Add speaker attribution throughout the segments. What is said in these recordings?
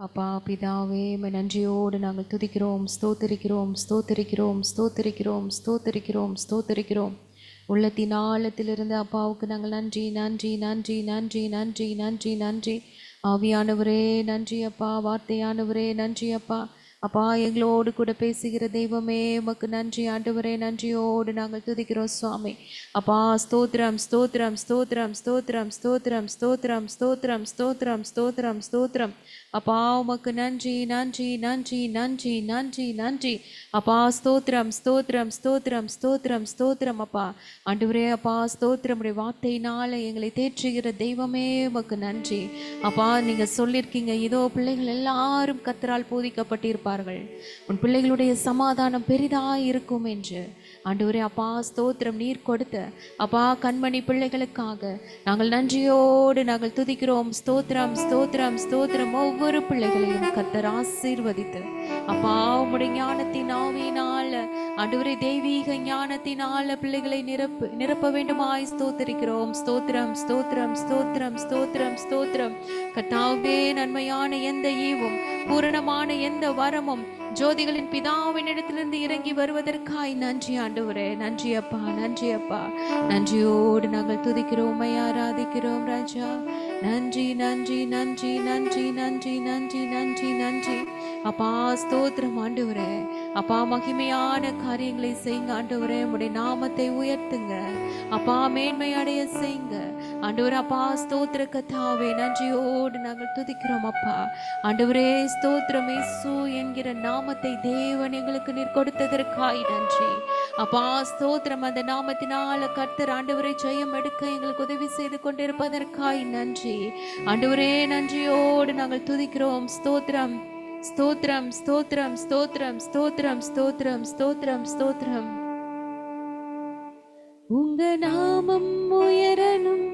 Speaker 1: அப்பா பிதாவே, உம்மை நன்றியோடு நாங்கள் துதிக்கிறோம், ஸ்தோத்தரிக்கிறோம், ஸ்தோத்தரிக்கிறோம், ஸ்தோத்தரிக்கிறோம், ஸ்தோத்தரிக்கிறோம், ஸ்தோத்தரிக்கிறோம். உள்ளத்தின் ஆழத்திலிருந்து அப்பாவுக்கு நாங்கள் நன்றி நன்றி நன்றி நன்றி நன்றி நன்றி நன்றி. ஆவியானவரே நன்றி அப்பா, வார்த்தையானவரே நன்றி அப்பா. அப்பா எங்களோடு கூட பேசுகிற தெய்வமே உமக்கு நன்றி ஆண்டவரே, நன்றியோடு நாங்கள் துதிக்கிறோம் சுவாமி. அப்பா ஸ்தோத்திரம் ஸ்தோத்திரம் ஸ்தோத்திரம் ஸ்தோத்திரம் ஸ்தோத்திரம் ஸ்தோத்திரம் ஸ்தோத்திரம் ஸ்தோத்திரம் ஸ்தோத்திரம் ஸ்தோத்திரம். அப்பா உமக்கு நன்றி நன்றி நன்றி நன்றி நன்றி நன்றி. அப்பா ஸ்தோத்திரம் ஸ்தோத்திரம் ஸ்தோத்திரம் ஸ்தோத்திரம் ஸ்தோத்திரம். அப்பா ஆண்டவரே அப்பா ஸ்தோத்திரம், உடைய வார்த்தையினால எங்களை தேற்றுகிற தெய்வமே உமக்கு நன்றி அப்பா. நீங்க சொல்லியிருக்கீங்க, இதோ பிள்ளைகள் எல்லாரும் கர்த்தரால் போதிக்கப்பட்டிருப்பார்கள், உன் பிள்ளைகளுடைய சமாதானம் பெரிதாய் இருக்கும் என்று. ஆண்டவரே அப்பா ஸ்தோத்திரம், நீர் கொடுத்த அப்பா கண்மணி பிள்ளைகளுக்காக நாங்கள் நன்றியோடு நாங்கள் துதிக்கிறோம். ஸ்தோத்திரம் ஸ்தோத்திரம் ஸ்தோத்திரம். ஒவ்வொரு பிள்ளைகளையும் கர்த்தர் ஆசீர்வதித்து அப்பா உம்முடைய ஞானத்தின் ஆவியினால ஆண்டவரே தெய்வீக ஞானத்தினால பிள்ளைகளை நிரப்ப வேண்டுமாய் ஸ்தோத்திரிக்கிறோம். ஸ்தோத்திரம் ஸ்தோத்திரம் ஸ்தோத்திரம் ஸ்தோத்திரம் ஸ்தோத்திரம். கர்த்தாவே நன்மையான எந்த ஈவும் பூரணமான எந்த வரமும் ஜோதிகளின் பிதாவின் இடத்திலிருந்து இறங்கி வருவதற்காய் நன்றி ஆண்டவரே. நன்றி அப்பா, நன்றி அப்பா. நன்றியோடு நாங்கள் துதிக்கிறோம், ஆராதிக்கிறோம் ராஜா. நன்றி நன்றி நன்றி நன்றி நன்றி நன்றி நன்றி நன்றி அப்பா. ஸ்தோத்திரம் ஆண்டவரே. அப்பா மகிமையான காரியங்களை செய்யுங்க ஆண்டவரே. உம்முடைய நாமத்தை உயர்த்துங்க அப்பா, மேன்மை அடைய செய்யுங்க ஆண்டவரே. அப்பா ஸ்தோத்திர கர்த்தாவே, நன்றியோடு நாங்கள் துதிக்கிறோம் அப்பா. ஆண்டவரே ஸ்தோத்திரம், இயேசு என்கிற நாமத்தை தேவன் எங்களுக்கு நீர் கொடுத்ததற்காய் நன்றி அப்பா. ஸ்தோத்திரம், அந்த நாமத்தினால கர்த்தர் ஆண்டவரை ஜெயம் எடுக்க எங்களுக்கு உதவி செய்து கொண்டிருப்பதற்காய் நன்றி ஆண்டவரே. நன்றியோடு நாங்கள் துதிக்கிறோம். ஸ்தோத்திரம் ஸ்தோத்திரம் ஸ்தோத்திரம் ஸ்தோத்திரம் ஸ்தோத்திரம் ஸ்தோத்திரம் ஸ்தோத்திரம் ஸ்தோத்திரம். உங்க நாமம் உயரணும்,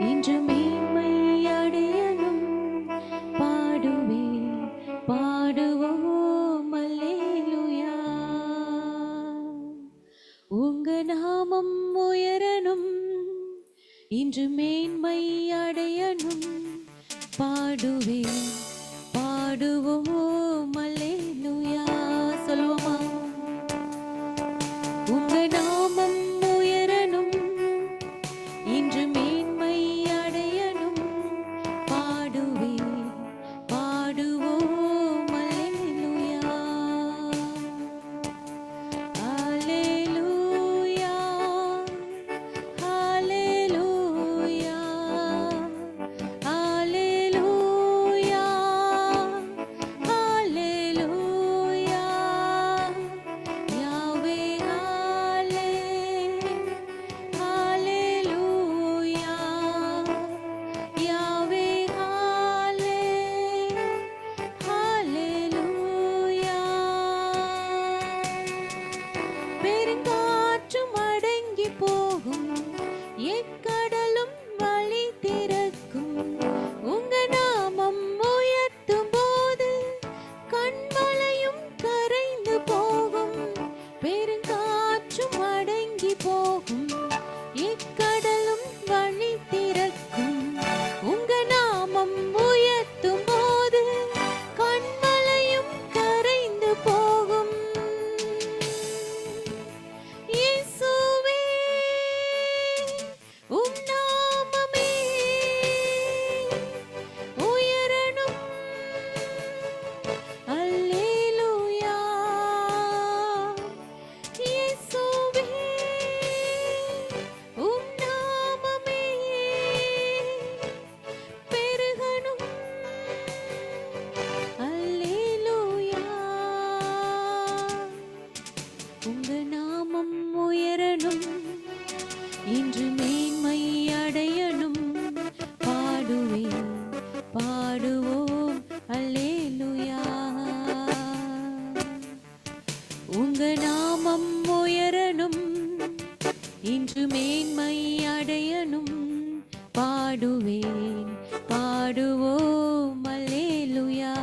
Speaker 1: இன்று மேன்மை அடையணும். பாடுவே பாடுவோம் அல்லேலூயா. உங்க நாமம் உயரணும், இன்று மேன்மை அடையணும். பாடுவே பாடுவோம் அல்லேலூயா. சொல்லுவோமா? உங்க நாமம் உயரணும், இன்று மேன்மை அடையணும். பாடுவே பாடுவோம் அல்லேலூயா. அல்லேலூயா அல்லேலூயா அல்லேலூயா அல்லேலூயா. யாவே ஹல்லே ஹல்லேலூயா. யாவே ஹல்லே ஹல்லேலூயா. பெருங்காற்றும் அடங்கி போகும், எக்கடலும் வழி திறக்கும். உங்க நாமம் உயர்த்தும் போது கண்மலையும் கரைந்து போகும். பெருங்காற்றும் அடங்கி போகும், எக்கடலும் வழி திறக்கும். உங்க நாமம் உயர்த்தும் போது கண்மலையும் கரைந்து போகும். இயேசுவே உம் நாமமே உயரணும். அல்லேலூயா. இயேசுவே உம் நாமமே பெருகணும். அல்லேலூயா. உங்க நாமம் உயரணும், இன்று மேன்மை அடையணும். பாடுவே பாடுவோம் அல்லேலூயா. உங்க நாமம் உயரணும், இன்று மேன்மை அடையணும். பாடுவேன் பாடுவோம் அல்லேலூயா.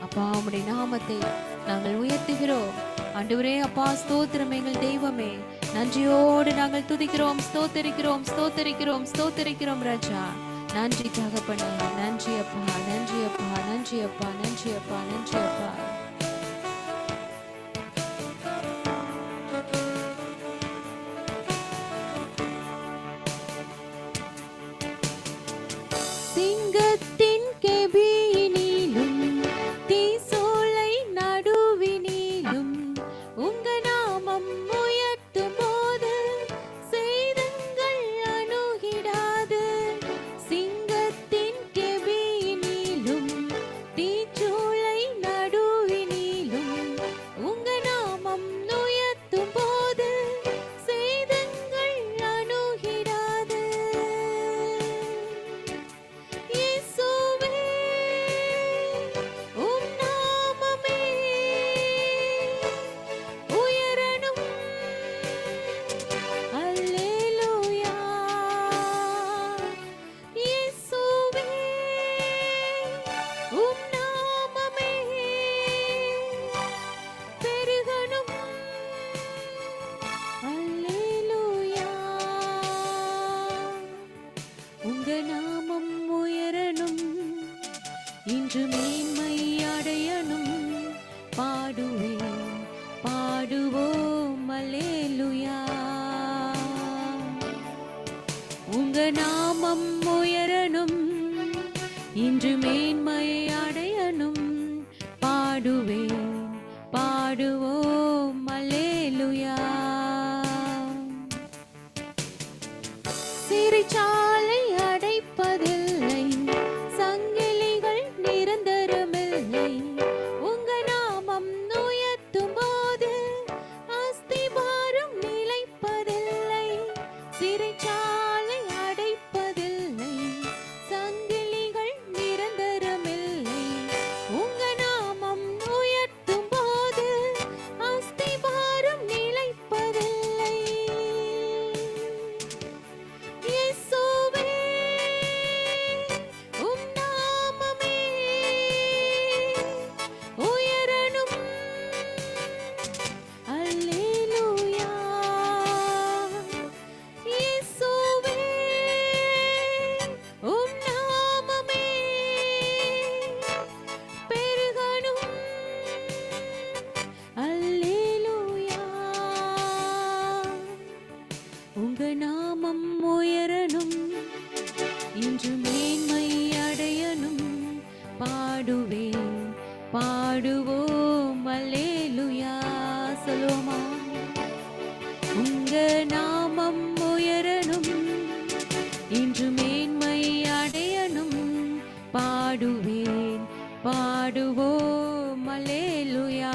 Speaker 1: அப்பா உம்முடைய நாமத்தை நாங்கள் உயர்த்துகிறோம் ஆண்டவரே. அப்பா ஸ்தோத்திரம், எங்கள் தெய்வமே நன்றியோடு நாங்கள் துதிக்கிறோம், ஸ்தோத்தரிக்கிறோம், ஸ்தோத்தரிக்கிறோம், ஸ்தோத்தரிக்கிறோம் ராஜா. நன்றி தகப்பனே, நன்றி அப்பா, நன்றி அப்பா, நன்றி அப்பா, நன்றி அப்பா, நன்றி அப்பா. சிங்கத்தின் கெபியினிலும் தீசோலை நடுவினிலும் உங்க நாமம் உயர்த்தும் போது சேதங்கள் அணுகிடாது. சிங்கத்தின் கெபியினிலும் தீச்சோலை நடுவினிலும் உங்க நாமம் உயர்த்தும் போது சேதங்கள் அணுகிடாது. இன்று மேன்மை அடையணும், பாடுவேன் பாடுவோம் அல்லேலூயா. உங்க நாமம் உயரணும், இன்று மேன்மை அடையணும், பாடுவேன் பாடுவோம் அல்லேலூயா. சிறைச்சாலை அடைப்பதில்லை, சங்கிலிகள் நிரந்தரமில்லை. உங்க நாமம் உயர்த்தும் போது அஸ்திபாரம் நிலைப்பதில்லை. சிறைச்சாலை அடைப்பதில்லை, சங்கிலிகள் நிரந்தரமில்லை. உங்க நாமம் உயர்த்தும் போது அஸ்திபாரம் நிலைப்பதில்லை. உங்க நாமம் உயரணும், இன்று மேன்மை அடையணும், பாடுவேன் பாடுவோம் அல்லேலூயா. சொல்லுவோமா? உங்க நாமம் உயரணும், இன்று மேன்மை அடையணும், பாடுவேன் பாடுவோம் அல்லேலூயா.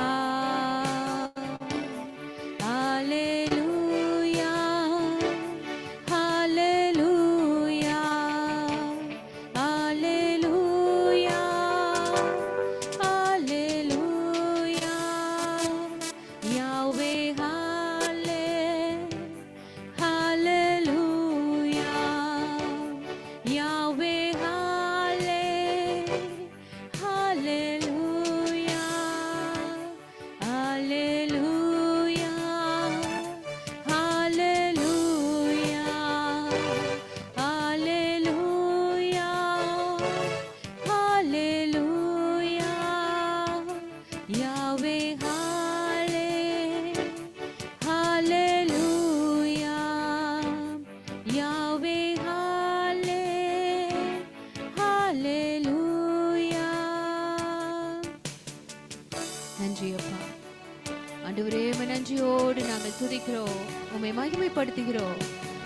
Speaker 1: ஆண்டவரே, நன்றியோடு நாங்கள் துதிக்கிறோம், உம்மை மகிமைப்படுத்துகிறோம்,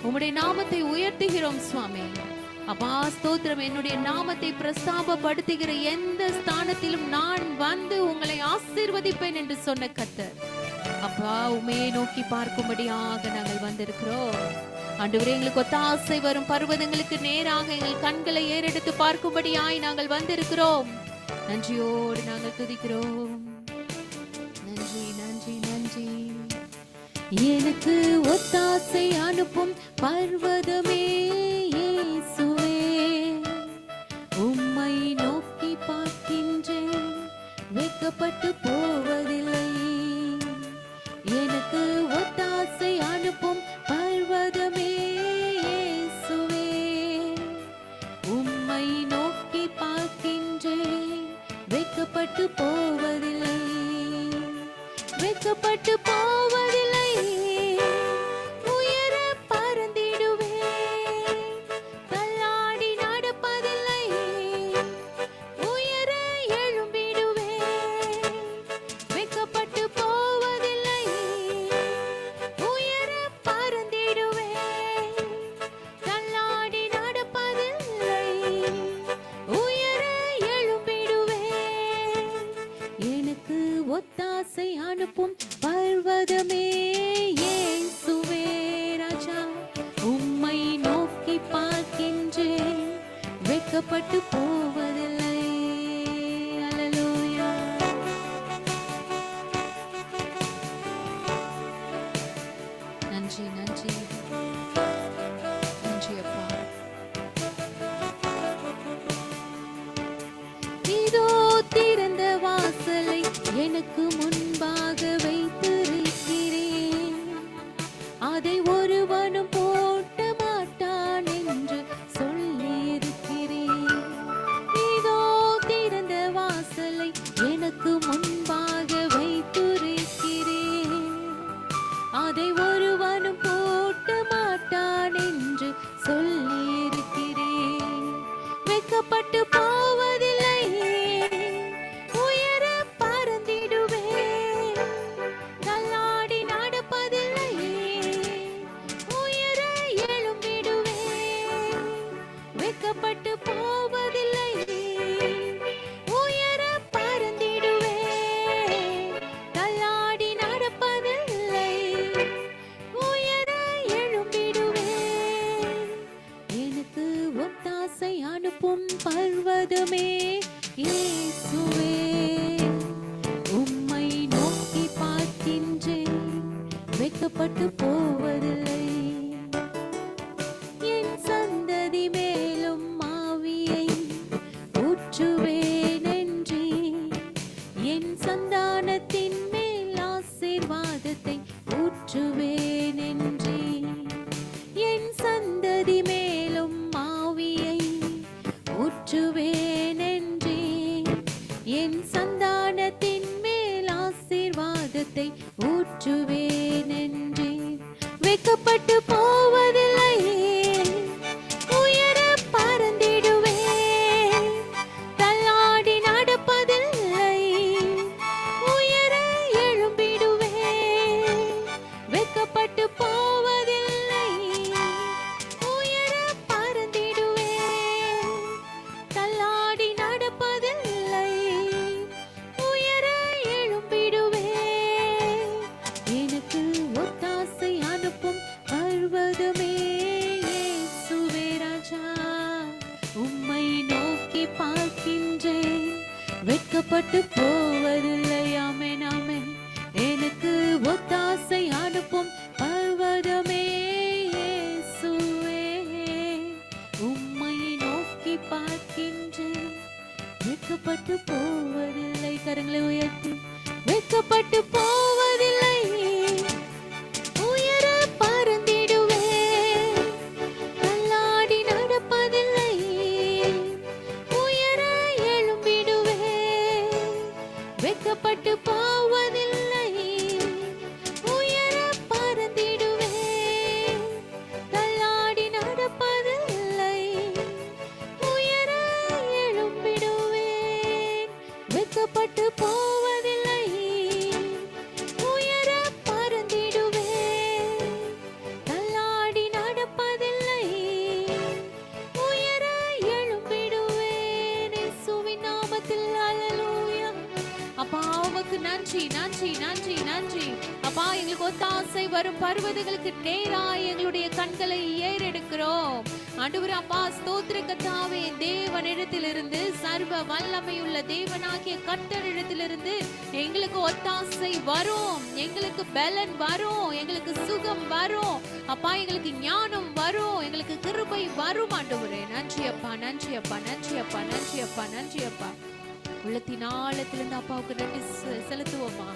Speaker 1: உம்முடைய நாமத்தை உயர்த்துகிறோம் சுவாமி. அப்பா ஸ்தோத்திரம். என்னுடைய நாமத்தை பிரஸ்தாபப்படுத்துகிற எந்த ஸ்தானத்திலும் நான் வந்து உங்களை ஆசீர்வதிப்பேன் என்று சொன்ன கர்த்தர். அப்பா உம்மையை நோக்கி பார்க்கும்படியாக நாங்கள் வந்திருக்கிறோம். ஆண்டவரே, எங்களுக்கு ஒத்தாசை வரும் பர்வதங்களுக்கு நேராக எங்கள் கண்களை ஏறெடுத்து பார்க்கும்படியாய் நாங்கள் வந்திருக்கிறோம். நன்றியோடு நாங்கள் துதிக்கிறோம். நன்றி நன்றி நன்றி. எனக்கு ஒத்தாசை அனுப்பும் பர்வதமே இயேசுவே, உம்மை நோக்கி பார்க்கின்றேன், வெட்கப்பட்டு போவதில்லை. எனக்கு ஒத்தாசை அனுப்பும் வெட்கப்பட்டு போவதில்லை. அல்லேலூயா. நன்றி நன்றி நன்றி அப்பா. இதோ திறந்த வாசலை எனக்கு முன்பாக வைத்திருக்கிறேன், அதை ஒருவனும் போட்ட மாட்டான் என்று சொல்லியிருக்கிறேன். இதோ திறந்த வாசலை எனக்கு முன்பாக வைத்திருக்கிறேன், அதை ஒருவனும் போட்ட மாட்டான் என்று சொல்லியிருக்கிறேன். வெட்கப்பட்டு போவதில்லை, உயர பறந்திடுவேன். தள்ளாடி நடப்பதில்லை, உயர எழும்பிடுவேன். வெட்கப்பட்டு போவதில்லை, உயர பறந்திடுவேன். தள்ளாடி நடப்பதில்லை, உயர எழும்பிடுவேன். எனக்கு ஒத்தாசை அனுப்பும் பர்வதமே இயேசுவே, உம்மை நோக்கி பார்க்கின்றேன், வெட்கப்பட்டு போவதில்லை. என் சந்ததி மேலும் ஆவியை ஊற்றுவேன் என்றேன், என் சந்தானத்தின் மேல் ஆசீர்வாதத்தை ஊற்றுவேன் என்றேன். என் சந்ததி மேலும் ஆவியை ஊற்றுவேன் என்றேன், என் சந்தானத்தின் மேல் ஆசீர்வாதத்தை ஊற்றுவேன் என்றேன். வெட்கப்பட்டு போவதில்லை, உயர பறந்திடுவேன். தள்ளாடி நடப்பதில்லை, உயர எழும்பிடுவேன். வெட்கப்பட்டு போவதில்லை, உயர பறந்திடுவேன். தள்ளாடி நடப்பதில்லை, உயர எழும்பிடுவேன். எனக்கு ஒத்தாசை அனுப்பும் பர்வதமே இயேசுவே ராஜா, உம்மை நோக்கி பார்க்கின்றேன், வெட்கப்பட்டு போவதில்லை. ஆமென் ஆமென். எனக்கு ஒத்தாசை அனுப்பும் பர்வதமே இயேசுவே, உம்மை நோக்கி பார்க்கின்றேன், வெட்கப்பட்டு போவதில்லை. கரங்களை உயர்த்தி வெட்கப்பட்டு போவதில்லை, உயர பறந்திடுவேன். தள்ளாடி நடப்பதில்லை, உயர எழும்பிடுவேன். வெட்கப்பட்டு போவதில்லை, உயர பறந்திடுவேன். தள்ளாடி நடப்பதில்லை, உயர எழும்பிடுவேன். வெட்கப்பட்டு போவதில்லை, உயர பறந்திடுவேன். தள்ளாடி நடப்பதில்லை, உயர எழும்பிடுவேன். இயேசுவின் நாமத்தில் அல்லேலூயா. அப்பா உமக்கு நன்றி நன்றி நன்றி நன்றி. அப்பா எங்களுக்கு ஒத்தாசை வரும் பர்வதங்களுக்கு நேராய் எங்களுடைய கண்களை ஏறெடுக்கிறோம். ஆண்டவரே அப்பா ஸ்தோத்திர கர்த்தாவே, தேவனிடத்திலிருந்து சர்வ வல்லமையுள்ள தேவனாகிய கர்த்தரிடத்திலிருந்து எங்களுக்கு ஒத்தாசை வரும், எங்களுக்கு பலன் வரும், எங்களுக்கு சுகம் வரும். அப்பா எங்களுக்கு ஞானம் வரும், எங்களுக்கு கிருபை வரும். ஆண்டவரே நன்றி அப்பா நன்றி அப்பா நன்றி அப்பா நன்றி அப்பா நன்றி அப்பா. உள்ளத்தின் ஆழத்திலிருந்து அப்பாவுக்கு நன்றி செலுத்துவோமா.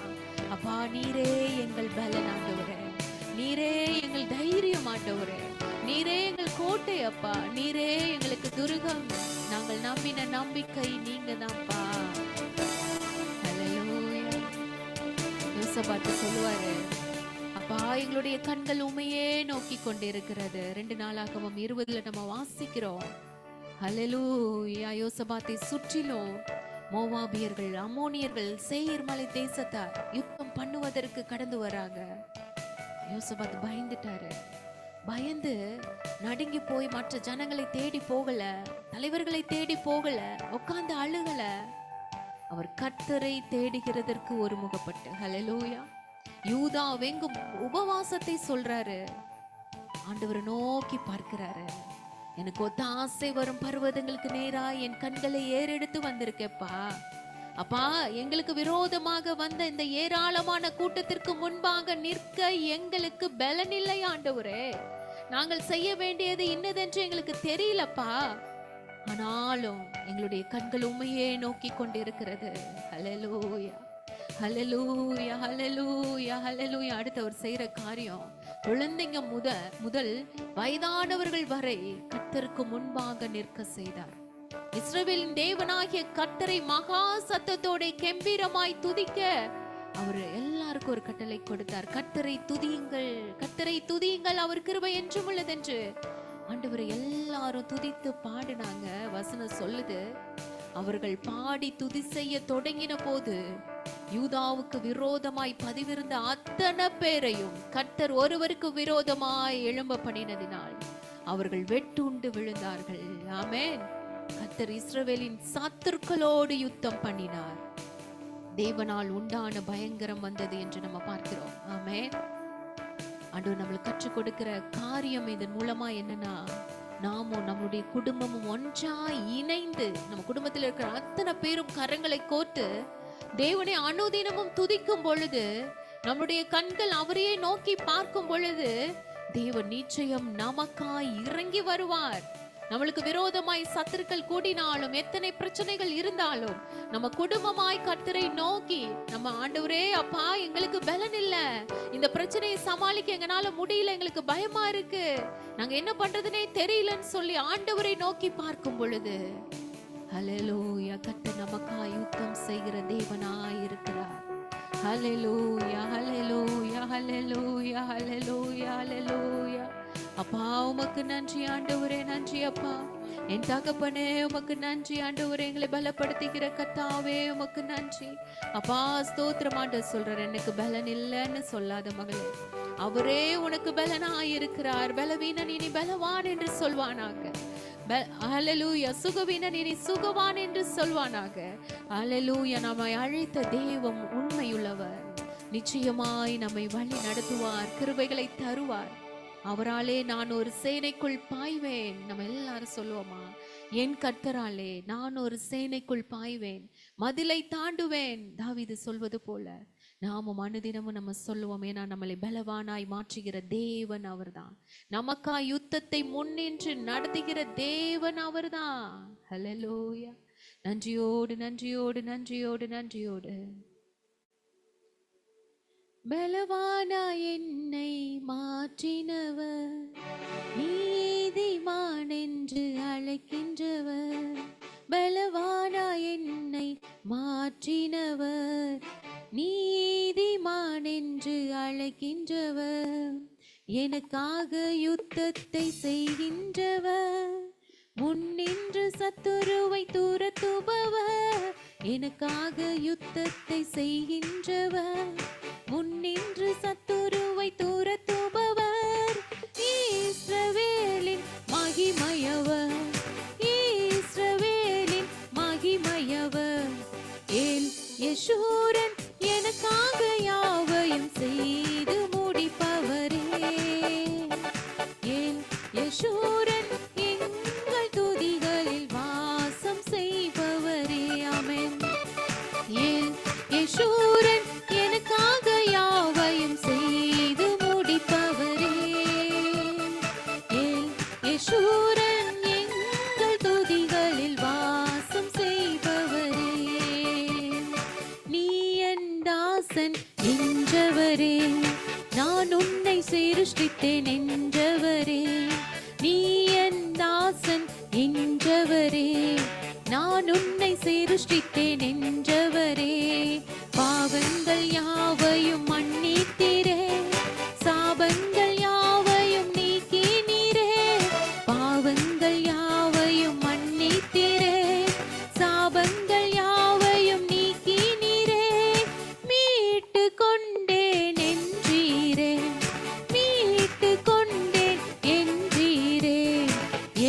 Speaker 1: அப்பா நீரே எங்கள் பலன் ஆண்டவரே, நீரே எங்கள் தைரியம் ஆண்டவரே, நீரே எங்கள் கோட்டை அப்பா, நீரே எங்களுக்கு துருகம். நாங்கள் நம்பின நம்பிக்கை நீங்க தான்ப்பா. அல்லேலூயா. யோசபாத்து சொல்லுவாரு, அப்பா எங்களுடைய கண்கள் உமையே நோக்கி கொண்டிருக்கிறது. 2 நாளாகவும் 20 நம்ம வாசிக்கிறோம். அல்லேலூயா. யோசபாத்தை சுற்றிலும் மோவாபியர்கள், அம்மோனியர்கள், சேயீர் மலை தேசத்தார் யுத்தம் பண்ணுவதற்கு கடந்து வராங்க. யோசபாத் பயந்துட்டாரு. பயந்து நடுங்கி போய் மற்ற ஜனங்களை தேடி போகல, தலைவர்களை தேடி போகல, உட்கார்ந்து அழுகல. அவர் கர்த்தரை தேடுகிறதற்கு ஒரு முகப்பட்டு, ஹல்லேலூயா, யூதா வெங்கும் உபவாசத்தை சொல்றாரு. ஆண்டவரை நோக்கி பார்க்கிறாரு. எனக்கு ஒத்தாசை வரும் பர்வதங்களுக்கு நேரா என் கண்களை ஏறெடுத்து வந்திருக்கேப்பா. அப்பா, எங்களுக்கு விரோதமாக வந்த இந்த ஏராளமான கூட்டத்திற்கு முன்பாக நிற்க எங்களுக்கு பலனில்லை ஆண்டவரே. நாங்கள் செய்ய வேண்டியது இன்னதென்று எங்களுக்கு தெரியலப்பா. ஆனாலும் எங்களுடைய கண்கள் உண்மையே நோக்கி கொண்டிருக்கிறது. ஹல்லேலூயா, ஹல்லேலூயா, ஹல்லேலூயா, ஹல்லேலூயா. அடுத்தவர் செய்யற காரியம், குழந்தைங்க முதல் வயதானவர்கள் வரை கர்த்தருக்கு முன்பாக நிற்க செய்தார். இஸ்ரவேலின் தேவனாகிய கர்த்தரை மகா சத்தத்தோட கெம்பீரமாய் துதிக்க அவர் எல்லாருக்கும் ஒரு கட்டளை கொடுத்தார். கர்த்தரை துதியுங்கள், கர்த்தரை துதியுங்கள், அவர் கிருபை என்றும் உள்ளதென்று. ஆண்டவரை எல்லாரும் துதித்து பாடினாங்க. வசனம் சொல்லுது, அவர்கள் பாடி துதி செய்ய தொடங்கின போது யூதாவுக்கு விரோதமாய் பதிவிருந்த அத்தனை பேரையும் கர்த்தர் ஒருவருக்கு விரோதமாய் எழும்ப பண்ணினதினால் அவர்கள் வெட்டுண்டு விழுந்தார்கள். ஆமென். கர்த்தர் இஸ்ரவேலின் சத்துருக்களோடு யுத்தம் பண்ணினார். தேவனால் உண்டான பயங்கரம் வந்தது என்று நம்ம பார்க்கிறோம். ஆமென். ஆண்டவர் நம்மளுக்கு கற்றுக் கொடுக்கிற காரியம் இதன் மூலமா என்னன்னா, நாமும் நம்மளுடைய குடும்பமும் ஒன்றா இணைந்து, நம்ம குடும்பத்தில் இருக்கிற அத்தனை பேரும் கரங்களை கோர்த்து தேவனை அனுதினமும் துதிக்கும் பொழுது, நம்முடைய கண்கள் அவரையே நோக்கி பார்க்கும் பொழுது, தேவன் நிச்சயம் நமக்காய் இறங்கி வருவார். நம்மளுக்கு விரோதமாய் சத்துருக்கள் கூடினாலும், எத்தனை பிரச்சனைகள் இருந்தாலும், நம்ம குடும்பமாய் கர்த்தரை நோக்கி, நம்ம ஆண்டவரே அப்பா எங்களுக்கு பலன் இல்ல, இந்த பிரச்சனையை சமாளிக்க எங்களால முடியல, எங்களுக்கு பயமா இருக்கு, நாங்க என்ன பண்றதுனே தெரியலன்னு சொல்லி ஆண்டவரை நோக்கி பார்க்கும் பொழுது, ஹல்லேலூயா, கர்த்தர் நமக்காய் யுத்தம் செய்கிற தேவனாய் இருக்கிறார். ஹல்லேலூயா, ஹல்லேலூயா, ஹல்லேலூயா, ஹல்லேலூயா, ஹல்லேலூயா. அப்பா உமக்கு நன்றி ஆண்டவரே, நன்றி அப்பா. என் தகப்பனே உமக்கு நன்றி ஆண்டவரே. எங்களை பலப்படுத்திக்கிற கர்த்தாவே உமக்கு நன்றி அப்பா. ஸ்தோத்திரம். ஆண்டவர் சொல்றார், எனக்கு பலன் இல்லைன்னு சொல்லாத மகளே, அவரே உனக்கு பலனாயிருக்கிறார். பலவீனன் இனி பலவான் என்று சொல்வானாக. ஹல்லேலூயா. சுகவீனன் இனி சுகவான் என்று சொல்வானாக. ஹல்லேலூயா. நம்மை அழைத்த தெய்வம் உண்மையுள்ளவர். நிச்சயமாய் நம்மை வழி நடத்துவார், கிருபைகளை தருவார். அவராலே நான் ஒரு சேனைக்குள் பாய்வேன். நம்ம எல்லாரும் சொல்லுவோமா, என் கர்த்தராலே நான் ஒரு சேனைக்குள் பாய்வேன், மதிலை தாண்டுவேன். தாவீது சொல்வது போல நாமும் அனுதினமும் நம்ம சொல்லுவோம். ஏன்னா நம்மளை பலவானாய் மாற்றுகிற தேவன் அவர்தான். நமக்காய் யுத்தத்தை முன்னின்று நடத்துகிற தேவன் அவர்தான். ஹல்லேலூயா. நன்றியோடு நன்றியோடு நன்றியோடு நன்றியோடு. பலவானா என்னை மாற்றினவர், நீதிமான் என்று அழைக்கின்றவர். பலவானா என்னை மாற்றினவர், நீதிமான் என்று அழைக்கின்றவர். எனக்காக யுத்தத்தை செய்கின்றவர், முன்னின்று சத்துருவை துரத்துபவர். எனக்காக யுத்தத்தை செய்கின்றவர், முன்னின்று சத்துருவை துரத்துபவர். இஸ்ரவேலின் மகிமையவர், இஸ்ரவேலின் மகிமையவர். ஏல் யெஷூரன் எனக்காக யாவையும் செய்து முடிப்பவரே. ஏல் யெஷூரன் எங்கள் துதிகளில் வாசம் செய்பவரே. ஆமென். ஏல் யெஷூரன் எனக்காக யாவையும் செய்து முடிப்பவரே. ஏல் யெஷூரன் எங்கள் துதிகளில் வாசம் செய்பவரே. நீ என் தாசன் என்றவரே, நான் உன்னை சிருஷ்டித்தேன் என்றவரே. நீ என் தாசன் என்றவரே, நான் உன்னை சிருஷ்டித்தேன் என்றவரே. பாவங்கள் யாவையும் மன்னித்தீரே, சாபங்கள் யாவையும் நீக்கினீரே. பாவங்கள் யாவையும் மன்னித்தீரே, சாபங்கள் யாவையும் நீக்கினீரே. மீட்டு கொண்டேன் என்றீரே, மீட்டு கொண்டேன் என்றீரே.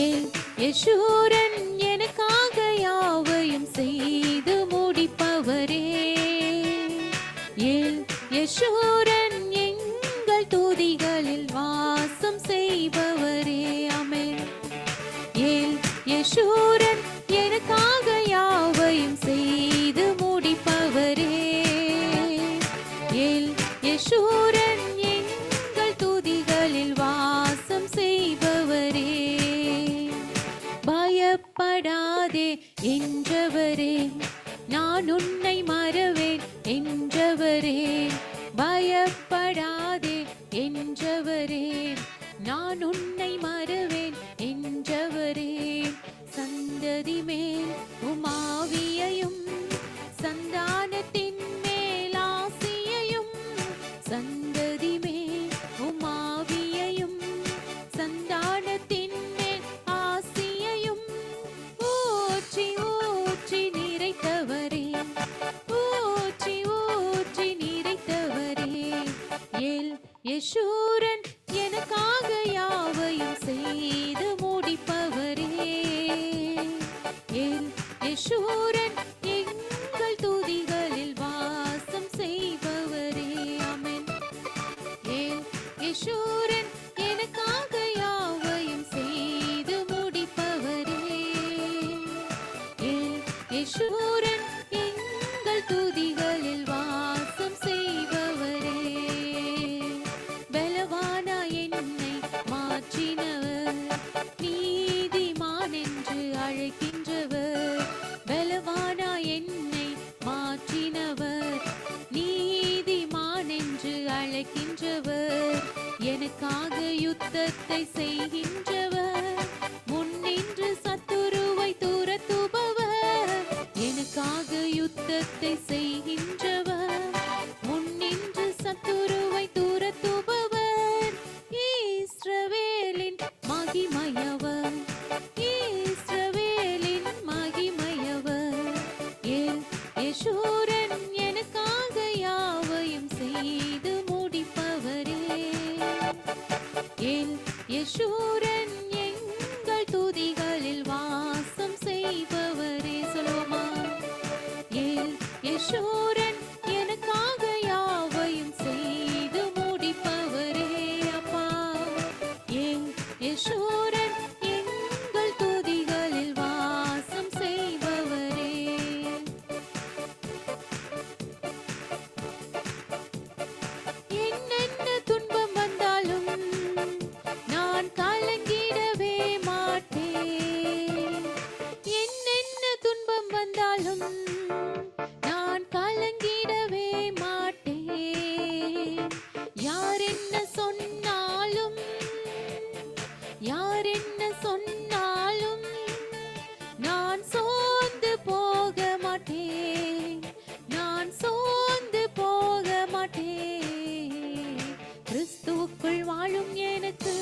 Speaker 1: ஏல் யெஷூரன் எனக்காக யாவையும் செய்து முடிப்பவரே. ஏல் யெஷூரன் யெஷூரன் எனக்காக யாவையும் செய்து முடிப்பவரே. யெஷூரன் எங்கள் துதிகளில் வாசம் செய்பவரே. பயப்படாதே என்றவரே, நான் உன்னை மறவேன் என்றவரே. பயப்படாதே என்றவரே, நான் உன்னை மறவேன் என்றவரே. சந்ததி மேல் உமாவியையும் சந்தானத்தின் மேல் ஆசியையும், சந்ததி மேல் உமாவியையும் சந்தானத்தின் மேல் ஆசியையும் ஊற்றி ஊற்றி நிறைத்தவரே, ஊற்றி ஊற்றி நிறைத்தவரே. யெஷூரன் எனக்காக யாவையும் செய்து முடிப்பவரே. யெஷூரன் எங்கள் துதிகளில் வாசம் செய்பவரே. ஆமென். யெஷூரன் எனக்காக யாவையும் செய்து முடிப்பவரே. யெஷூரன் எங்கள் துதிகளில் வாசம் செய்பவரே. பலவானா என்னை மாற்றினவர், நீதிமான் என்று அழைக்கின்றவர். பலவானா என்னை மாற்றினவர், நீதிமான் என்று அழைக்கின்றவர். எனக்காக யுத்தத்தை செய்கின்றவர், முன்னின்று சத்துருவை துரத்துபவர். எனக்காக யுத்தத்தை செய்கின்றவர், முன்னின்று சத்துருவை துரத்துபவர். இஸ்ரவேலின் மகிமையவர், இஸ்ரவேலின் மகிமையவர். யெஷூரன் எனக்காக யாவையும் செய்து முடிப்பவரே. யெஷூரன் எங்கள் துதிகளில் வாசம் செய்பவரே. சொல்லுவோமா? யெஷூரன் எனக்காக யாவையும் செய்து முடிப்பவரே. அப்பா, யெஷூரன் எங்கள் துதிகளில் வாசம் செய்பவரே. என்னென்ன துன்பம் வந்தாலும் நான் கலங்கிடவே மாட்டேன். என்னென்ன துன்பம் வந்தாலும் நான் கலங்கிடவே மாட்டேன். யார் என்ன சொன்னாலும், யார் என்ன சொன்னாலும் நான் சோர்ந்து போக மாட்டேன், நான் சோர்ந்து போக மாட்டேன். கிறிஸ்துவுக்குள் வாழும் எனக்கு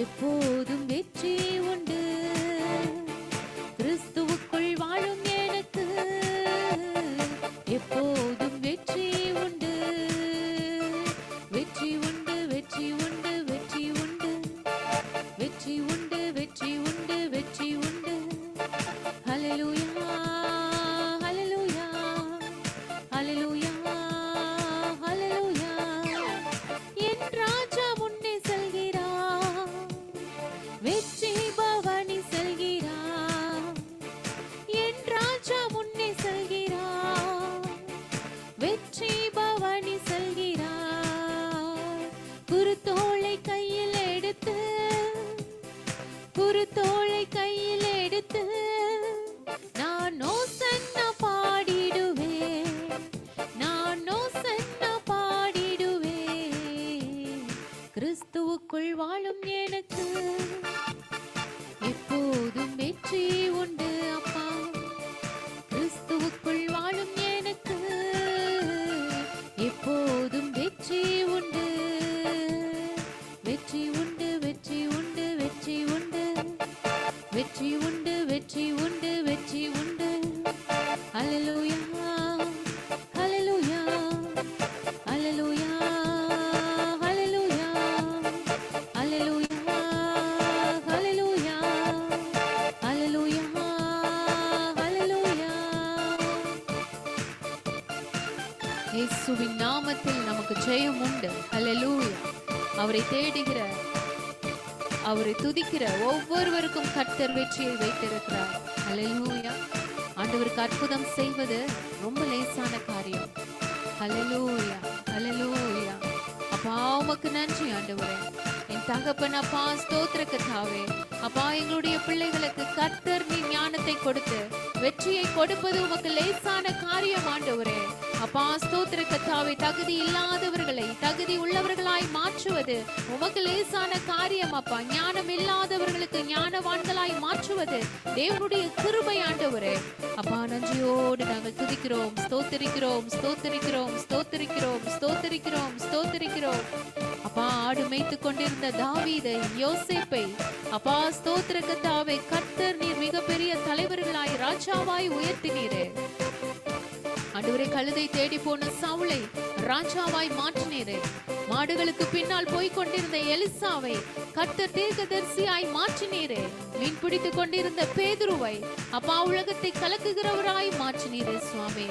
Speaker 1: எப்போதும் வெற்றி உண்டு. கிறிஸ்துவுக்குள் வாழும் எனக்கு எப்போதும் வெற்றி உண்டு. வெற்றி உண்டு, வெற்றி உண்டு, வெற்றி உண்டு, வெற்றி உண்டு, வெற்றி உண்டு, வெற்றி உண்டு. ஹல்லேலூயா, ஹல்லேலூயா, ஹல்லேலூயா, ஹல்லேலூயா. என் ராஜா முன்னே செல்கிறார், வெற்றி பவனி செல்கிறார். என் ராஜா முன்னே செல்கிறார், வெற்றி பவனி செல்கிறார். குருத்தோலை கையில் எடுத்து, குருத்தோலை கையில் எடுத்து நான் ஓசன்னா பாடிடுவேன், நான் ஓசன்னா பாடிடுவேன். கிறிஸ்துவுக்குள் வாழும் எனக்கு எப்போதும் வெற்றி உண்டு. அப்பா, கிறிஸ்துவுக்குள் வாழும் எனக்கு எப்போதும் வெற்றி உண்டு. வெற்றி உண்டு, வெற்றி உண்டு, வெற்றி உண்டு, வெற்றி உண்டு, வெற்றி உண்டு, வெற்றி உண்டு. ஹல்லேலூயா, ஹல்லேலூயா, ஹல்லேலூயா, ஹல்லேலூயா, ஹல்லேலூயா, ஹல்லேலூயா, ஹல்லேலூயா, ஹல்லேலூயா. இயேசுவின் நாமத்தில் நமக்கு ஜெயம் உண்டு. ஹல்லேலூயா. அவரை தேடுகிற, அவரை துதிக்கிற ஒவ்வொருவருக்கும் கர்த்தர் வெற்றியை வைத்திருக்கிறார். ஹல்லேலூயா. ஆண்டவருக்கு அற்புதம் செய்வது ரொம்ப லேசான காரியம். ஹல்லேலூயா, ஹல்லேலூயா. அப்பா உமக்கு நன்றி ஆண்டவரே. என் தகப்பன் அப்பா ஸ்தோத்திர கர்த்தாவே. அப்பா எங்களுடைய பிள்ளைகளுக்கு கர்த்தர் நீ ஞானத்தை கொடுத்து வெற்றியை கொடுப்பது உமக்கு லேசான காரியம் ஆண்டவரே. அப்பா ஸ்தோத்திர கர்த்தாவே, தகுதி இல்லாதவர்களை தகுதி உள்ளவர்களாய் மாற்றுவது உமக்கு லேசான காரியம் அப்பா. ஞானம் இல்லாதவர்களுக்கு ஞானவான்களாய் மாற்றுவது தேவனுடைய கிருபை ஆண்டவரே. அப்பா நன்றியோடு நாங்கள் துதிக்கிறோம், ஸ்தோத்திரிக்கிறோம், ஸ்தோத்திரிக்கிறோம், ஸ்தோத்திரிக்கிறோம், ஸ்தோத்திரிக்கிறோம், ஸ்தோத்திரிக்கிறோம். அப்பா ஆடு மேய்த்து கொண்டிருந்த தாவீதை, யோசேப்பை அப்பா ஸ்தோத்திர கர்த்தாவே, கர்த்தர் நீர் மிகப்பெரிய தலைவர்களாய் ராஜாவாய் உயர்த்தினீரே ஆண்டவரே. கழுதை தேடி போன சவுலை ராஜாவாய் மாற்றினீரே. மாடுகளுக்கு பின்னால் போய் கொண்டிருந்த எலிசாவை கர்த்தர் தீர்க்கதரிசியாய் மாற்றினீரே. மீன் பிடித்துக் கொண்டிருந்த பேதுருவை அப்பா உலகத்தை கலக்குகிறவராய் மாற்றினீரே சுவாமி.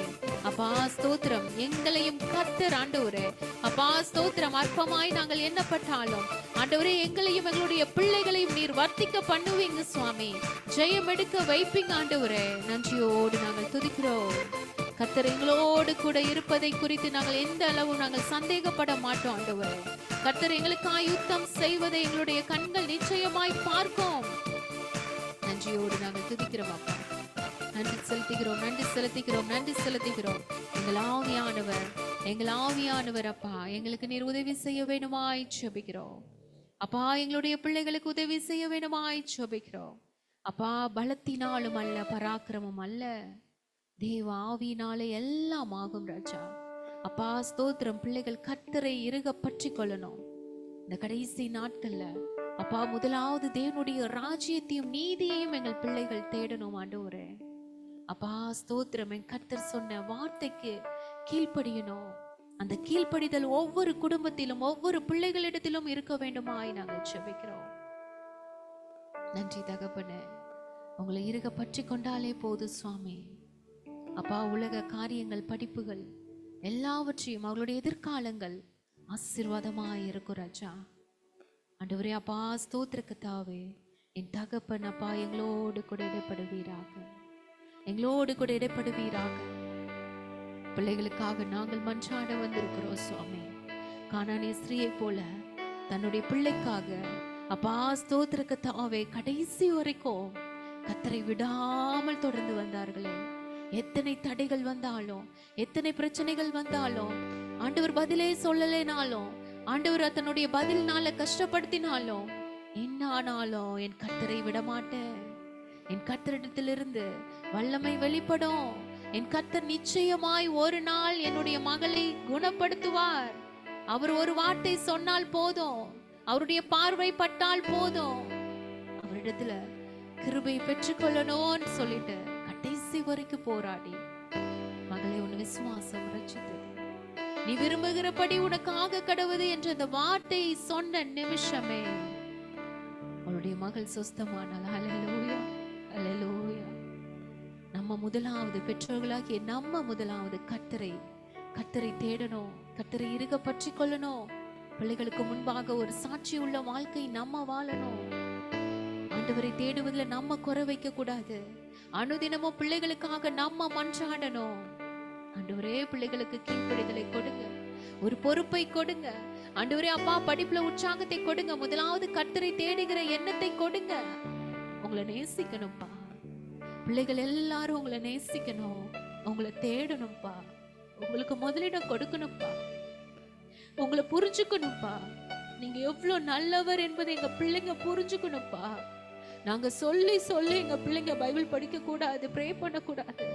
Speaker 1: அப்பா ஸ்தோத்திரம். எங்களையும் கர்த்தர் ஆண்டவரே அப்பா ஸ்தோத்திரம். அற்பமாய் நாங்கள் எண்ணப்பட்டாலும் ஆண்டவரே எங்களையும் எங்களுடைய பிள்ளைகளையும் நீர் வர்த்திக்க பண்ணுவீங்க சுவாமி. ஜெயம் எடுக்க வைப்பீங்க ஆண்டவரே. நன்றியோடு நாங்கள் துதிக்கிறோம். கர்த்தர் எங்களோடு கூட இருப்பதை குறித்து நாங்கள் எந்த அளவு நாங்கள் சந்தேகப்பட மாட்டோம் ஆண்டவரே. கர்த்தர் எங்களுக்காய் யுத்தம் செய்வதை எங்களுடைய கண்கள் நிச்சயமாய் பார்க்கும். நன்றியோடு நாங்கள் துதிக்கிறோம் அப்பா. நன்றி செலுத்துகிறோம், நன்றி செலுத்துகிறோம், நன்றி செலுத்துகிறோம். எங்கள் ஆவியானவர், எங்கள் ஆவியானவர் அப்பா எங்களுக்கு நீர் உதவி செய்ய வேணுமாய் ஜெபிக்கிறோம் அப்பா. எங்களுடைய பிள்ளைகளுக்கு உதவி செய்ய வேணுமாய் ஜெபிக்கிறோம் அப்பா. பலத்தினாலும் அல்ல, பராக்கிரமம் அல்ல, தேவ ஆவியினாலே எல்லாம் ஆகும் ராஜா. அப்பா ஸ்தோத்திரம். பிள்ளைகள் கர்த்தரை இறுக பற்றி கொள்ளணும் இந்த கடைசி நாட்கள்ல அப்பா. முதலாவது தேவனுடைய ராஜ்யத்தையும் நீதியையும் எங்கள் பிள்ளைகள் தேடணும் ஆண்டவரே. அப்பா ஸ்தோத்திரம். என் கர்த்தர் சொன்ன வார்த்தைக்கு கீழ்ப்படியணும். அந்த கீழ்ப்படிதல் ஒவ்வொரு குடும்பத்திலும் ஒவ்வொரு பிள்ளைகளிடத்திலும் இருக்க வேண்டுமாய் நாங்கள் ஜெபிக்கிறோம். நன்றி தகப்பனே. உங்களை இறுக பற்றி கொண்டாலே போது சுவாமி. அப்பா உலக காரியங்கள், படிப்புகள் எல்லாவற்றையும் அவர்களுடைய எதிர்காலங்கள் ஆசீர்வாதமாய் இருக்கும் ராஜா. ஆண்டவரே அப்பா ஸ்தோத்திர கர்த்தாவே, என் தகப்பன் அப்பா எங்களோடு கூட இடைப்படுவீராக, எங்களோடு கூட இடைப்படுவீராக. பிள்ளைகளுக்காக நாங்கள் மன்றாட வந்திருக்கிறோம் சுவாமி. கானானிய ஸ்திரீயை போல தன்னுடைய பிள்ளைக்காக அப்பா ஸ்தோத்திர கர்த்தாவே கடைசி வரைக்கும் கர்த்தரை விடாமல் தொடர்ந்து வந்தார்களே. எத்தனை தடைகள் வந்தாலும், எத்தனை பிரச்சனைகள் வந்தாலும், ஆண்டவர் பதிலே சொல்லலைனாலும், ஆண்டவர் தன்னுடைய பதில்னால கஷ்டப்படுத்தினாலும், என்ன ஆனாலும் என் கர்த்தரை விடமாட்டேன். என் கர்த்தரிடத்திலிருந்து வல்லமை வெளிப்படும். என் கர்த்தர் நிச்சயமாய் ஒரு நாள் என்னுடைய மகளை குணப்படுத்துவார். அவர் ஒரு வார்த்தை சொன்னால் போதும், அவருடைய பார்வை பட்டால் போதும், அவரிடத்துல கிருபை பெற்றுக்கொள்ளணும்னு சொல்லிட்டு கடைசி வரைக்கும் போராடி மகளை உன் விசுவாசம் ரட்சித்தது. நீ விரும்புகிறபடி உனக்கு ஆக கடவுது என்ற அந்த வார்த்தையை சொன்ன நிமிஷமே அவளுடைய மகள் சுஸ்தமானாள். ஹல்லேலூயா, ஹல்லேலூயா. நம்ம முதலாவது பெற்றோர்களாகிய நம்ம முதலாவது கர்த்தரை தேடணும், கர்த்தரை இறுக பற்றி கொள்ளணும். பிள்ளைகளுக்கு முன்பாக ஒரு சாட்சி உள்ள வாழ்க்கை நம்ம வாழணும். ஆண்டவரை தேடுவதில் நம்ம குறை வைக்க கூடாது. அனுதினமும் பிள்ளைகளுக்காக நம்ம மன்றாடணும். ஆண்டவரே பிள்ளைகளுக்கு கீழ்ப்படிதலை கொடுங்க, ஒரு பொறுப்பை கொடுங்க. ஆண்டவரே அப்பா படிப்புல உற்சாகத்தை கொடுங்க. முதலாவது கர்த்தரை தேடுகிற எண்ணத்தை கொடுங்க. உங்களை நேசிக்கணும்ப்பா. பிள்ளைகள் எல்லாரும் உங்களை நேசிக்கணும், உங்களை தேடணும்ப்பா. உங்களுக்கு முதலிடம் கொடுக்கணும்ப்பா. உங்களை புரிஞ்சுக்கணும்ப்பா. நீங்க எவ்வளவு நல்லவர் என்பதை எங்க பிள்ளைங்க புரிஞ்சுக்கணும்ப்பா. நாங்க சொல்லி எங்க பிள்ளைங்க பைபிள் படிக்க கூடாது, ப்ரே பண்ண கூடாது.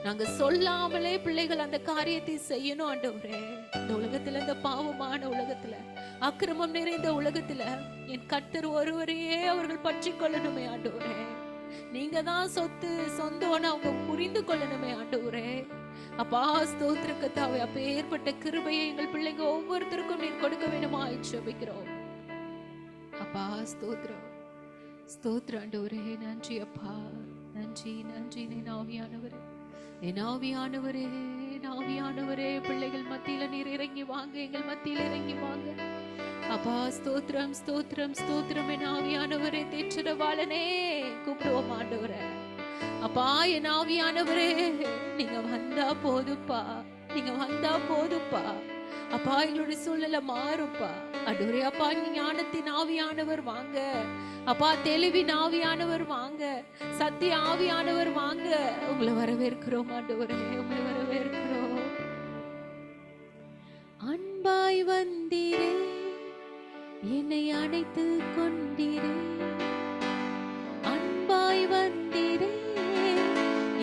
Speaker 1: நாங்க சொல்லாமலே பிள்ளைகள் அந்த காரியத்தை செய்யணும் ஆண்டவரே. இந்த உலகத்துல, இந்த பாவமான உலகத்துல, அக்கிரமம் நிறைந்த உலகத்துல என் கர்த்தர் ஒருவரையே அவர்கள் பற்றி கொள்ளணுமே ஆண்டவரே. நீங்க தான் சொந்தம்னு அவங்க புரிந்து கொள்ளணுமே ஆண்டவரே. அப்பா ஸ்தோத்திர கர்த்தாவே, அப்ப ஏற்பட்ட கிருபையை எங்கள் பிள்ளைங்க ஒவ்வொருத்தருக்கும் நீர் கொடுக்க வேண்டுமா ஜெபிக்கிறோம். அப்பா ஸ்தோத்திரம், ஸ்தோத்திரம் ஆண்டவரே. நன்றி அப்பா, நன்றி நன்றி. என் ஆவியானவரே, என் ஆவியானவரே, என் ஆவியானவரே, பிள்ளைகள் மத்தியில நீர் இறங்கி வாங்க, எங்கள் மத்தியில இறங்கி வாங்க. அப்பா ஸ்தோத்திரம் ஸ்தோத்திரம் ஸ்தோத்திரம். என் ஆவியானவரே தேற்றரவாளனே கூப்பிடுவோம் ஆண்டவரே. அப்பா என் ஆவியானவரே நீங்க வந்தா போதுப்பா, நீங்க வந்தா போதுப்பா. அப்பா எங்களுடைய சூழ்நிலை மாறுப்பா. ஆண்டவரே அப்பா ஞானத்தின் ஆவியானவர் வாங்க, அப்பா தெளிவின் ஆவியானவர் வாங்க, சத்திய ஆவியானவர் வாங்க. உங்களை வரவேற்கிறோம் ஆண்டவரே, உங்களை வரவேற்கிறோம். அன்பாய் வந்தீரே, என்னை அணைத்து கொண்டீரே. அன்பாய் வந்தீரே,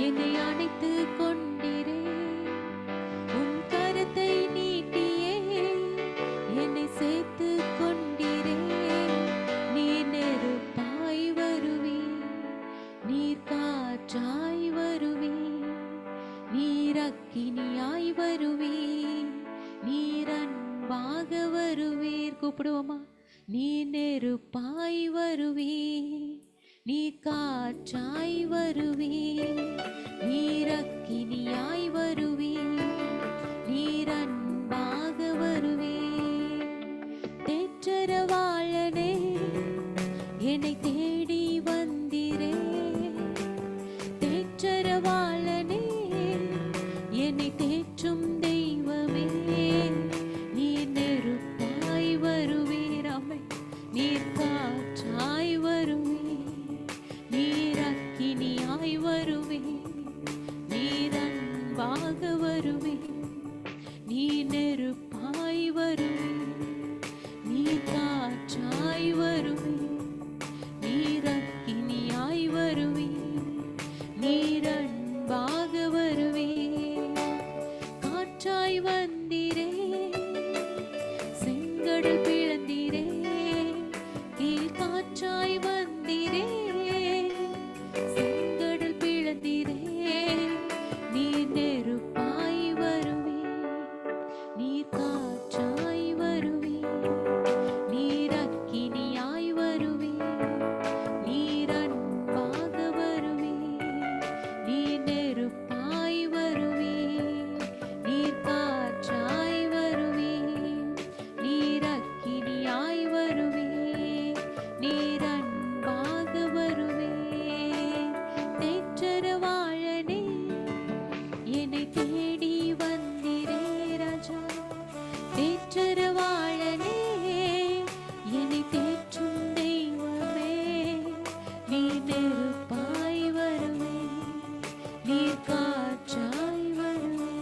Speaker 1: என்னை அணைத்து கொண்டீரே. உன் கரத்தை நீட்டியே என்னை சேர்த்து கொண்டீரே. நீர் நெருப்பாய் வருவே, நீர் காற்றாய் வருவே, நீர் அக்கினியாய் வருவே, நீர் அன்பாக வருவீர். கூப்பிடுவோமா? நீர் நெருப்பாய் வருவே, நீர் காற்றாய் வருவே, நீர் அக்கினியாய் வருவே, நீர் அன்பாக வருவே. தேற்றரவாளனே என்னை தேடி வந்தீரே. தேற்றரவாளனே என்னை தேற்றும் தெய்வமே. நீர் நெருப்பாய் வருவீர், அம்மை நீர் காற்றாய் வருவே, நீர் அக்கினியாய் வருவே, நீர் அன்பாக வருவே, நீர் நெருப்பாய் வருவே, நீர் காற்றாய் வருவே, நீர் அக்கினியாய் வருவே, நீர் அன்பாக வருவே. காற்றாய் வந்தீரே, செங்கடல் பிளந்தீரே. கீழ் காற்றாய் வந்தீரே, செங்கடல் பிளந்தீரே. நீர் நெருப்பாய் வருவே, நீர் காற்றாய் வருவே, நீர் அக்கினியாய் வருவே, நீர் அன்பாக வருவே, நீர் நெருப்பாய் வருவே, நீர் காற்றாய் வருவே, நீர் அக்கினியாய் வருவே, நீர் அன்பாக வருவே. தேற்றரவாளனே என்னை தேடி வந்தீரே ராஜா. தேற்றரவாளனே என்னை தேற்றும் தெய்வமே. நீர் நெருப்பாய் வருவே, நீர் காற்றாய் வருவே,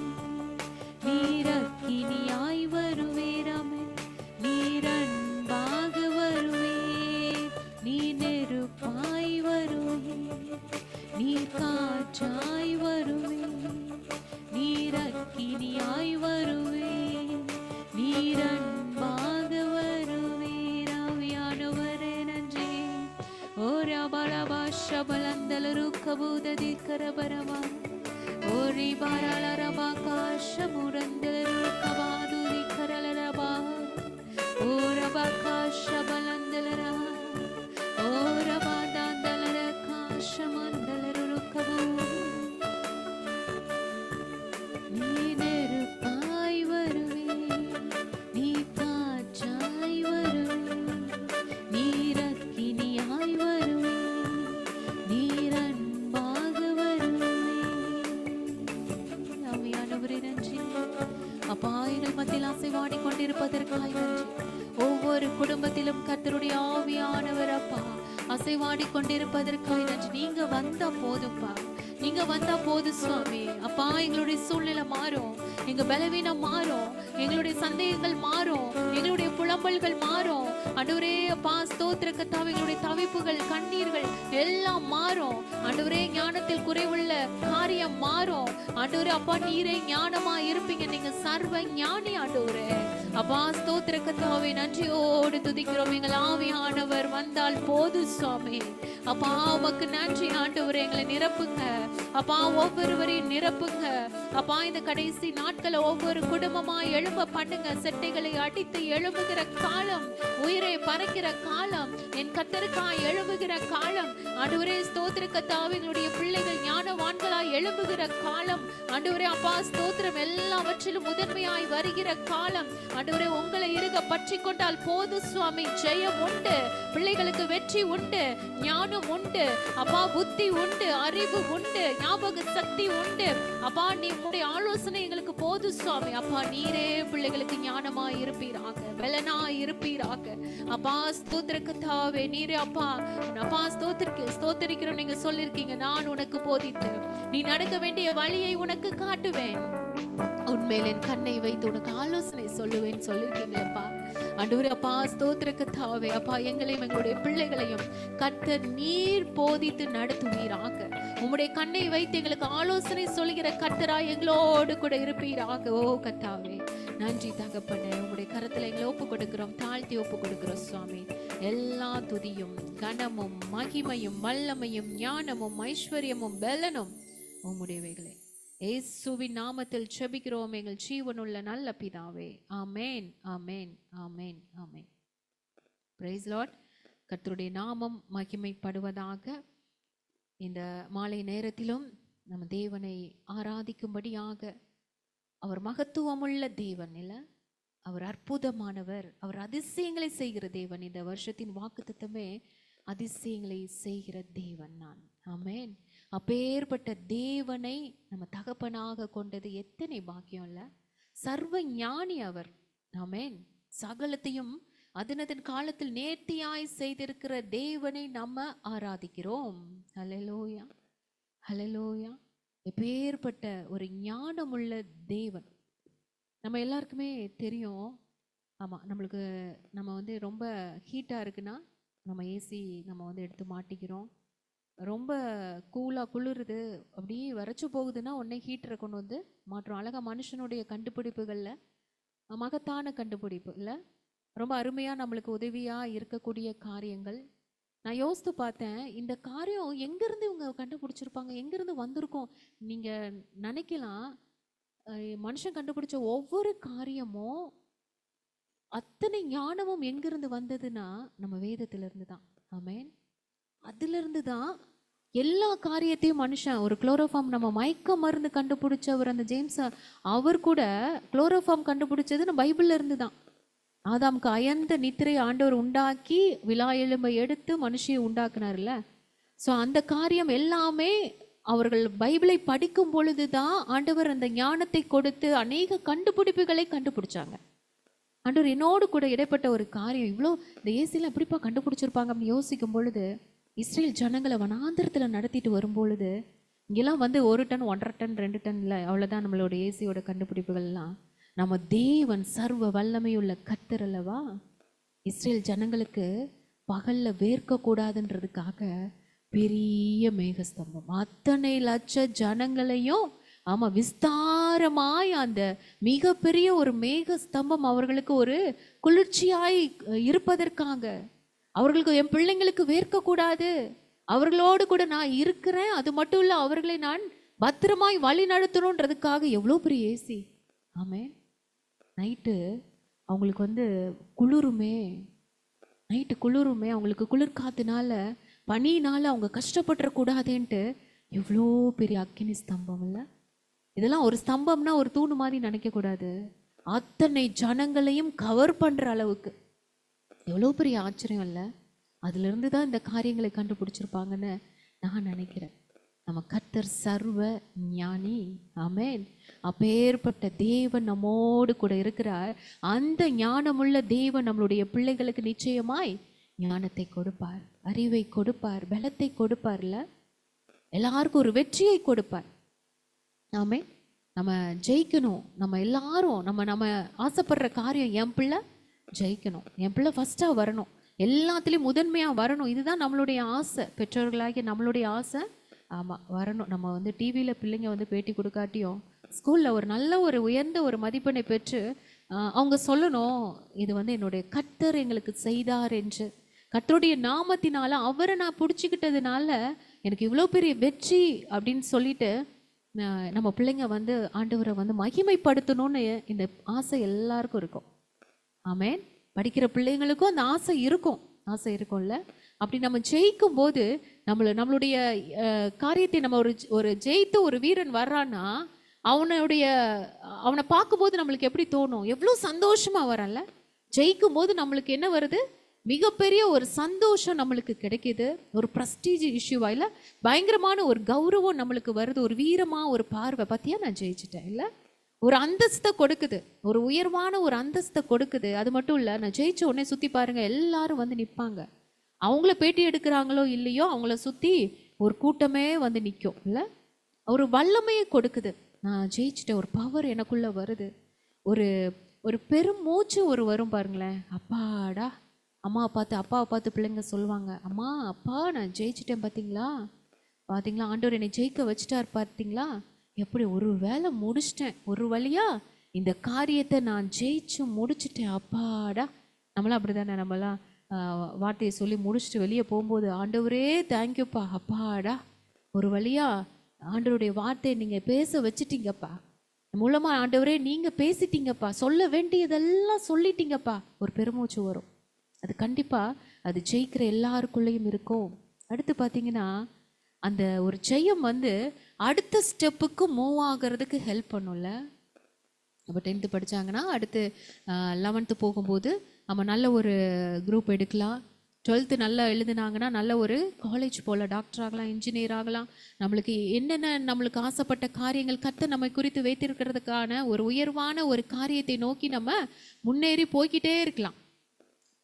Speaker 1: நீர் அக்கினியாய் வருவே ராமே, நீர் அன்பாக வருவே, நீர் நெருப்பாய் வருவே, நீர் காற்றாய் வருவே, நீர் அக்கினியாய் வருவே, நீர் அன்பாக வருவே. ஆவியானவரே நன்றி. ஓ ரபலபா ஷபலந்தலரு கபூததி கரபரமா. ஓ ரிபாரலரபா காஷமுரந்தலரு கபாதுரி கரலரபா. ஓ ரபா காஷபலந்தலரா. ஓ ரபா தாந்தலர காஷமந்தலரு கபூ. நீர் நெருப்பாய் வருவே, நீர் காற்றாய் வருவே, நீர் அக்கினியாய் வருவே, நீர் அன்பாக வருவே. ஆவியானவரே நன்றி. அப்பா எங்கள் மத்தியில் அசைவாடி கொண்டிருப்பதற்காக நன்றி. ஒவ்வொரு குடும்பத்திலும் கர்த்தருடைய ஆவியானவர் அப்பா அசைவாடி கொண்டிருப்பதற்காக நன்றி. நீங்க வந்தா போதும்பா, நீங்க வந்தா போது சுவாமி. அப்பா எங்களுடைய சூழ்நிலை மாறும், எங்க பலவீனம் மாறும், எங்களுடைய சந்தேகங்கள் மாறும், எங்களுடைய புலம்பல்கள் மாறும். ஆண்டவரே அப்பா ஸ்தோத்திர கர்த்தாவே, எங்களுடைய தவிப்புகள் கண்ணீர்கள் எல்லாம் மாறும். ஆண்டவரே ஞானத்தில் குறைவுள்ள காரியம் மாறும். ஆண்டவரே அப்பா நீரே ஞானமா இருப்பீங்க, நீங்க சர்வ ஞானி ஆண்டவரே. அப்பா ஸ்தோத்திர கர்த்தாவே நன்றியோடு துதிக்கிறோம். எங்கள் ஆவியானவர் வந்தால் போது சுவாமி. அப்பா உமக்கு நன்றி ஆண்டவரே, எங்களை நிரப்புங்க அப்பா, ஒவ்வொருவரையும் நிரப்புங்க அப்பா. இந்த கடைசி நாட்களை ஒவ்வொரு குடும்பமா எழும்ப பண்ணுங்க. செட்டைகளை அடித்து எழும்புகிற காலம், உயிரை பறக்கிற காலம், என் கர்த்தருக்காய் எழும்புகிற காலம் ஆண்டவரே. ஸ்தோத்திர கர்த்தாவே, எங்களுடைய பிள்ளைகள் ஞானவான்களாய் எழும்புகிற காலம் ஆண்டவரே. அப்பா ஸ்தோத்திரம், எல்லாவற்றிலும் முதன்மையாய் வருகிற காலம் ஆண்டவரே. உங்களை இருக பற்றி கொண்டால் போது சுவாமி, ஜெயம் உண்டு, பிள்ளைகளுக்கு வெற்றி உண்டு, ஞானம் உண்டு அப்பா, புத்தி உண்டு, அறிவு உண்டு, ஞாபக சக்தி உண்டு அப்பா. நீ உங்களுடைய ஆலோசனை எங்களுக்கு போது சுவாமி. அப்பா நீரே பிள்ளைகளுக்கு ஞானமாய் இருப்பீராக, பலனாய் இருப்பீராக அப்பா. ஸ்தோத்திர கர்த்தாவே, நீரே அப்பா. அப்பா ஸ்தோத்திரிக்கிறோம். நீங்க சொல்லிருக்கீங்க, நான் உனக்கு போதித்து நீ நடக்க வேண்டிய வழியை உனக்கு காட்டுவேன், உண்மையில் என் கண்ணை வைத்து உனக்கு ஆலோசனை சொல்லுவேன் சொல்லிருக்கீங்களப்பா ஆண்டவரே. அப்பா ஸ்தோத்திர கர்த்தாவே, அப்பா எங்களையும் எங்களுடைய பிள்ளைகளையும் கர்த்தர் நீர் போதித்து நடத்துவீராக. உம்முடைய கண்ணை வைத்து எங்களுக்கு ஆலோசனை சொல்லுகிற கர்த்தராய் எங்களோடு கூட இருப்பீராக. ஓ கர்த்தாவே, நன்றி தகப்பனே. உம்முடைய கரத்துல எங்களை ஒப்பு கொடுக்கிறோம், தாழ்த்தி ஒப்பு கொடுக்கிறோம் சுவாமி. எல்லா துதியும் கனமும் மகிமையும் வல்லமையும் ஞானமும் ஐஸ்வர்யமும் பலனும் உம்முடையவைகளே. இயேசுவின் நாமத்தில் ஜெபிக்கிறோம் எங்கள் ஜீவனுள்ள நல்ல பிதாவே. Amen, amen, amen, amen. Praise Lord. கர்த்தருடைய நாமம் மகிமைப்படுவதாக. இந்த மாலை நேரத்திலும் நம்ம தேவனை ஆராதிக்கும்படியாக, அவர் மகத்துவமுள்ள தேவன் இல்ல, அவர் அற்புதமானவர், அவர் அதிசயங்களை செய்கிற தேவன். இந்த வருஷத்தின் வாக்குத்தத்தமே அதிசயங்களை செய்கிற தேவன் நான். ஆமென். அப்பேற்பட்ட தேவனை நம்ம தகப்பனாக கொண்டது எத்தனை பாக்கியம் இல்ல. சர்வ ஞானி அவர். ஆமென். சகலத்தையும் அதனதன் காலத்தில் நேர்த்தியாய் செய்திருக்கிற தேவனை நம்ம ஆராதிக்கிறோம். ஹல்லேலூயா, ஹல்லேலூயா. எப்பேற்பட்ட ஒரு ஞானமுள்ள தேவன். நம்ம எல்லாருக்குமே தெரியும். ஆமா, நம்மளுக்கு நம்ம ரொம்ப ஹீட்டா இருக்குன்னா நம்ம ஏசி நம்ம எடுத்து மாட்டிக்கிறோம். ரொம்ப கூலாக குளிருது, அப்படியே வரைச்சி போகுதுன்னா உடனே ஹீட்டரை கொண்டு வந்து மாற்றோம். அழகா மனுஷனுடைய கண்டுபிடிப்புகளில் மகத்தான கண்டுபிடிப்பு இல்லை, ரொம்ப அருமையாக நம்மளுக்கு உதவியாக இருக்கக்கூடிய காரியங்கள். நான் யோசித்து பார்த்தேன், இந்த காரியம் எங்கேருந்து இவங்க கண்டுபிடிச்சிருப்பாங்க, எங்கேருந்து வந்திருக்கோம். நீங்கள் நினைக்கலாம், மனுஷன் கண்டுபிடிச்ச ஒவ்வொரு காரியமும் அத்தனை ஞானமும் எங்கிருந்து வந்ததுன்னா நம்ம வேதத்திலிருந்து தான். ஆமென். அதிலிருந்து தான் எல்லா காரியத்தையும் மனுஷன், ஒரு குளோரோஃபார்ம் நம்ம மயக்க மருந்து கண்டுபிடிச்சவர் அந்த ஜேம்ஸ், அவர் கூட குளோரோஃபார்ம் கண்டுபிடிச்சது நம்ம பைபிள்ல இருந்து தான். ஆதாமுக்கு அயர்ந்த நித்திரை ஆண்டவர் உண்டாக்கி விலா எலும்பை எடுத்து மனுஷியை உண்டாக்குனார்ல. ஸோ அந்த காரியம் எல்லாமே அவர்கள் பைபிளை படிக்கும் பொழுது தான் ஆண்டவர் அந்த ஞானத்தை கொடுத்து அநேக கண்டுபிடிப்புகளை கண்டுபிடிச்சாங்க. ஆண்டவர் என்னோடு கூட இடைப்பட்ட ஒரு காரியம், இவ்வளோ இந்த ஏசியில் எப்படிப்பா கண்டுபிடிச்சிருப்பாங்க அப்படின்னு யோசிக்கும் பொழுது, இஸ்ரேல் ஜனங்களை வனாந்திரத்தில் நடத்திட்டு வரும்பொழுது இங்கெல்லாம் 1 டன் 1.5 டன் 2 டன் இல்லை, அவ்வளோதான் நம்மளோட ஏசியோட கண்டுபிடிப்புகள்லாம். நம்ம தேவன் சர்வ வல்லமையுள்ள கர்த்தர் அல்லவா. இஸ்ரேல் ஜனங்களுக்கு பகலில் வேர்க்கக்கூடாதுன்றதுக்காக பெரிய மேகஸ்தம்பம், அத்தனை லட்ச ஜனங்களையும் விஸ்தாரமாய் அந்த மிகப்பெரிய ஒரு மேகஸ்தம்பம் அவர்களுக்கு ஒரு குளிர்ச்சியாய் இருப்பதற்காக, அவர்களுக்கு என் பிள்ளைங்களுக்கு வேர்க்கக்கூடாது, அவர்களோடு கூட நான் இருக்கிறேன், அது மட்டும் இல்லை அவர்களை நான் பத்திரமாய் வழி நடத்தணுன்றதுக்காக எவ்வளோ பெரிய ஏசி. ஆமென். நைட்டு அவங்களுக்கு குளிருமே, நைட்டு குளிருமே, அவங்களுக்கு குளிர் காத்துனால பனியினால அவங்க கஷ்டப்பட்டுறக்கூடாதுன்ட்டு எவ்வளோ பெரிய அக்கினி ஸ்தம்பம் இல்லை. இதெல்லாம் ஒரு ஸ்தம்பம்னா ஒரு தூணு மாதிரி நினைக்கக்கூடாது, அத்தனை ஜனங்களையும் கவர் பண்ணுற அளவுக்கு. எவ்வளோ பெரிய ஆச்சரியம் இல்லை. அதிலிருந்து தான் இந்த காரியங்களை கண்டுபிடிச்சிருப்பாங்கன்னு நான் நினைக்கிறேன். நம்ம கர்த்தர் சர்வ ஞானி. ஆமென். அப்பேற்பட்ட தேவன் நம்மோடு கூட இருக்கிறார். அந்த ஞானமுள்ள தேவன் நம்மளுடைய பிள்ளைகளுக்கு நிச்சயமாய் ஞானத்தை கொடுப்பார், அறிவை கொடுப்பார், பலத்தை கொடுப்பார்ல, எல்லாருக்கும் ஒரு வெற்றியை கொடுப்பார். ஆமென். நம்ம ஜெயிக்கணும். நம்ம எல்லாரும் நம்ம ஆசைப்படுற காரியம், என் பிள்ளை ஜெயிக்கணும், என் பிள்ளை ஃபஸ்ட்டாக வரணும், எல்லாத்துலேயும் முதன்மையாக வரணும். இதுதான் நம்மளுடைய ஆசை, பெற்றோர்களாகிய நம்மளுடைய ஆசை. ஆமாம், வரணும். நம்ம டிவியில் பிள்ளைங்க பேட்டி கொடுக்காட்டியும் ஸ்கூலில் ஒரு நல்ல ஒரு உயர்ந்த ஒரு மதிப்பெண்ணை பெற்று அவங்க சொல்லணும், இது என்னுடைய கர்த்தர் எங்களுக்கு செய்தார் என்று. கர்த்தருடைய நாமத்தினால அவரை நான் பிடிச்சிக்கிட்டதுனால எனக்கு இவ்வளோ பெரிய வெற்றி அப்படின்னு சொல்லிட்டு நம்ம பிள்ளைங்க வந்து ஆண்டவரை வந்து மகிமைப்படுத்தணும்னு இந்த ஆசை எல்லாருக்கும் இருக்கும். ஆமென். படிக்கிற பிள்ளைங்களுக்கும் அந்த ஆசை இருக்கும்ல. அப்படி நம்ம ஜெயிக்கும் போது நம்மளுடைய காரியத்தை நம்ம ஒரு ஜெயித்து ஒரு வீரன் வர்றான்னா அவனை பார்க்கும்போது நம்மளுக்கு எப்படி தோணும்? எவ்வளோ சந்தோஷமா வரல. ஜெயிக்கும் போது நம்மளுக்கு என்ன வருது? மிகப்பெரிய ஒரு சந்தோஷம் நம்மளுக்கு கிடைக்கிது. ஒரு ப்ரெஸ்டீஜ் இஷ்யூவா இல்லை, பயங்கரமான ஒரு கௌரவம் நம்மளுக்கு வருது. ஒரு வீரமா ஒரு பார்வை, பார்த்தியா நான் ஜெயிச்சிட்டேன் இல்லை, ஒரு அந்தஸ்தை கொடுக்குது, ஒரு உயர்வான ஒரு அந்தஸ்தை கொடுக்குது. அது மட்டும் இல்லை, நான் ஜெயிச்ச உடனே சுற்றி பாருங்க எல்லாரும் வந்து நிற்பாங்க. அவங்கள பேட்டி எடுக்கிறாங்களோ இல்லையோ அவங்கள சுற்றி ஒரு கூட்டமே வந்து நிற்கும் இல்லை. ஒரு வல்லமையை கொடுக்குது. நான் ஜெயிச்சிட்டேன், ஒரு பவர் எனக்குள்ளே வருது. ஒரு ஒரு பெரும் மூச்சு வரும் பாருங்களேன். அப்பாடா, அப்பாவை பார்த்து பிள்ளைங்க சொல்லுவாங்க, அம்மா அப்பா நான் ஜெயிச்சிட்டேன், பார்த்தீங்களா ஆண்டவர் என்னை ஜெயிக்க வச்சுட்டார், பார்த்தீங்களா எப்படி ஒரு வேலை முடிச்சிட்டேன், ஒரு வழியா இந்த காரியத்தை நான் ஜெயிச்சு முடிச்சிட்டேன், அப்பாடா. நம்மளாம் அப்படி தானே, நம்மளாம் வார்த்தையை சொல்லி முடிச்சுட்டு வெளியே போகும்போது ஆண்டவரே தேங்க்யூப்பா, அப்பாடா ஒரு வழியா ஆண்டவருடைய வார்த்தையை நீங்கள் பேச வச்சுட்டீங்கப்பா, மூலமாக ஆண்டவரே நீங்கள் பேசிட்டீங்கப்பா, சொல்ல வேண்டியதெல்லாம் சொல்லிட்டீங்கப்பா, ஒரு பெருமூச்சு வரும். அது கண்டிப்பாக அது ஜெயிக்கிற எல்லாருக்குள்ளேயும் இருக்கும். அடுத்து பார்த்தீங்கன்னா அந்த ஒரு ஜெயம் வந்து அடுத்த ஸ்டெப்புக்கு மூவ் ஆகிறதுக்கு ஹெல்ப் பண்ணும்ல. அப்போ 10th படித்தாங்கன்னா அடுத்து 11th போகும்போது நம்ம நல்ல ஒரு குரூப் எடுக்கலாம். 12th நல்லா எழுதுனாங்கன்னா நல்ல ஒரு காலேஜ் போகலாம், டாக்டர் ஆகலாம், இன்ஜினியர் ஆகலாம். நம்மளுக்கு ஆசைப்பட்ட காரியங்கள் கர்த்தர் நம்மை குறித்து வைத்திருக்கிறதுக்கான ஒரு உயர்வான ஒரு காரியத்தை நோக்கி நம்ம முன்னேறி போய்கிட்டே இருக்கலாம்.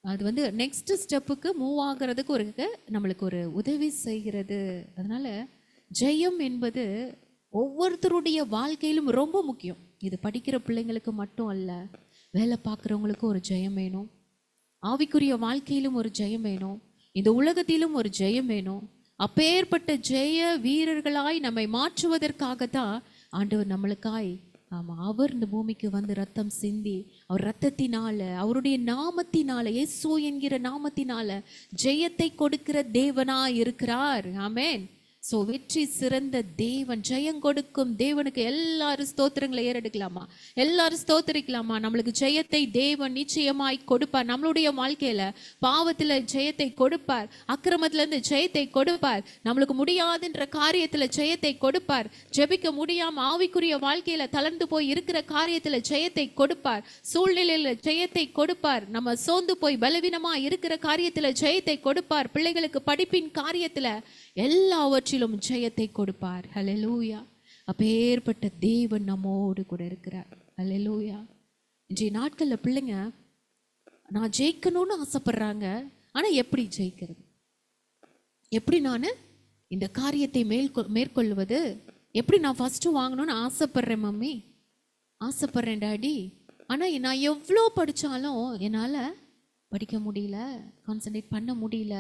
Speaker 1: அது வந்து நெக்ஸ்ட் ஸ்டெப்புக்கு மூவ் ஆகிறதுக்கு நம்மளுக்கு ஒரு உதவி செய்கிறது. அதனால ஜெயம் என்பது ஒவ்வொருத்தருடைய வாழ்க்கையிலும் ரொம்ப முக்கியம். இது படிக்கிற பிள்ளைங்களுக்கு மட்டும் அல்ல, வேலை பார்க்குறவங்களுக்கும் ஒரு ஜெயம் வேணும், ஆவிக்குரிய வாழ்க்கையிலும் ஒரு ஜெயம் வேணும், இந்த உலகத்திலும் ஒரு ஜெயம் வேணும். அப்பேற்பட்ட ஜெய வீரர்களாய் நம்மை மாற்றுவதற்காகத்தான் ஆண்டவர் நம்மளுக்காய் அவர் இந்த பூமிக்கு வந்து ரத்தம் சிந்தி, அவர் ரத்தத்தினால, அவருடைய நாமத்தினால, இயேசு என்கிற நாமத்தினால ஜெயத்தை கொடுக்கிற தேவனா இருக்கிறார். ஆமென். ஸோ வெற்றி சிறந்த தேவன், ஜெயம் கொடுக்கும் தேவனுக்கு எல்லாரும் ஸ்தோத்திரங்களை ஏறெடுக்கலாமா? எல்லாரும் ஸ்தோத்திரிக்கலாமா? நம்மளுக்கு ஜெயத்தை தேவன் நிச்சயமாய் கொடுப்பார். நம்மளுடைய வாழ்க்கையில பாவத்தில் ஜெயத்தை கொடுப்பார், அக்கிரமத்திலேருந்து ஜெயத்தை கொடுப்பார், நம்மளுக்கு முடியாதுன்ற காரியத்தில் ஜெயத்தை கொடுப்பார், ஜெபிக்க முடியாம ஆவிக்குரிய வாழ்க்கையில தளர்ந்து போய் இருக்கிற காரியத்தில் ஜெயத்தை கொடுப்பார், சூழ்நிலையில ஜெயத்தை கொடுப்பார், நம்ம சோர்ந்து போய் பலவீனமா இருக்கிற காரியத்தில் ஜெயத்தை கொடுப்பார், பிள்ளைகளுக்கு படிப்பின் காரியத்தில் எல்லாவற்றிலும் ஜெயத்தை கொடுப்பார். ஹல்லேலூயா. அப்பேற்பட்ட தேவன் நம்மோடு கூட இருக்கிறார். ஹல்லேலூயா. இன்றைய நாட்களில் பிள்ளைங்க நான் ஜெயிக்கணும்னு ஆசைப்படுறாங்க. ஆனால் எப்படி ஜெயிக்கிறது? எப்படி நான் இந்த காரியத்தை மேற்கொள்வது? எப்படி நான் ஃபஸ்ட்டு வாங்கணும்னு ஆசைப்படுறேன் மம்மி, ஆசைப்படுறேன் டாடி, ஆனால் நான் எவ்வளோ படித்தாலும் என்னால் படிக்க முடியல, கான்சன்ட்ரேட் பண்ண முடியல.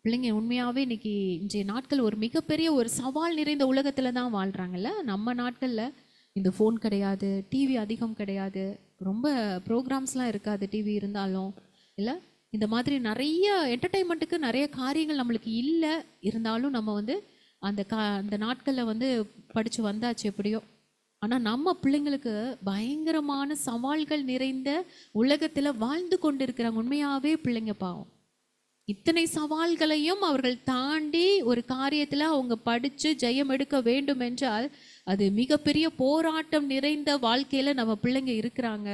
Speaker 1: பிள்ளைங்க உண்மையாகவே இன்றைக்கி இன்றைய நாட்கள் ஒரு மிகப்பெரிய ஒரு சவால் நிறைந்த உலகத்தில் தான் வாழ்கிறாங்கல்ல. நம்ம நாட்களில் இந்த ஃபோன் கிடையாது, டிவி அதிகம் கிடையாது, ரொம்ப ப்ரோக்ராம்ஸ்லாம் இருக்காது, டிவி இருந்தாலும் இல்லை, இந்த மாதிரி நிறைய என்டர்டெயின்மெண்ட்டுக்கு நிறைய காரியங்கள் நம்மளுக்கு இல்லை. இருந்தாலும் நம்ம வந்து அந்த நாட்களில் வந்து படித்து வந்தாச்சு எப்படியோ. ஆனால் நம்ம பிள்ளைங்களுக்கு பயங்கரமான சவால்கள் நிறைந்த உலகத்தில் வாழ்ந்து கொண்டு இருக்கிறாங்க. உண்மையாகவே பிள்ளைங்க பாவம். இத்தனை சவால்களையும் அவர்கள் தாண்டி ஒரு காரியத்தில் அவங்க படித்து ஜெயம் எடுக்க வேண்டும் என்றால் அது மிகப்பெரிய போராட்டம் நிறைந்த வாழ்க்கையில் நம்ம பிள்ளைங்க இருக்கிறாங்க.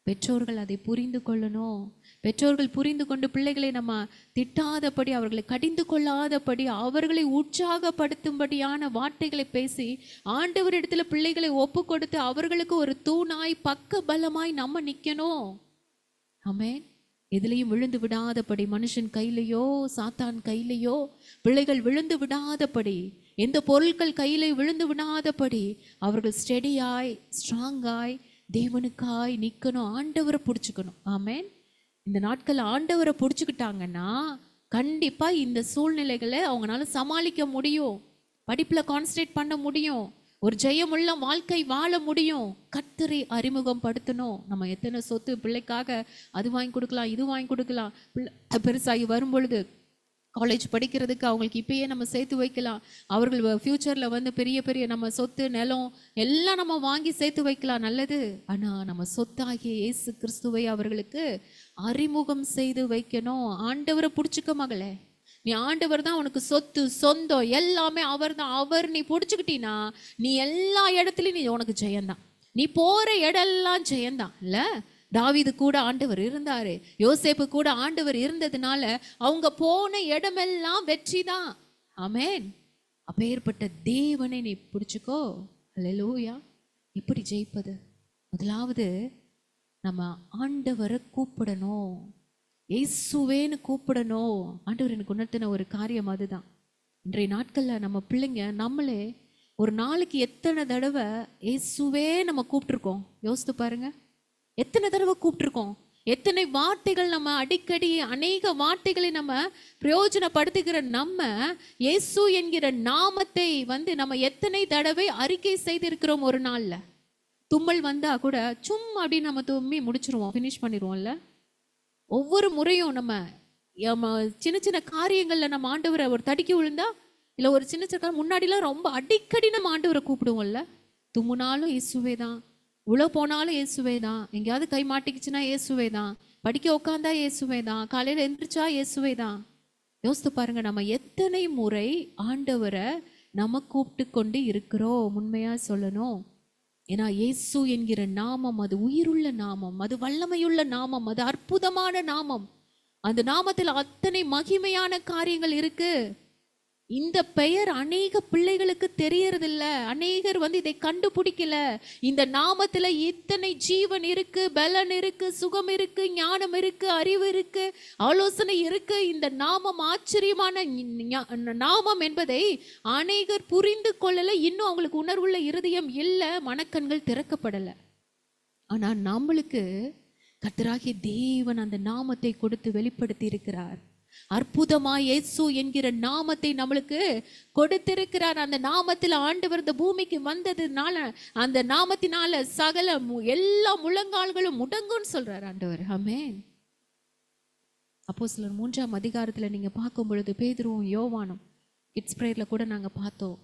Speaker 1: பெற்றோர்கள் அதை புரிந்து கொள்ளணும். பெற்றோர்கள் புரிந்து கொண்டு பிள்ளைகளை நம்ம திட்டாதபடி, அவர்களை கடிந்து கொள்ளாதபடி, அவர்களை உற்சாகப்படுத்தும்படியான வார்த்தைகளை பேசி ஆண்டவரிடத்துல பிள்ளைகளை ஒப்பு கொடுத்து அவர்களுக்கு ஒரு தூணாய் பக்க பலமாய் நம்ம நிற்கணும். ஆமென். எதுலையும் விழுந்து விடாதபடி, மனுஷன் கையிலையோ சாத்தான் கையிலையோ பிள்ளைகள் விழுந்து விடாதபடி, எந்த பொருட்கள் கையில விழுந்து விடாதபடி அவர்கள் ஸ்டெடியாய் ஸ்ட்ராங்காய் தேவனுக்காய் நிற்கணும், ஆண்டவரை பிடிச்சிக்கணும். ஆமென். இந்த நாட்கள் ஆண்டவரை பிடிச்சிக்கிட்டாங்கன்னா கண்டிப்பாக இந்த சூழ்நிலைகளை அவங்களால சமாளிக்க முடியும், படிப்பில் கான்சன்ட்ரேட் பண்ண முடியும், ஒரு ஜெயமுள்ள வாழ்க்கை வாழ முடியும். கர்த்தரை அறிமுகம் படுத்தணும். நம்ம எத்தனை சொத்து பிள்ளைக்காக அது வாங்கி கொடுக்கலாம், இது வாங்கி கொடுக்கலாம். பிள்ளை பெருசாகி வரும் பொழுது காலேஜ் படிக்கிறதுக்கு அவங்களுக்கு இப்பயே நம்ம சேர்த்து வைக்கலாம். அவர்கள் ஃப்யூச்சரில் வந்து பெரிய பெரிய நம்ம சொத்து நிலம் எல்லாம் நம்ம வாங்கி சேர்த்து வைக்கலாம், நல்லது. ஆனால் நம்ம சொத்தாகிய இயேசு கிறிஸ்துவை அவர்களுக்கு அறிமுகம் செய்து வைக்கணும். ஆண்டவரை பிடிச்சிக்க மகளே, நீ ஆண்டவர் தான் உனக்கு சொத்து சொந்தம் எல்லாமே அவர் தான். அவர் நீ பிடிச்சிக்கிட்டீன்னா நீ எல்லா இடத்துலையும் நீ உனக்கு ஜெயந்தான். நீ போகிற இடம்லாம் ஜெயந்தான் இல்லை. தாவீது கூட ஆண்டவர் இருந்தாரு, யோசேப்பு கூட ஆண்டவர் இருந்ததுனால அவங்க போன இடமெல்லாம் வெற்றி தான். ஆமென். அப்பேற்பட்ட தேவனை நீ பிடிச்சிக்கோ. அல்லேலூயா. எப்படி ஜெயிப்பது? முதலாவது நம்ம ஆண்டவரை கூப்பிடணும், இயேசுவேன்னு கூப்பிடணும். ஆண்டவர் எனக்கு உணர்த்தின ஒரு காரியம் அதுதான். இன்றைய நாட்களில் நம்ம பிள்ளைங்க நம்மளே ஒரு நாளைக்கு எத்தனை தடவை இயேசுவே நம்ம கூப்பிட்டுருக்கோம் யோசித்து பாருங்க. எத்தனை தடவை கூப்பிட்டுருக்கோம், எத்தனை வார்த்தைகள் நம்ம அடிக்கடி அநேக வார்த்தைகளை நம்ம பிரயோஜனப்படுத்துகிற நம்ம இயேசு என்கிற நாமத்தை வந்து நம்ம எத்தனை தடவை அறிக்கை செய்திருக்கிறோம். ஒரு நாள்ல தும்மல் வந்தா கூட சும்மா அப்படின்னு நம்ம தும்மி முடிச்சிருவோம், ஃபினிஷ் பண்ணிடுவோம்ல. ஒவ்வொரு முறையும் நம்ம சின்ன சின்ன காரியங்கள்ல நம்ம ஆண்டவரை ஒரு தடுக்கி விழுந்தா இல்லை ஒரு சின்ன சின்ன முன்னாடிலாம் ரொம்ப அடிக்கடி நம்ம ஆண்டவரை கூப்பிடுவோம்ல. தும்முனாலும் இயேசுவே தான், உள்ள போனாலும் இயேசுவே தான், எங்கேயாவது கை மாட்டிக்கிச்சுன்னா இயேசுவே தான், படிக்க உட்காந்தா இயேசுவே தான், காலையில் எந்திரிச்சா இயேசுவே தான். யோசித்து பாருங்க, நம்ம எத்தனை முறை ஆண்டவரை நம்ம கூப்பிட்டு கொண்டு இருக்கிறோம். உண்மையா சொல்லணும், ஏன்னா இயேசு என்கிற நாமம் அது உயிருள்ள நாமம், அது வல்லமையுள்ள நாமம், அது அற்புதமான நாமம். அந்த நாமத்தில் அத்தனை மகிமையான காரியங்கள் இருக்கு. இந்த பெயர் அநேக பிள்ளைகளுக்கு தெரியறதில்ல, அநேகர் வந்து இதை கண்டுபிடிக்கல. இந்த நாமத்துல இத்தனை ஜீவன் இருக்கு, பலன் இருக்கு, சுகம் இருக்கு, ஞானம் இருக்கு, அறிவு இருக்கு, ஆலோசனை இருக்கு. இந்த நாமம் ஆச்சரியமான நாமம் என்பதை அநேகர் புரிந்து கொள்ளல. இன்னும் அவங்களுக்கு உணர்வுள்ள இருதயம் இல்லை, மனக்கண்கள் திறக்கப்படலை. ஆனா நம்மளுக்கு கர்த்தராகிய தேவன் அந்த நாமத்தை கொடுத்து வெளிப்படுத்தி இருக்கிறார். அற்புதமாய் இயேசு என்கிற நாமத்தை நம்மளுக்கு கொடுத்திருக்கிறார். அந்த நாமத்தில் ஆண்டவர் இந்த பூமிக்கு வந்ததுனால, அந்த நாமத்தினால சகல எல்லா முழங்கால்களும் முடங்கும்னு சொல்றார் ஆண்டவர். ஆமென். அப்போஸ்தலர் 3ஆம் அதிகாரத்துல நீங்க பார்க்கும் பொழுது பேதுருவும் யோவானும் கிட்ஸ் பிரேயர்ல கூட நாங்க பார்த்தோம்.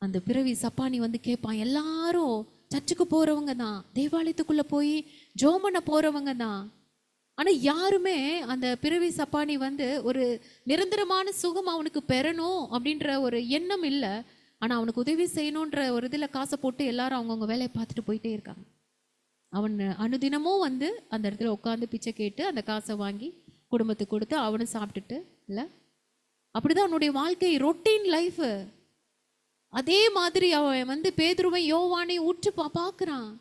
Speaker 1: அந்த பிறவி சப்பானி வந்து கேட்பான், எல்லாரும் சர்ச்சுக்கு போறவங்க தான், தேவாலயத்துக்குள்ள போய் ஜெபம் பண்ண போறவங்க தான். ஆனா யாருமே அந்த பிறவி சப்பானி வந்து ஒரு நிரந்தரமான சுகம் அவனுக்கு பெறணும் அப்படின்ற ஒரு எண்ணம் இல்லை. ஆனா அவனுக்கு உதவி செய்யணுன்ற ஒரு இதுல காசை போட்டு எல்லாரும் அவங்கவுங்க வேலையை பார்த்துட்டு போயிட்டே இருக்காங்க. அவன் அனுதினமும் வந்து அந்த இடத்துல உட்காந்து பிச்சை கேட்டு அந்த காசை வாங்கி குடும்பத்துக்கு கொடுத்து அவனும் சாப்பிட்டுட்டு இல்லை. அப்படிதான் அவனுடைய வாழ்க்கை, ரொட்டீன் லைஃப். அதே மாதிரி அவன் வந்து பேதுருவை யோவானையும் உற்று பார்க்குறான்.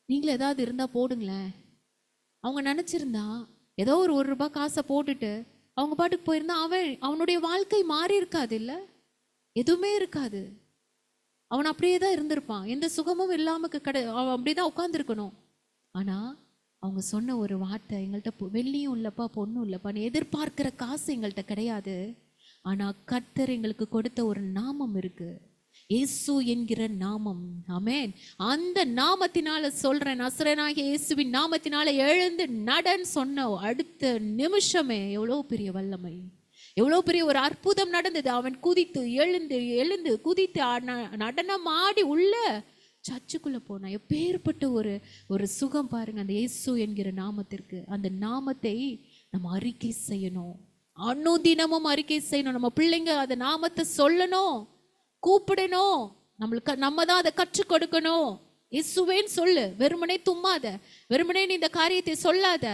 Speaker 1: நீங்களும் ஏதாவது இருந்தா போடுங்களேன். அவங்க நினச்சிருந்தா ஏதோ ஒரு ரூபாய் காசை போட்டுட்டு அவங்க பாட்டுக்கு போயிருந்தா அவனுடைய வாழ்க்கை மாறி இருக்காது இல்லை, எதுவுமே இருக்காது. அவன் அப்படியே தான் இருந்திருப்பான், எந்த சுகமும் இல்லாமல் அவன் அப்படியே தான் உட்காந்துருக்கணும். ஆனால் அவங்க சொன்ன ஒரு வார்த்தை, எங்கள்கிட்ட வெள்ளியும் இல்லைப்பா பொண்ணும் இல்லைப்பா, நீ எதிர்பார்க்கிற காசு எங்கள்கிட்ட கிடையாது, ஆனால் கர்த்தர் எங்களுக்கு கொடுத்த ஒரு நாமம் இருக்கு, இயேசு என்கிற நாமம். ஆமென். அந்த நாமத்தினால சொல்றேன், நசரேயனாகிய இயேசுவின் நாமத்தினால எழுந்து நடன்னு சொன்ன அடுத்த நிமிஷமே எவ்வளோ பெரிய வல்லமை, எவ்வளோ பெரிய ஒரு அற்புதம் நடந்தது. அவன் குதித்து எழுந்து குதித்து நடனம் ஆடி உள்ள சர்ச்சுக்குள்ள போனா எப்பேற்பட்ட ஒரு சுகம் பாருங்க. அந்த இயேசு என்கிற நாமத்திற்கு, அந்த நாமத்தை நம்ம அறிக்கை செய்யணும், அனுதினமும் அறிக்கை செய்யணும். நம்ம பிள்ளைங்க அந்த நாமத்தை சொல்லணும், கூப்பிடணும். நம்ம தான் அதை கற்றுக் கொடுக்கணும். இயேசுவேன்னு சொல்லு, வெறுமனே தும்மாத, வெறுமனே நீ இந்த காரியத்தை சொல்லாத,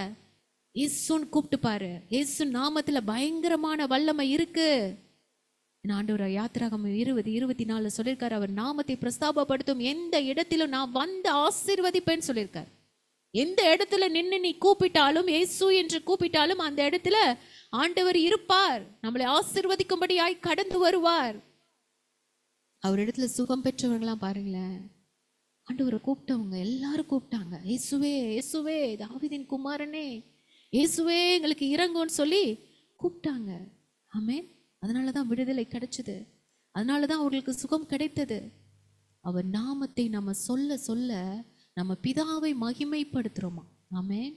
Speaker 1: இயேசுன்னு கூப்பிட்டு பாரு. இயேசு நாமத்துல பயங்கரமான வல்லமை இருக்கு. ஆண்டவர் யாத்திராகமம் 20:24 சொல்லியிருக்காரு, அவர் நாமத்தை பிரஸ்தாபப்படுத்தும் எந்த இடத்திலும் நான் வந்து ஆசீர்வதிப்பேன்னு சொல்லியிருக்காரு. எந்த இடத்துல நின்று நீ கூப்பிட்டாலும், இயேசு என்று கூப்பிட்டாலும் அந்த இடத்துல ஆண்டவர் இருப்பார், நம்மளை ஆசீர்வதிக்கும்படியாய் கடந்து வருவார். அவர் இடத்துல சுகம் பெற்றவங்களாம் பாருங்களேன், ஆண்டவரை கூப்பிட்டவங்க எல்லாரும் கூப்பிட்டாங்க, இயேசுவே இயேசுவே தாவீதின் குமாரனே, இயேசுவே எங்களுக்கு இறங்குன்னு சொல்லி கூப்பிட்டாங்க. ஆமென். அதனால தான் விடுதலை கிடைச்சது, அதனால தான் அவர்களுக்கு சுகம் கிடைத்தது. அவர் நாமத்தை நம்ம சொல்ல சொல்ல நம்ம பிதாவை மகிமைப்படுத்துகிறோமா. ஆமென்.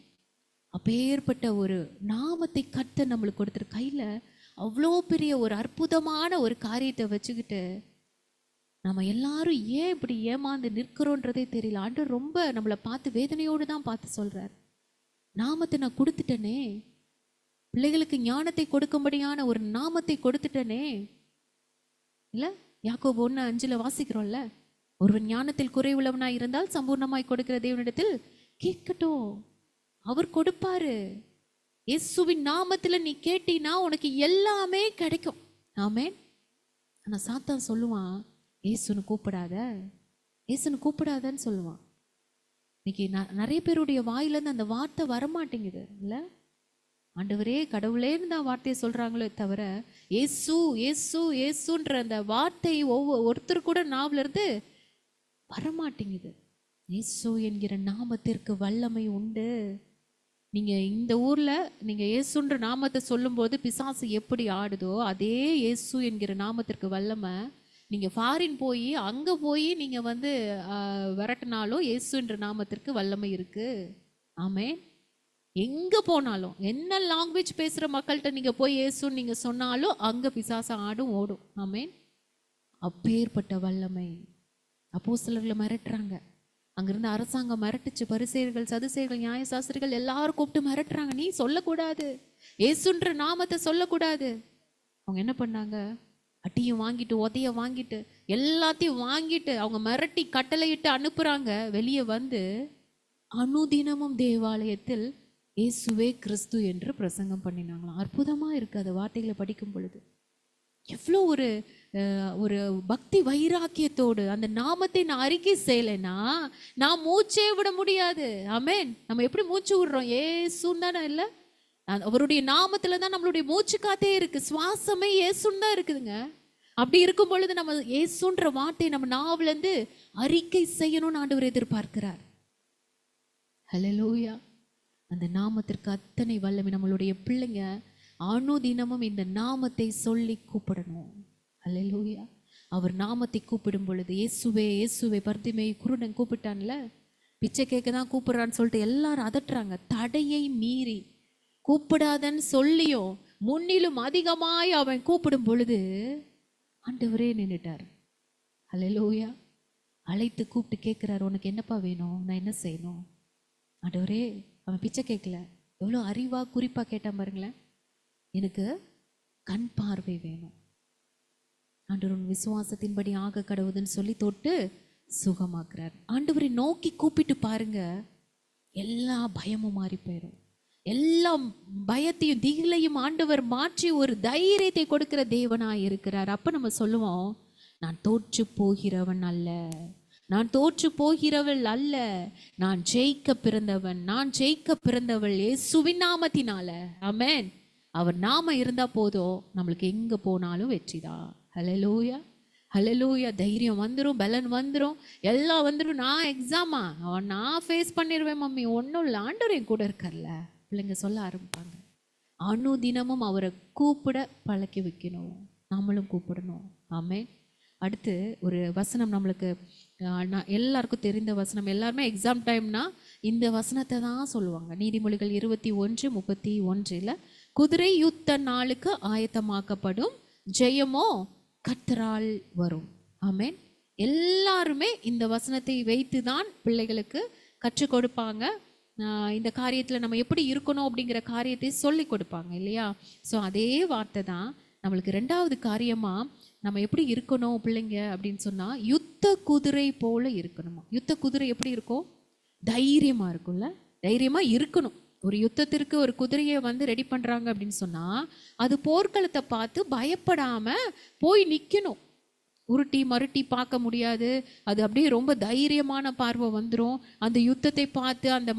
Speaker 1: அப்பேற்பட்ட ஒரு நாமத்தை கர்த்தர் நம்மளுக்கு கொடுத்துரு கையில் அவ்வளோ பெரிய ஒரு அற்புதமான ஒரு காரியத்தை வச்சுக்கிட்டு நம்ம எல்லாரும் ஏன் இப்படி ஏமாந்து நிற்கிறோன்றதே தெரியல. ஆண்டவர் ரொம்ப நம்மளை பார்த்து வேதனையோடு தான் பார்த்து சொல்கிறார், நாமத்தை நான் கொடுத்துட்டேனே, பிள்ளைகளுக்கு ஞானத்தை கொடுக்கும்படியான ஒரு நாமத்தை கொடுத்துட்டேனே. இல்லை, யாக்கோபு 1:5 வாசிக்கிறோம்ல, ஒருவன் ஞானத்தில் குறைவுள்ளவனாய் இருந்தால் சம்பூர்ணமாய் கொடுக்கிற தேவனிடத்தில் கேட்கட்டும், அவர் கொடுப்பாரு. இயேசுவின் நாமத்துல நீ கேட்டீன்னா உனக்கு எல்லாமே கிடைக்கும். ஆமென். ஆனா சாத்தான் சொல்லுவான், இயேசுன்னு கூப்பிடாத, இயேசுன்னு கூப்பிடாதன்னு சொல்லுவான். இன்னைக்கு நிறைய பேருடைய வாயிலேருந்து அந்த வார்த்தை வரமாட்டேங்குது. இல்லை, ஆண்டவரே கடவுளேன்னு தான் வார்த்தையை சொல்றாங்களே தவிர இயேசு இயேசு இயேசுன்ற அந்த வார்த்தை ஒருத்தர் கூட நாவல இருந்து வரமாட்டேங்குது. இயேசு என்கிற நாமத்திற்கு வல்லமை உண்டு. நீங்க இந்த ஊர்ல நீங்க இயேசுன்ற நாமத்தை சொல்லும்போது பிசாசு எப்படி ஆடுதோ அதே இயேசு என்கிற நாமத்திற்கு வல்லமை. நீங்க ஃபாரின் போய் அங்க போய் நீங்க விரட்டினாலும் இயேசுன்ற நாமத்திற்கு வல்லமை இருக்கு. ஆமென். எங்க போனாலும் என்ன லாங்குவேஜ் பேசுற மக்கள்கிட்ட நீங்க போய் இயேசுன்னு நீங்க சொன்னாலும் அங்க பிசாசு ஆடும் ஓடும். ஆமென். அப்பேற்பட்ட வல்லமை. அப்போஸ்தலர்களை மிரட்டுறாங்க, அங்கிருந்து அரசாங்கம் மிரட்டுச்சு, பரிசேயர்கள் சதுசேயர்கள் நியாயசாஸ்திரிகள் எல்லாரும் கூப்பிட்டு மிரட்டுறாங்க, நீ சொல்லக்கூடாது, இயேசுன்ற நாமத்தை சொல்லக்கூடாது. அவங்க என்ன பண்ணாங்க, அட்டியும் வாங்கிட்டு உதைய வாங்கிட்டு எல்லாத்தையும் வாங்கிட்டு அவங்க மிரட்டி கட்டளையிட்டு அனுப்புறாங்க. வெளியே வந்து அனுதினமும் தேவாலயத்தில் இயேசுவே கிறிஸ்து என்று பிரசங்கம் பண்ணினாங்களாம். அற்புதமா இருக்கு அந்த வார்த்தைகளை படிக்கும் பொழுது. எவ்வளோ ஒரு ஒரு பக்தி வைராக்கியத்தோடு அந்த நாமத்தை நான் அறிக்கை செய்யலைன்னா நான் மூச்சே விட முடியாது. ஆமென். நம்ம எப்படி மூச்சு விடுறோம், ஏசுன்னு தானே, இல்லை, அவருடைய நாமத்துல தான் நம்மளுடைய மூச்சு காத்தே இருக்கு, சுவாசமே ஏசுன்னு தான் இருக்குதுங்க. அப்படி இருக்கும் பொழுது நம்ம ஏசுன்ற வார்த்தையை நம்ம நாவல இருந்து அறிக்கை செய்யணும்னு ஆண்டவர் எதிர்பார்க்கிறார். ஹல்லேலூயா. அந்த நாமத்திற்கு அத்தனை வல்லமை. நம்மளுடைய பிள்ளைங்க அனுதினமும் இந்த நாமத்தை சொல்லி கூப்பிடணும். ஹல்லேலூயா. அவர் நாமத்தை கூப்பிடும் பொழுது இயேசுவே இயேசுவே, பர்திமேயு குருடன் கூப்பிட்டான்ல, பிச்சை கேட்க தான் கூப்பிடுறான்னு சொல்லிட்டு எல்லாரும் அதட்டுறாங்க. தடையை மீறி கூப்பிடாதன்னு சொல்லியும் முன்னிலும் அதிகமாய் அவன் கூப்பிடும் பொழுது ஆண்டவரே நின்னுட்டார். ஹல்லேலூயா. அழைத்து கூப்பிட்டு கேட்கிறார், உனக்கு என்னப்பா வேணும், நான் என்ன செய்யணும். ஆண்டவரே, அவன் பிச்சை கேட்கல, எவ்வளோ அறிவா குறிப்பா கேட்டான் பாருங்களேன், எனக்கு கண் பார்வை வேணும். ஆண்டவர் விசுவாசத்தின்படி ஆக கடவுதுன்னு சொல்லி தொட்டு சுகமாக்குறார். ஆண்டவரை நோக்கி கூப்பிட்டு பாருங்க, எல்லா பயமும் மாறி போயிடும். எல்லா பயத்தையும் திகிலையும் ஆண்டவர் மாற்றி ஒரு தைரியத்தை கொடுக்கிற தேவனாய் இருக்கிறார். அப்ப நம்ம சொல்லுவோம், நான் தோற்று போகிறவன் அல்ல, நான் தோற்று போகிறவள் அல்ல, நான் ஜெயிக்க பிறந்தவன், நான் ஜெயிக்க பிறந்தவள் இயேசுவின் நாமத்தினால. ஆமென். அவர் நாம இருந்தா போதும், நம்மளுக்கு எங்க போனாலும் வெற்றிதான். ஹல்லேலூயா, ஹல்லேலூயா. தைரியம் வந்துடும், பலன் வந்துடும், எல்லாம் வந்துடும். நான் எக்ஸாமா நான் ஃபேஸ் பண்ணிடுவேன் மம்மி, ஒன்றும் இல்லை, ஆண்டவர் என் கூட இருக்கார்ல, பிள்ளைங்க சொல்ல ஆரம்பிப்பாங்க. அனுதினமும் அவரை கூப்பிட பழக்கி வைக்கணும், நம்மளும் கூப்பிடணும். ஆமென். அடுத்து ஒரு வசனம் நம்மளுக்கு எல்லாருக்கும் தெரிந்த வசனம், எல்லாருமே எக்ஸாம் டைம்னா இந்த வசனத்தை தான் சொல்லுவாங்க. நீதிமொழிகள் 21:31, குதிரை யுத்த நாளுக்கு ஆயத்தமாக்கப்படும், ஜெயமோ கர்த்தரால் வரும். ஆமென். எல்லாருமே இந்த வசனத்தை வைத்து தான் பிள்ளைகளுக்கு கற்றுக் கொடுப்பாங்க. இந்த காரியத்தில் நம்ம எப்படி இருக்கணும் அப்படிங்கிற காரியத்தை சொல்லி கொடுப்பாங்க இல்லையா. ஸோ அதே வார்த்தை தான் நம்மளுக்கு ரெண்டாவது காரியமா நம்ம எப்படி இருக்கணும் பிள்ளைங்க அப்படின்னு சொன்னால், யுத்த குதிரை போல இருக்கணுமா. யுத்த குதிரை எப்படி இருக்கும், தைரியமாக இருக்கும்ல, தைரியமாக இருக்கணும். ஒரு யுத்தத்திற்கு ஒரு குதிரையை ரெடி பண்ணுறாங்க அப்படின்னு சொன்னால் அது போர்க்களத்தை பார்த்து பயப்படாமல் போய் நிற்கணும். உருட்டி மருட்டி பார்க்க முடியாது, அது அப்படியே ரொம்ப தைரியமான பார்வை வந்துடும். அந்த யுத்தத்தை பார்த்து அந்த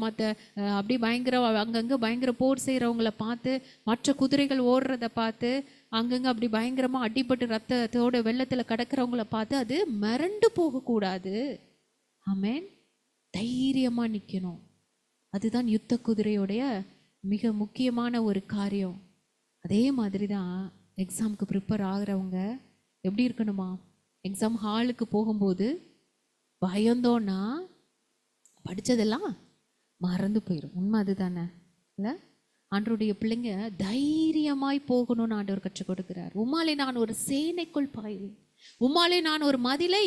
Speaker 1: அப்படியே பயங்கர அங்கங்கே பயங்கர போர் செய்கிறவங்கள பார்த்து, மற்ற குதிரைகள் ஓடுறத பார்த்து, அங்கங்கே அப்படி பயங்கரமாக அடிபட்டு ரத்தத்தோட வெள்ளத்தில் கிடக்கிறவங்கள பார்த்து அது மிரண்டு போகக்கூடாது. ஆமென். தைரியமாக நிற்கணும். அதுதான் யுத்த குதிரையோடைய மிக முக்கியமான ஒரு காரியம். அதே மாதிரி தான் எக்ஸாமுக்கு ப்ரிப்பேர் ஆகிறவங்க எப்படி இருக்கணுமா, எக்ஸாம் ஹாலுக்கு போகும்போது பயந்தோன்னா படித்ததெல்லாம் மறந்து போயிடும். உண்மை அதுதானே இல்லை? ஆண்டவருடைய பிள்ளைங்க தைரியமாய் போகணும்னு ஆண்டவர் கற்றுக் கொடுக்கிறார். உம்மாலே நான் ஒரு சேனைக்குள் பாய்வேன், உம்மாலே நான் ஒரு மதிலை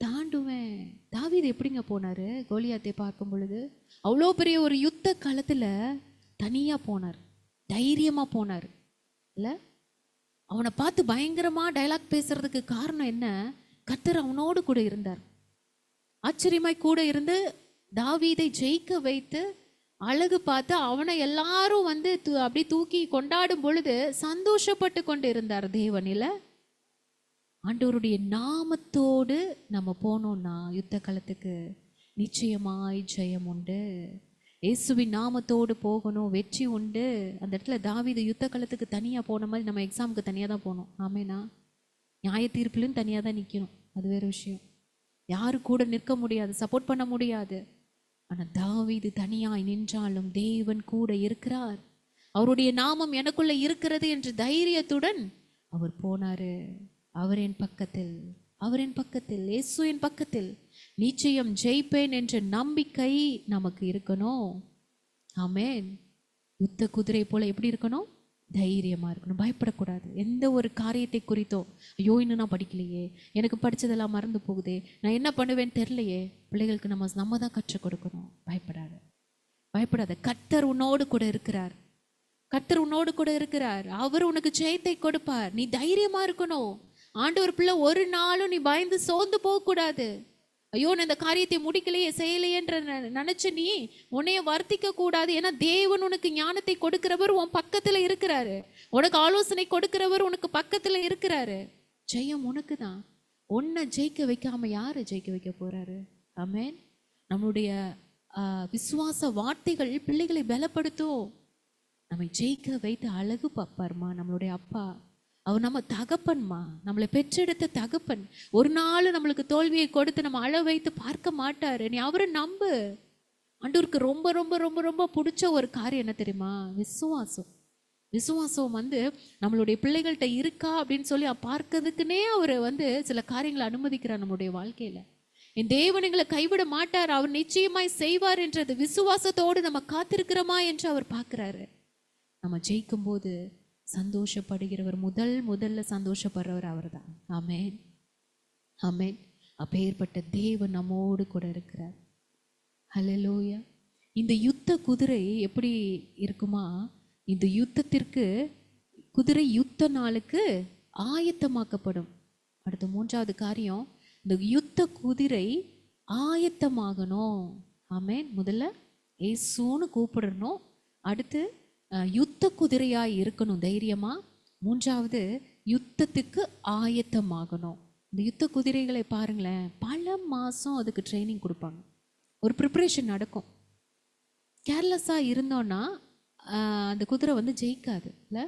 Speaker 1: தாண்டுவேன். தாவீது எப்படிங்க போனார்? கோலியாத்தை பார்க்கும் பொழுது அவ்வளோ பெரிய ஒரு யுத்த களத்தில் தனியாக போனார், தைரியமாக போனார் இல்லை? அவனை பார்த்து பயங்கரமாக டைலாக் பேசுறதுக்கு காரணம் என்ன? கர்த்தர் அவனோடு கூட இருந்தார். ஆச்சரியமாய் கூட இருந்து தாவீதை ஜெயிக்க வைத்து அழகு பார்த்து அவனை எல்லாரும் வந்து அப்படி தூக்கி கொண்டாடும் பொழுது சந்தோஷப்பட்டு கொண்டு இருந்தார் தேவனில். ஆண்டவருடைய நாமத்தோடு நம்ம போனோம்னா யுத்த களத்துக்கு நிச்சயமாய் ஜெயம் உண்டு. இயேசுவின் நாமத்தோடு போகணும், வெற்றி உண்டு. அந்த இடத்துல தாவீது யுத்த களத்துக்கு தனியாக போன மாதிரி நம்ம எக்ஸாமுக்கு தனியாக தான் போகணும். ஆமேனா? நியாய தீர்ப்பிலும் தனியாக தான் நிற்கணும், அது வேறு விஷயம். யாரு கூட நிற்க முடியாது, சப்போர்ட் பண்ண முடியாது. ஆனால் தாவீது தனியாய் நின்றாலும் தேவன் கூட இருக்கிறார், அவருடைய நாமம் எனக்குள்ள இருக்கிறது என்று தைரியத்துடன் அவர் போனாரு. அவர் என் பக்கத்தில், அவர் என் பக்கத்தில், இயேசு என் பக்கத்தில், நிச்சயம் ஜெயிப்பேன் என்ற நம்பிக்கை நமக்கு இருக்கணும். ஆமென். யுத்த குதிரை போல எப்படி இருக்கணும்? தைரியமாக இருக்கணும், பயப்படக்கூடாது. எந்த ஒரு காரியத்தை குறித்தோ ஐயோ இன்னும் நான் படிக்கலையே, எனக்கு படித்ததெல்லாம் மறந்து போகுதே, நான் என்ன பண்ணுவேன்னு தெரிலையே, பிள்ளைகளுக்கு நம்ம தான் கற்றுக் கொடுக்கணும். பயப்படாத. கர்த்தர் உன்னோடு கூட இருக்கிறார், கர்த்தர் உன்னோடு கூட இருக்கிறார். அவர் உனக்கு ஜெயத்தை கொடுப்பார். நீ தைரியமா இருக்கணும். ஆண்டவர் பிள்ளை ஒரு நாளும் நீ பயந்து சோர்ந்து போகக்கூடாது. ஐயோ நான் இந்த காரியத்தை முடிக்கலையே செய்யலையேன்ற நினைச்சு நீ உன்னைய வருத்திக்க கூடாது. ஏன்னா தேவன் உனக்கு ஞானத்தை கொடுக்கிறவர் உன் பக்கத்துல இருக்கிறாரு, உனக்கு ஆலோசனை கொடுக்கிறவர் உனக்கு பக்கத்துல இருக்கிறாரு. ஜெயம் உனக்கு தான். உன்னை ஜெயிக்க வைக்காம யாரு ஜெயிக்க வைக்க போறாரு? ஆமென். நம்மளுடைய விசுவாச வார்த்தைகள் பிள்ளைகளை பலப்படுத்தும், நம்மை ஜெயிக்க வைத்து அழகு பார்ப்பார்மா நம்மளுடைய அப்பா. அவர் நம்ம தகப்பன்மா, நம்மளை பெற்றெடுத்த தகப்பன். ஒரு நாள் நம்மளுக்கு தோல்வியை கொடுத்து நம்ம அழ வைத்து பார்க்க மாட்டாரு. நீ அவரை நம்பு. ஆண்டவருக்கு ரொம்ப ரொம்ப ரொம்ப ரொம்ப பிடிச்ச ஒரு காரியம் என்ன தெரியுமா? விசுவாசம் வந்து நம்மளுடைய பிள்ளைகள்கிட்ட இருக்கா அப்படின்னு சொல்லி பார்க்கறதுக்குன்னே அவர் வந்து சில காரியங்களை அனுமதிக்கிறார் நம்மளுடைய வாழ்க்கையில. என் தேவன் எங்களை கைவிட மாட்டார், அவர் நிச்சயமாய் செய்வார் என்றது விசுவாசத்தோடு நம்ம காத்திருக்கிறோமா என்று அவர் பார்க்கிறாரு. நம்ம ஜெயிக்கும் போது சந்தோஷப்படுகிறவர், முதல்ல சந்தோஷப்படுறவர் அவர் தான். ஆமென், ஆமென். அப்பேற்பட்ட தேவன் நம்மோடு கூட இருக்கிறார். ஹல்லேலூயா. இந்த யுத்த குதிரை எப்படி இருக்குமா? இந்த யுத்தத்திற்கு குதிரை யுத்த நாளுக்கு ஆயத்தமாக்கப்படும். அடுத்த மூன்றாவது காரியம், இந்த யுத்த குதிரை ஆயத்தமாகணும். ஆமென். முதல்ல ஏசுன்னு கூப்பிடணும், அடுத்து யுத்த குதிரையாய் இருக்கணும் தைரியமா, மூன்றாவது யுத்தத்துக்கு ஆயத்தமாகணும். இந்த யுத்த குதிரைகளை பாருங்களேன், பல மாதம் அதுக்கு ட்ரைனிங் கொடுப்பாங்க, ஒரு ப்ரிப்ரேஷன் நடக்கும். கேர்லெஸ்ஸாக இருந்தோன்னா அந்த குதிரை வந்து ஜெயிக்காது இல்லை?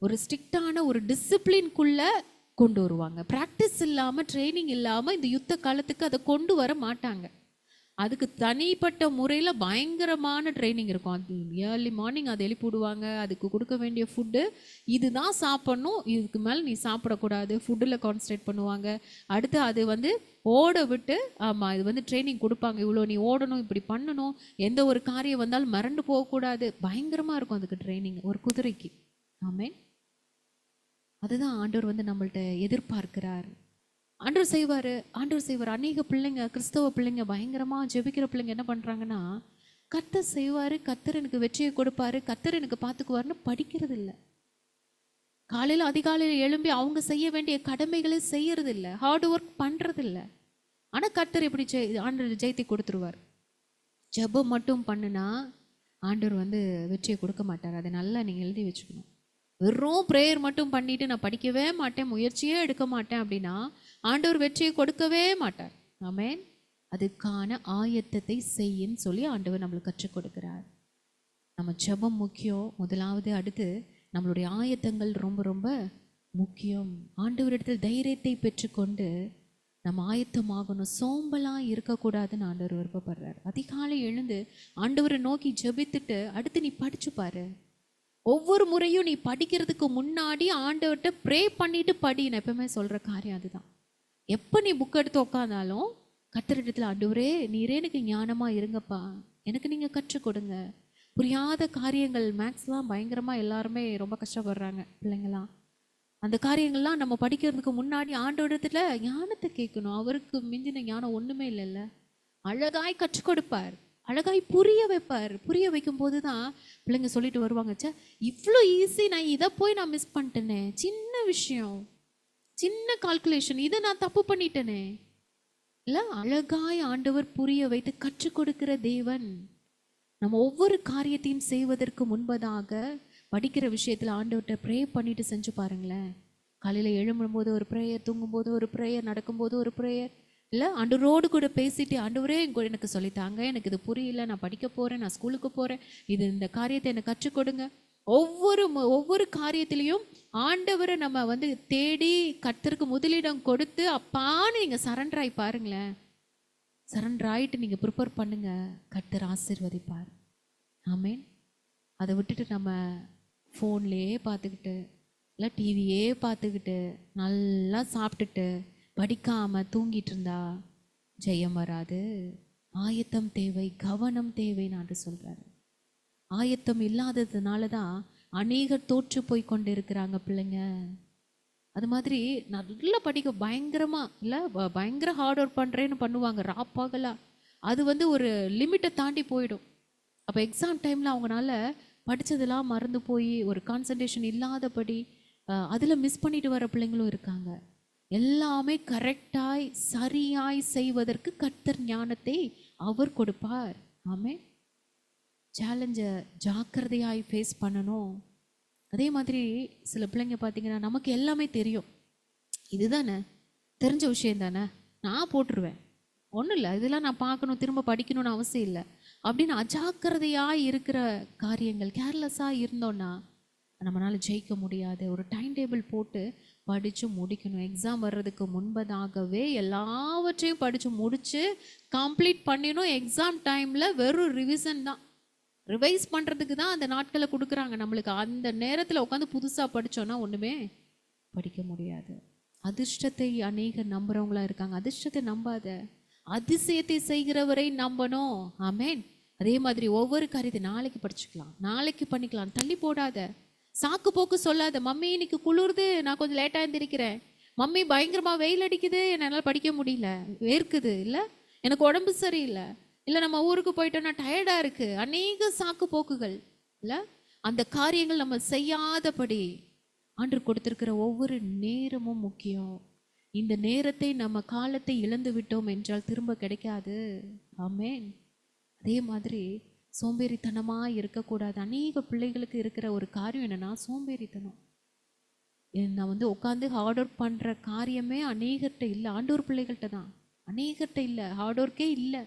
Speaker 1: ஒரு ஸ்ட்ரிக்டான ஒரு டிசிப்ளின்குள்ளே கொண்டு வருவாங்க. ப்ராக்டிஸ் இல்லாமல், ட்ரைனிங் இல்லாமல் இந்த யுத்த காலத்துக்கு அதை கொண்டு வர மாட்டாங்க. அதுக்கு தனிப்பட்ட முறையில் பயங்கரமான ட்ரைனிங் இருக்கும். அது ஏர்லி மார்னிங் அதை எழுப்பிவிடுவாங்க. அதுக்கு கொடுக்க வேண்டிய ஃபுட்டு இதுதான் சாப்பிட்ணும், இதுக்கு மேலே நீ சாப்பிடக்கூடாது, ஃபுட்டில் கான்சன்ட்ரேட் பண்ணுவாங்க. அடுத்து அது வந்து ஓட விட்டு, ஆமாம் இது வந்து ட்ரைனிங் கொடுப்பாங்க, இவ்வளோ நீ ஓடணும், இப்படி பண்ணணும், எந்த ஒரு காரியம் வந்தாலும் மறந்து போகக்கூடாது. பயங்கரமாக இருக்கும் அதுக்கு ட்ரைனிங் ஒரு குதிரைக்கு. ஆமென். அதுதான் ஆண்டவர் வந்து நம்மள்ட்ட எதிர்பார்க்கிறார். ஆண்டவர் செய்வார். அநேக பிள்ளைங்க, கிறிஸ்தவ பிள்ளைங்க, பயங்கரமாக ஜெபிக்கிற பிள்ளைங்க என்ன பண்ணுறாங்கன்னா, கர்த்தர் செய்வார், கர்த்தர் எனக்கு வெற்றியை கொடுப்பாரு, கர்த்தர் எனக்கு பார்த்துக்குவார்னு படிக்கிறது இல்லை. காலையில் அதிகாலையில் எழும்பி அவங்க செய்ய வேண்டிய கடமைகளை செய்யறது இல்லை, ஹார்ட் ஒர்க் பண்ணுறது இல்லை. ஆனால் கர்த்தர் எப்படி ஆண்டவர் ஜெயத்தை கொடுத்துருவார். ஜெபம் மட்டும் பண்ணுனா ஆண்டவர் வந்து வெற்றியை கொடுக்க மாட்டார். அதை நல்லா நீங்கள் எழுதி வச்சுக்கணும். வெறும் ப்ரேயர் மட்டும் பண்ணிட்டு நான் படிக்கவே மாட்டேன், முயற்சியே எடுக்க மாட்டேன் அப்படின்னா ஆண்டவர் வெற்றியை கொடுக்கவே மாட்டார். ஆமென். அதுக்கான ஆயத்தத்தை செய்யன்னு சொல்லி ஆண்டவர் நம்மளுக்கு கற்றுக் கொடுக்கிறார். நம்ம ஜெபம் முக்கியம் முதலாவது. அடுத்து நம்மளுடைய ஆயத்தங்கள் ரொம்ப ரொம்ப முக்கியம். ஆண்டவரிடத்தில் தைரியத்தை பெற்றுக்கொண்டு நம்ம ஆயத்தமாகணும், சோம்பலாக இருக்கக்கூடாதுன்னு ஆண்டவர் விருப்பப்படுறார். அதிகாலை எழுந்து ஆண்டவரை நோக்கி ஜெபித்துட்டு அடுத்து நீ படிச்சு பாரு. ஒவ்வொரு முறையும் நீ படிக்கிறதுக்கு முன்னாடி ஆண்டவர்கிட்ட ப்ரே பண்ணிட்டு படி. நான் எப்பவுமே சொல்கிற காரியம் அதுதான். எப்போ நீ புக் எடுத்து உட்காந்தாலும் கர்த்தரிடத்தில், ஆண்டவரே நீரே எனக்கு ஞானமாக இருங்கப்பா, எனக்கு நீங்கள் கற்றுக் கொடுங்க. புரியாத காரியங்கள் மேக்ஸ்லாம் பயங்கரமாக எல்லாருமே ரொம்ப கஷ்டப்படுறாங்க பிள்ளைங்களாம். அந்த காரியங்கள்லாம் நம்ம படிக்கிறதுக்கு முன்னாடி ஆண்டவரிடத்துல ஞானத்தை கேட்கணும். அவருக்கு மிஞ்சின ஞானம் ஒன்றுமே இல்லைல்ல. அழகாய் கற்றுக் கொடுப்பார், அழகாய் புரிய வைப்பார். புரிய வைக்கும் போது தான் பிள்ளைங்க சொல்லிட்டு வருவாங்க, சே இவ்வளோ ஈஸி, நான் இதை போய் நான் மிஸ் பண்ணிட்டேனே, சின்ன விஷயம், சின்ன கால்குலேஷன், இதை நான் தப்பு பண்ணிட்டேனே. இல்லை, அழகாய் ஆண்டவர் புரிய வைத்து கற்றுக் கொடுக்கிற தேவன். நம்ம ஒவ்வொரு காரியத்தையும் செய்வதற்கு முன்பதாக படிக்கிற விஷயத்தில் ஆண்டவர்கிட்ட ப்ரே பண்ணிட்டு செஞ்சு பாருங்களேன். காலையில் எழும்பும்போது ஒரு ப்ரேயர், தூங்கும்போது ஒரு ப்ரேயர், நடக்கும்போது ஒரு ப்ரேயர். இல்லை, ஆண்டவரோடு கூட பேசிட்டு, ஆண்டவரே எனக்கு சொல்லித்தாங்க, எனக்கு இது புரியல, நான் படிக்க போகிறேன், நான் ஸ்கூலுக்கு போகிறேன், இந்த காரியத்தை எனக்கு கற்றுக் கொடுங்க. ஒவ்வொரு காரியத்திலையும் ஆண்டவரை நம்ம வந்து தேடி கர்த்தருக்கு முதலிடம் கொடுத்து அப்பான்னு நீங்கள் சரண்டர் ஆகி பாருங்களேன். சரண்டர் ஆகிட்டு நீங்கள் ப்ரிப்பேர் பண்ணுங்க, கர்த்தர் ஆசீர்வதிப்பார். ஆமேன். அதை விட்டுட்டு நம்ம ஃபோன்லேயே பார்த்துக்கிட்டு, இல்லை டிவியே பார்த்துக்கிட்டு, நல்லா சாப்பிட்டுட்டு படிக்காமல் தூங்கிட்டு இருந்தா ஜெயம் வராது. ஆயத்தம் தேவை, கவனம் தேவைன்னு ஆண்டு சொல்கிறாரு. ஆயத்தம் இல்லாததுனால தான் அநேகர் தோற்று போய் கொண்டு இருக்கிறாங்க பிள்ளைங்க. அது மாதிரி நல்லா படிக்க பயங்கரமாக இல்லை, பயங்கர ஹார்ட் ஒர்க் பண்ணுறேன்னு பண்ணுவாங்க ராப்பாகலா. அது வந்து ஒரு லிமிட்டை தாண்டி போயிடும். அப்போ எக்ஸாம் டைமில் அவங்களால படித்ததெல்லாம் மறந்து போய் ஒரு கான்சன்ட்ரேஷன் இல்லாதபடி அதில் மிஸ் பண்ணிட்டு வர பிள்ளைங்களும் இருக்காங்க. எல்லாமே கரெக்டாய் சரியாய் செய்வதற்கு கர்த்தர் ஞானத்தை அவர் கொடுப்பார். ஆமே. சேலஞ்சை ஜாக்கிரதையாய் ஃபேஸ் பண்ணணும். அதே மாதிரி சில பிள்ளைங்க பார்த்தீங்கன்னா, நமக்கு எல்லாமே தெரியும், இதுதானே தெரிஞ்ச விஷயம் தானே, நான் போட்டுருவேன், ஒன்றும் இல்லை, இதெல்லாம் நான் பார்க்கணும், திரும்ப படிக்கணும்னு அவசியம் இல்லை அப்படின்னு அஜாக்கிரதையாக இருக்கிற காரியங்கள், கேர்லெஸ்ஸாக இருந்தோன்னா நம்மளால் ஜெயிக்க முடியாது. ஒரு டைம் டேபிள் போட்டு படித்து முடிக்கணும். எக்ஸாம் வர்றதுக்கு முன்பதாகவே எல்லாவற்றையும் படித்து முடித்து கம்ப்ளீட் பண்ணிடணும். எக்ஸாம் டைமில் வெறும் ரிவிஷன் தான், ரிவைஸ் பண்ணுறதுக்கு தான் அந்த நாட்களை கொடுக்குறாங்க நம்மளுக்கு. அந்த நேரத்தில் உட்காந்து புதுசாக படித்தோன்னா ஒன்றுமே படிக்க முடியாது. அதிர்ஷ்டத்தை அநேகர் நம்புகிறவங்களா இருக்காங்க. அதிர்ஷ்டத்தை நம்பாத, அதிசயத்தை செய்கிறவரை நம்பணும். ஆமேன். அதே மாதிரி ஒவ்வொரு காரியத்தை நாளைக்கு படிச்சுக்கலாம், நாளைக்கு பண்ணிக்கலாம், தள்ளி போடாத. சாக்கு போக்கு சொல்லாத. மம்மி இன்னைக்கு குளிருது, நான் கொஞ்சம் லேட்டாக எழுந்திருக்கிறேன். மம்மி பயங்கரமாக வெயில் அடிக்குது, என்னால் படிக்க முடியல, வேர்க்குது, இல்லை எனக்கு உடம்பு சரியில்லை, இல்லை நம்ம ஊருக்கு போயிட்டோன்னா டயர்டாக இருக்குது. அநேக சாக்கு போக்குகள் இல்லை, அந்த காரியங்கள் நம்ம செய்யாதபடி ஆண்டு கொடுத்துருக்கிற ஒவ்வொரு நேரமும் முக்கியம். இந்த நேரத்தை நம்ம காலத்தை இழந்து விட்டோம் என்றால் திரும்ப கிடைக்காது. ஆமேன். அதே மாதிரி சோம்பேறித்தனமாக இருக்கக்கூடாது. அநேக பிள்ளைகளுக்கு இருக்கிற ஒரு காரியம் என்னென்னா சோம்பேறித்தனம். நான் வந்து உட்காந்து ஹார்ட் ஒர்க் பண்ணுற காரியமே அநேகர்கிட்ட இல்லை, ஆண்டோர் பிள்ளைகள்கிட்ட தான். அநேகர்கிட்ட இல்லை, ஹார்ட் ஒர்க்கே இல்லை,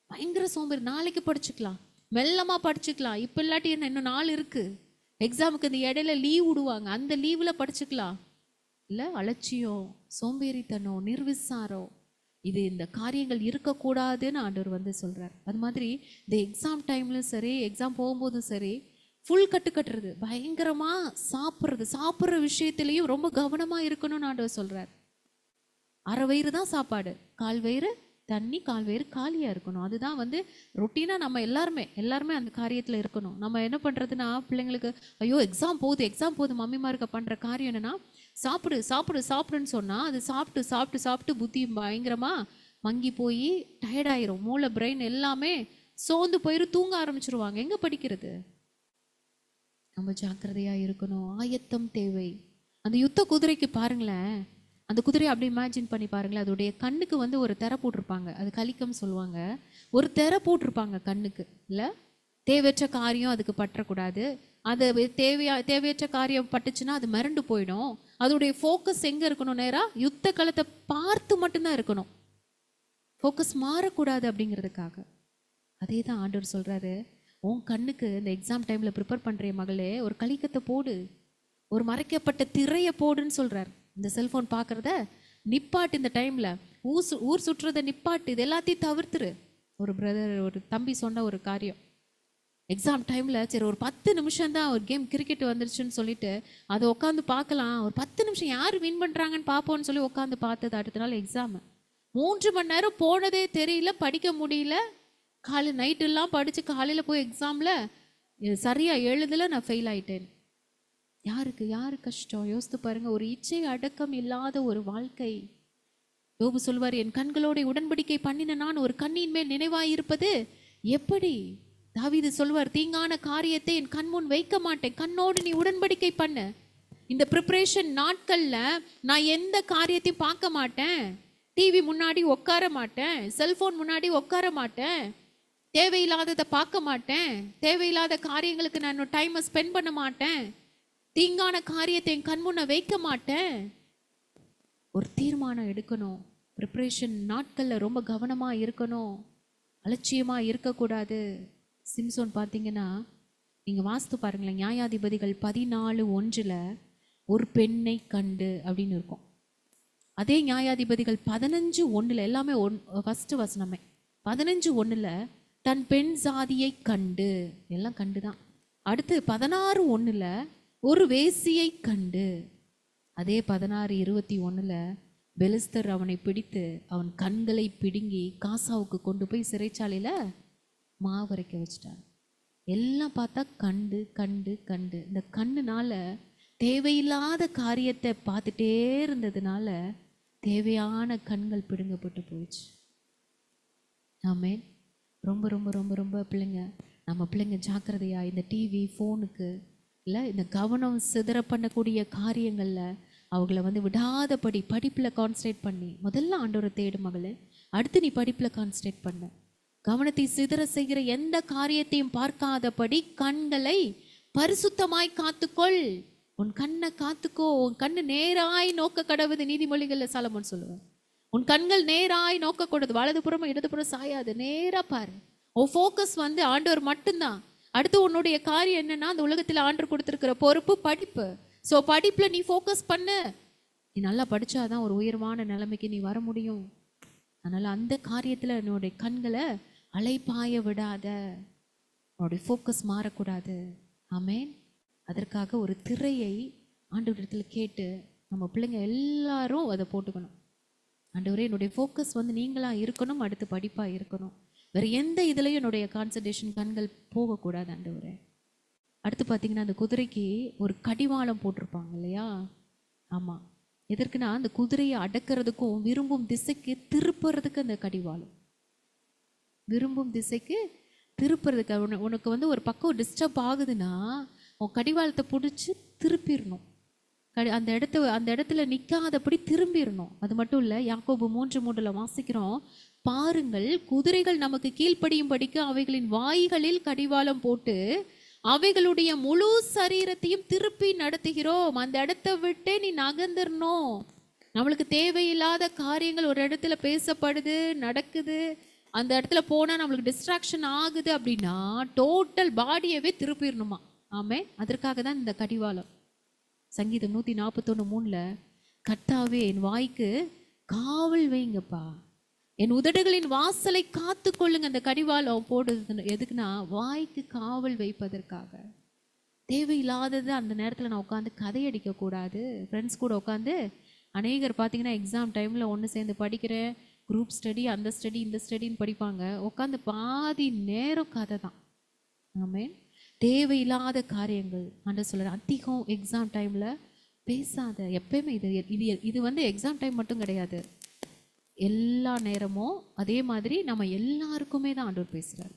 Speaker 1: பயங்கர சோம்பேறி. நாளைக்கு படிச்சுக்கலாம், மெல்லமாக படிச்சுக்கலாம், இப்போ இல்லாட்டி இன்னும் நாள் இருக்குது, எக்ஸாமுக்கு இந்த இடையில லீவ் விடுவாங்க, அந்த லீவில் படிச்சுக்கலாம். இல்லை, அலட்சியம், சோம்பேறித்தனம், நிர்விசாரம், இது இந்த காரியங்கள் இருக்கக்கூடாதுன்னு ஆண்டவர் வந்து சொல்கிறார். அது மாதிரி இந்த எக்ஸாம் டைம்லையும் சரி, எக்ஸாம் போகும்போதும் சரி, ஃபுல் கட்டுறது, பயங்கரமாக சாப்பிட்ற விஷயத்துலேயும் ரொம்ப கவனமாக இருக்கணும்னு ஆண்டவர் சொல்கிறார். அரை வயிறு தான் சாப்பாடு, கால் வயிறு தண்ணி, கால் வயிறு காலியாக இருக்கணும். அதுதான் வந்து ரொட்டீனாக நம்ம எல்லாருமே அந்த காரியத்தில் இருக்கணும். நம்ம என்ன பண்ணுறதுன்னா, பிள்ளைங்களுக்கு ஐயோ எக்ஸாம் போகுது மம்மிமாருக்கு பண்ணுற காரியம் என்னென்னா, சாப்பிடுன்னு சொன்னால் அது சாப்பிட்டு புத்தி பயங்கரமாக மங்கி போய் டயர்டாயிரும். மூளை, பிரெயின் எல்லாமே சோர்ந்து போயிடும், தூங்க ஆரம்பிச்சிருவாங்க. எங்கே படிக்கிறது? நம்ம ஜாக்கிரதையாக இருக்கணும். ஆயத்தம் தேவை. அந்த யுத்த குதிரைக்கு பாருங்களேன், அந்த குதிரையை அப்படி இமேஜின் பண்ணி பாருங்களேன். அதோடைய கண்ணுக்கு வந்து ஒரு திரை போட்டிருப்பாங்க, அது கலிக்கம் சொல்லுவாங்க. ஒரு திரை போட்டிருப்பாங்க கண்ணுக்கு, இல்லை தேவையற்ற காரியம் அதுக்கு பற்றக்கூடாது. அது தேவையற்ற காரியம் பட்டுச்சுன்னா அது மிரண்டு போயிடும். அதோடைய ஃபோக்கஸ் எங்கே இருக்கணும்? நேராக யுத்த களத்தை பார்த்து மட்டும்தான் இருக்கணும், ஃபோக்கஸ் மாறக்கூடாது அப்படிங்கிறதுக்காக. அதே தான் ஆண்டவர் சொல்கிறாரு, உன் கண்ணுக்கு இந்த எக்ஸாம் டைமில் ப்ரிப்பேர் பண்ணுற மகளே ஒரு கலிக்கத்தை போடு, ஒரு மறைக்கப்பட்ட திரையை போடுன்னு சொல்கிறார். இந்த செல்ஃபோன் பார்க்குறத நிப்பாட்டு, இந்த டைமில் ஊர் சுற்றுறதை நிப்பாட்டு, இது எல்லாத்தையும் தவிர்த்துரு. ஒரு தம்பி சொன்ன ஒரு காரியம், எக்ஸாம் டைமில் சரி ஒரு 10 நிமிஷம் தான் ஒரு கேம் கிரிக்கெட் வந்துருச்சுன்னு சொல்லிட்டு அதை உட்காந்து பார்க்கலாம், ஒரு 10 நிமிஷம் யார் வின் பண்ணுறாங்கன்னு பார்ப்போன்னு சொல்லி உட்காந்து பார்த்தது. அடுத்த நாள் எக்ஸாமு
Speaker 2: 3 மணி நேரம் போனதே தெரியல, படிக்க முடியல. நைட்டெல்லாம் படித்து காலையில் போய் எக்ஸாமில் சரியாக எழுதலை, நான் ஃபெயில் ஆயிட்டேன். யாரு கஷ்டம்? யோசித்து பாருங்க. ஒரு இச்சை அடக்கம் இல்லாத ஒரு வாழ்க்கை. யோபு சொல்வார், என் கண்களோட உடன்படிக்கை பண்ணின நான் ஒரு கண்ணின் மேல் நினைவாயிருப்பது எப்படி? தாவீது சொல்வார், தீங்கான காரியத்தை என் கண் முன் வைக்க மாட்டேன். கண்ணோடு நீ உடன்படிக்கை பண்ண. இந்த ப்ரிப்பரேஷன் நாட்களில் நான் எந்த காரியத்தையும் பார்க்க மாட்டேன், டிவி முன்னாடி உட்கார மாட்டேன், செல்ஃபோன் முன்னாடி உட்கார மாட்டேன், தேவையில்லாததை பார்க்க மாட்டேன், தேவையில்லாத காரியங்களுக்கு நான் டைமை ஸ்பெண்ட் பண்ண மாட்டேன், தீங்கான காரியத்தை என் கண் முன்ன வைக்க மாட்டேன். ஒரு தீர்மானம் எடுக்கணும். ப்ரிப்ரேஷன் நாட்களில் ரொம்ப கவனமாக இருக்கணும், அலட்சியமாக இருக்கக்கூடாது. சிம்சோன் பார்த்தீங்கன்னா, நீங்கள் வாஸ்து பாருங்களேன், நியாயாதிபதிகள் 14:1 ஒரு பெண்ணை கண்டு அப்படின்னு இருக்கும். அதே நியாயாதிபதிகள் 15:1 எல்லாமே ஃபஸ்ட்டு வசனமே 15:1 தன் பெண் சாதியை கண்டு, எல்லாம் கண்டு தான். அடுத்து 16:1 ஒரு வேசியை கண்டு. அதே 16:21 பெலிஸ்தர் அவனை பிடித்து அவன் கண்களை பிடுங்கி காசாவுக்கு கொண்டு போய் சிறைச்சாலையில் மாவரைக்க வச்சிட்டாங்க. எல்லாம் பார்த்தா கண்டு கண்டு கண்டு. இந்த கண்ணுனால தேவையில்லாத காரியத்தை பார்த்துட்டே இருந்ததுனால தேவையான கண்கள் பிடுங்கப்பட்டு போயிடுச்சு. ஆமென். ரொம்ப ரொம்ப ரொம்ப ரொம்ப நம்ம பிள்ளைங்க ஜாக்கிரதையா இந்த டிவி ஃபோனுக்கு இல்லை, இந்த கவனம் சிதற பண்ணக்கூடிய காரியங்களில் அவங்கள விடாதபடி படிப்பில் கான்சன்ட்ரேட் பண்ணி, முதல்ல ஆண்டவரை தேடு மகளே, அடுத்து நீ படிப்பில் கான்சன்ட்ரேட் பண்ண. கவனத்தை சிதற செய்கிற எந்த காரியத்தையும் பார்க்காதபடி கண்களை பரிசுத்தமாய் காத்துக்கொள். உன் கண்ணை காத்துக்கோ. உன் கண்ணு நேராய் நோக்க கடவுது. நீதிமொழிகளில் சாலமோன் சொல்லுவார், உன் கண்கள் நேராய் நோக்கக்கூடாது, வலதுபுறமும் இடதுபுறம் சாயாது, நேராக பாரு. உன் ஃபோக்கஸ் ஆண்டவர் மட்டும்தான். அடுத்து உன்னுடைய காரியம் என்னன்னா, அந்த உலகத்தில் ஆண்டவர் கொடுத்துருக்கிற பொறுப்பு படிப்பு. ஸோ படிப்பில் நீ ஃபோக்கஸ் பண்ணு. நீ நல்லா படித்தாதான் ஒரு உயர்வான நிலைமைக்கு நீ வர முடியும். அதனால் அந்த காரியத்தில் என்னுடைய கண்களை அலைப்பாய விடாத, உன்னுடைய ஃபோக்கஸ் மாறக்கூடாது. ஆமேன். அதற்காக ஒரு திரையை ஆண்டவரிடத்தில் கேட்டு நம்ம பிள்ளைங்க எல்லாரும் அதை போட்டுக்கணும். ஆண்டவரே, என்னுடைய ஃபோக்கஸ் நீங்களாக இருக்கணும், அடுத்து படிப்பாக இருக்கணும், வேறு எந்த இதுலையும் என்னுடைய கான்சன்ட்ரேஷன் கண்கள் போகக்கூடாது ஆண்டவரே. அடுத்து பார்த்தீங்கன்னா, அந்த குதிரைக்கு ஒரு கடிவாளம் போட்டிருப்பாங்க இல்லையா? ஆமாம். எதற்குன்னா, அந்த குதிரையை அடக்கிறதுக்கும் விரும்பும் திசைக்கு திருப்புறதுக்கு அந்த கடிவாளம். விரும்பும் திசைக்கு திருப்புறதுக்கு. உனக்கு ஒரு பக்கம் டிஸ்டர்ப் ஆகுதுன்னா உன் கடிவாளத்தை பிடிச்சி திருப்பிடணும். அந்த இடத்துல நிற்காதபடி திரும்பிடணும். அது மட்டும் இல்லை, யாக்கோபு 3:3 வாசிக்கிறோம், பாருங்கள், குதிரைகள் நமக்கு கீழ்ப்படியும்படிக்கு அவைகளின் வாய்களில் கடிவாளம் போட்டு அவைகளுடைய முழு சரீரத்தையும் திருப்பி நடத்துகிறோம். அந்த இடத்த விட்டே நீ நகர்ந்துடணும். நம்மளுக்கு தேவையில்லாத காரியங்கள் ஒரு இடத்துல பேசப்படுது, நடக்குது, அந்த இடத்துல போனால் நம்மளுக்கு டிஸ்ட்ராக்ஷன் ஆகுது அப்படின்னா டோட்டல் பாடியவே திருப்பிடணுமா. ஆமே. அதற்காக தான் இந்த கடிவாளம். சங்கீதம் 141:3 கர்த்தாவே, என் வாய்க்கு காவல் வைங்கப்பா, என் உதடுகளின் வாசலை காத்து கொள்ளுங்க. அந்த கடிவாளம் போடுறது எதுக்குன்னா, வாய்க்கு காவல் வைப்பதற்காக. தேவையில்லாதது அந்த நேரத்தில் நான் உட்காந்து கதையடிக்கக்கூடாது. ஃப்ரெண்ட்ஸ் கூட உட்காந்து அநேகர் பார்த்தீங்கன்னா எக்ஸாம் டைமில் ஒன்று சேர்ந்து படிக்கிறேன், குரூப் ஸ்டடி, அந்த ஸ்டடி இந்த ஸ்டடின்னு படிப்பாங்க. உட்காந்து பாதி நேரம் கதை தான். ஆமென். தேவையில்லாத காரியங்கள் ஆண்டவர் சொல்கிறார், அதிகம் எக்ஸாம் டைமில் பேசாத. எப்பயுமே இது எக்ஸாம் டைம் மட்டும் கிடையாது, எல்லா நேரமும் அதே மாதிரி நம்ம எல்லாருக்குமே தான் ஆண்டவர் பேசுகிறார்.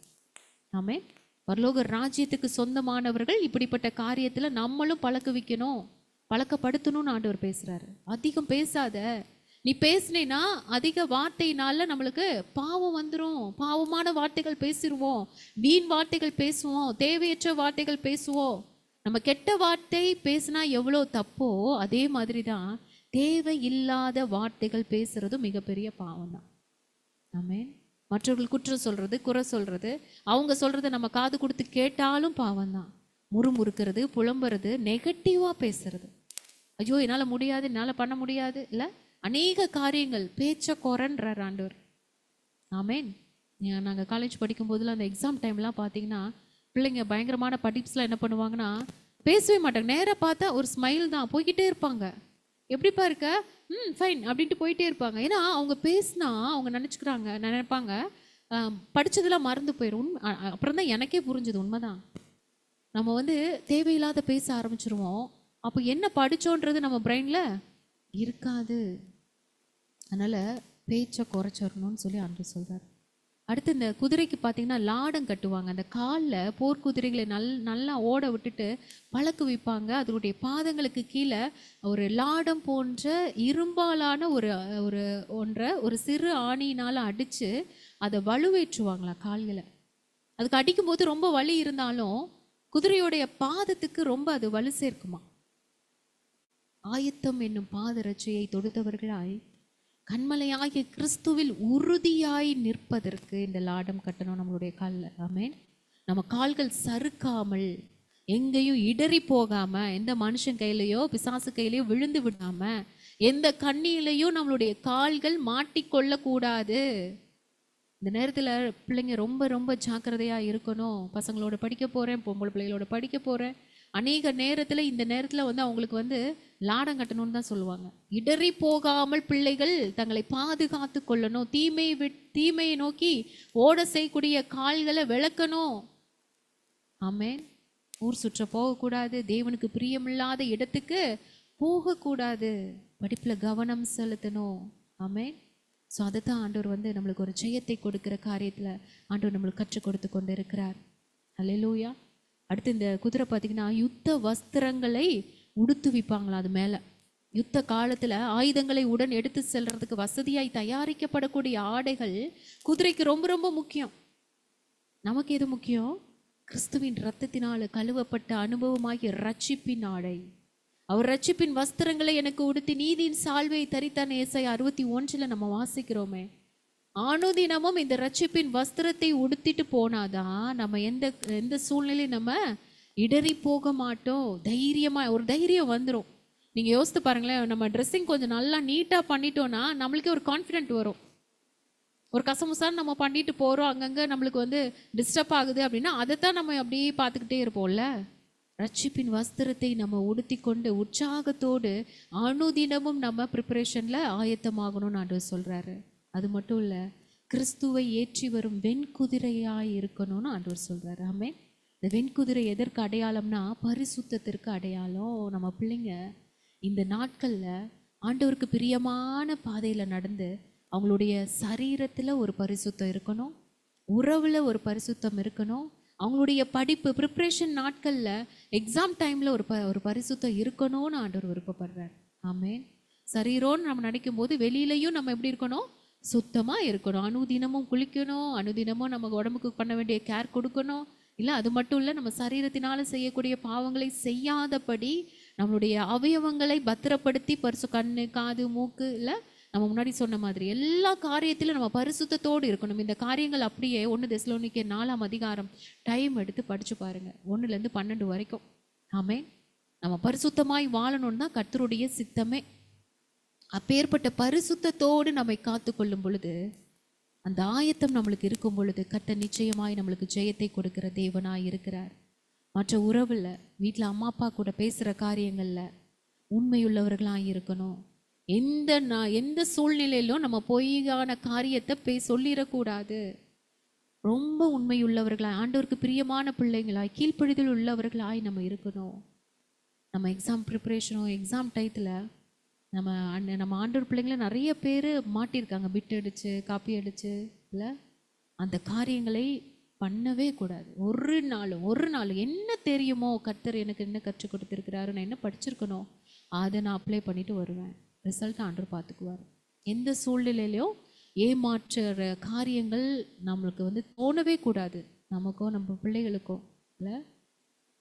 Speaker 2: ஆமென். பரலோக ராஜ்யத்துக்கு சொந்தமானவர்கள் இப்படிப்பட்ட காரியத்தில் நம்மளும் பழக்கப்படுத்தணும்னு ஆண்டவர் பேசுகிறாரு. அதிகம் பேசாத. நீ பேசினேன்னா அதிக வார்த்தையினால நம்மளுக்கு பாவம் வந்துடும். பாவமான வார்த்தைகள் பேசிடுவோம், வீண் வார்த்தைகள் பேசுவோம், தேவையற்ற வார்த்தைகள் பேசுவோம். நம்ம கெட்ட வார்த்தை பேசினா எவ்வளோ தப்போ அதே மாதிரி தான் தேவையில்லாத வார்த்தைகள் பேசுறதும் மிகப்பெரிய பாவம் தான். ஆமென். மற்றவர்கள் குற்றம் சொல்றது, குறை சொல்றது, அவங்க சொல்றதை நம்ம காது கொடுத்து கேட்டாலும் பாவம் தான். முறுமுறுக்கிறது, புலம்புறது, நெகட்டிவாக பேசுறது, ஐயோ என்னால் முடியாது, என்னால் பண்ண முடியாது, இல்லை அநேக காரியங்கள் பேச்ச குறைன்றார் ஆண்டவர். ஆமென். நாங்கள் காலேஜ் படிக்கும் போதெல்லாம் அந்த எக்ஸாம் டைம்லாம் பார்த்தீங்கன்னா பிள்ளைங்க பயங்கரமான படிப்ஸ்லாம் என்ன பண்ணுவாங்கன்னா பேசவே மாட்டாங்க. நேராக பார்த்தா ஒரு ஸ்மைல் தான், போய்கிட்டே இருப்பாங்க. எப்படிப்பா இருக்க? ஃபைன் அப்படின்ட்டு போயிட்டே இருப்பாங்க. ஏன்னா அவங்க பேசினா அவங்க நினைப்பாங்க படிச்சதெல்லாம் மறந்து போயிடும். அப்புறம் தான் எனக்கே புரிஞ்சது உண்மைதான். நம்ம வந்து தேவையில்லாத பேச ஆரம்பிச்சிருவோம். அப்போ என்ன படிச்சோன்றது நம்ம பிரெயின்ல இருக்காது. அதனால பேச்சை குறைச்சிடணும்னு சொல்லி ஆண்டவர் சொல்றாரு. அடுத்து இந்த குதிரைக்கு பார்த்தீங்கன்னா லாடம் கட்டுவாங்க. அந்த காலில் போர்க்குதிரைகளை நல்லா ஓட விட்டுட்டு பழக்கு வைப்பாங்க. அதனுடைய பாதங்களுக்கு கீழே ஒரு லாடம் போன்ற இரும்பாலான ஒரு சிறு ஆணியினால் அடித்து அதை வலுவேற்றுவாங்களாம் கால்களை. அதுக்கு அடிக்கும்போது ரொம்ப வலி இருந்தாலும் குதிரையுடைய பாதத்துக்கு ரொம்ப அது வலு சேர்க்குமா. ஆயத்தம் என்னும் பாதரட்சையை தொடுத்தவர்களாய் கண்மலையாகிய கிறிஸ்துவில் உறுதியாய் நிற்பதற்கு இந்த லாடம் கட்டணும் நம்மளுடைய காலில். ஆமென். நம்ம கால்கள் சறுக்காமல், எங்கேயும் இடறி போகாம, எந்த மனுஷன் கையிலையோ பிசாசு கையிலையோ விழுந்து விடாம, எந்த கண்ணியிலையும் நம்மளுடைய கால்கள் மாட்டிக்கொள்ள கூடாது. இந்த நேரத்தில் பிள்ளைங்க ரொம்ப ரொம்ப ஜாக்கிரதையாக இருக்கணும். பசங்களோட படிக்க போகிறேன், பொம்பளை பிள்ளைகளோட படிக்க போகிறேன். அநேக நேரத்தில் இந்த நேரத்தில் வந்து அவங்களுக்கு வந்து லாடம் கட்டணும்னு தான் சொல்லுவாங்க. இடறி போகாமல் பிள்ளைகள் தங்களை பாதுகாத்து கொள்ளணும். தீமையை நோக்கி ஓட செய்யக்கூடிய கால்களை விளக்கணும். ஆமென். ஊர் சுற்ற போகக்கூடாது, தேவனுக்கு பிரியமில்லாத இடத்துக்கு போகக்கூடாது, படிப்பில் கவனம் செலுத்தணும். ஆமென். ஸோ அதை தான் ஆண்டவர் வந்து நம்மளுக்கு ஒரு ஜெயத்தை கொடுக்குற காரியத்தில் ஆண்டவர் நம்மளுக்கு கற்றுக் கொடுத்து கொண்டு இருக்கிறார். அல்லேலூயா. அடுத்து இந்த குதிரை பார்த்திங்கன்னா யுத்த வஸ்திரங்களை உடுத்துவிப்பாங்களா. அது மேலே யுத்த காலத்தில் ஆயுதங்களை உடன் எடுத்து செல்றதுக்கு வசதியாய் தயாரிக்கப்படக்கூடிய ஆடைகள் குதிரைக்கு ரொம்ப ரொம்ப முக்கியம். நமக்கு எது முக்கியம்? கிறிஸ்துவின் இரத்தத்தினால் கழுவப்பட்ட அனுபவமாகிய ரட்சிப்பின் ஆடை. அவர் ரட்சிப்பின் வஸ்திரங்களை எனக்கு உடுத்தி நீதியின் சால்வையை தரித்தான ஏசாயா 61 நம்ம வாசிக்கிறோமே. ஆணுதினமும் இந்த ரட்சிப்பின் வஸ்திரத்தை உடுத்திட்டு போனாதான் நம்ம எந்த சூழ்நிலையும் நம்ம இடறி போக மாட்டோம். ஒரு தைரியம் வந்துடும். நீங்கள் யோசித்து பாருங்களேன், நம்ம ட்ரெஸ்ஸிங் கொஞ்சம் நல்லா நீட்டாக பண்ணிட்டோன்னா நம்மளுக்கே ஒரு கான்ஃபிடென்ட் வரும். ஒரு கசமுசான்னு நம்ம பண்ணிட்டு போகிறோம், அங்கங்கே நம்மளுக்கு வந்து டிஸ்டர்ப் ஆகுது அப்படின்னா அதைத்தான் நம்ம அப்படியே பார்த்துக்கிட்டே இருப்போம்ல. ரட்சிப்பின் வஸ்திரத்தை நம்ம உடுத்தி கொண்டு உற்சாகத்தோடு அனுதினமும் நம்ம ப்ரிப்பரேஷனில் ஆயத்தமாகணும்னு ஆண்டவர் சொல்கிறாரு. அது மட்டும் இல்லை, கிறிஸ்துவை ஏற்றி வரும் வெண்குதிரையாய் இருக்கணும்னு ஆண்டவர் சொல்கிறாரு. ஆமென். இந்த வெண்குதிரை எதற்கு அடையாளம்னா பரிசுத்தத்திற்கு அடையாளம். நம்ம பிள்ளைங்க இந்த நாட்களில் ஆண்டவருக்கு பிரியமான பாதையில் நடந்து அவங்களுடைய சரீரத்தில் ஒரு பரிசுத்தம் இருக்கணும், உறவில் ஒரு பரிசுத்தம் இருக்கணும், அவங்களுடைய படிப்பு ப்ரிப்ரேஷன் நாட்களில் எக்ஸாம் டைமில் ஒரு பரிசுத்தம் இருக்கணும்னு ஆண்டவர் விருப்பப்படுறார். ஆமென். சரீரோன்னு நம்ம நினைக்கும் போது வெளியிலையும் நம்ம எப்படி இருக்கணும்? சுத்தமாக இருக்கணும். அனுதினமும் குளிக்கணும், அனுதினமும் நம்ம உடம்புக்கு பண்ண வேண்டிய கேர் கொடுக்கணும். இல்லை அது மட்டும் இல்லை, நம்ம சரீரத்தினால செய்யக்கூடிய பாவங்களை செய்யாதபடி நம்மளுடைய அவயவங்களை பத்திரப்படுத்தி கண்ணு காது மூக்கு இல்லை நம்ம முன்னாடி சொன்ன மாதிரி எல்லா காரியத்திலும் நம்ம பரிசுத்தத்தோடு இருக்கணும். இந்த காரியங்கள் அப்படியே 1 தெசலோனிக்கேயர் 4ஆம் அதிகாரம் டைம் எடுத்து படித்து பாருங்கள், 1லேருந்து 12 வரைக்கும். ஆமென். நம்ம பரிசுத்தமாய் வாழணும்னு தான் கர்த்தருடைய சித்தமே. அப்பேற்பட்ட பரிசுத்தத்தோடு நம்மை காத்து கொள்ளும் பொழுது, அந்த ஆயத்தம் நம்மளுக்கு இருக்கும் பொழுது கர்த்தர் நிச்சயமாய் நம்மளுக்கு ஜெயத்தை கொடுக்கிற தேவனாய் இருக்கிறார். மற்ற உறவில் வீட்டில் அம்மா அப்பா கூட பேசுகிற காரியங்களில் உண்மையுள்ளவர்களாக இருக்கணும். எந்த சூழ்நிலையிலும் நம்ம பொய்யான காரியத்தை சொல்லிடக்கூடாது. ரொம்ப உண்மையுள்ளவர்களாய், ஆண்டவருக்கு பிரியமான பிள்ளைங்களாய், கீழ்ப்படிதல் உள்ளவர்களாய் நம்ம இருக்கணும். நம்ம எக்ஸாம் ப்ரிப்பரேஷனோ எக்ஸாம் டயத்தில் நம்ம ஆண்டவர் பிள்ளைங்கள நிறைய பேர் மாட்டியிருக்காங்க, பிட் அடித்து காப்பி அடித்து. இல்லை, அந்த காரியங்களை பண்ணவே கூடாது. ஒரு நாள் என்ன தெரியுமோ, கர்த்தர் எனக்கு என்ன கற்றுக் கொடுத்துருக்கிறாரு, நான் என்ன படிச்சிருக்கணும், அதை நான் அப்ளை பண்ணிட்டு வருவேன். ரிசல்ட் ஆண்டவர் பார்த்துக்குவார். எந்த சூழ்நிலையிலையும் ஏமாற்றுற காரியங்கள் நம்மளுக்கு வந்து தோணவே கூடாது, நமக்கோ நம்ம பிள்ளைகளுக்கோ. இல்லை,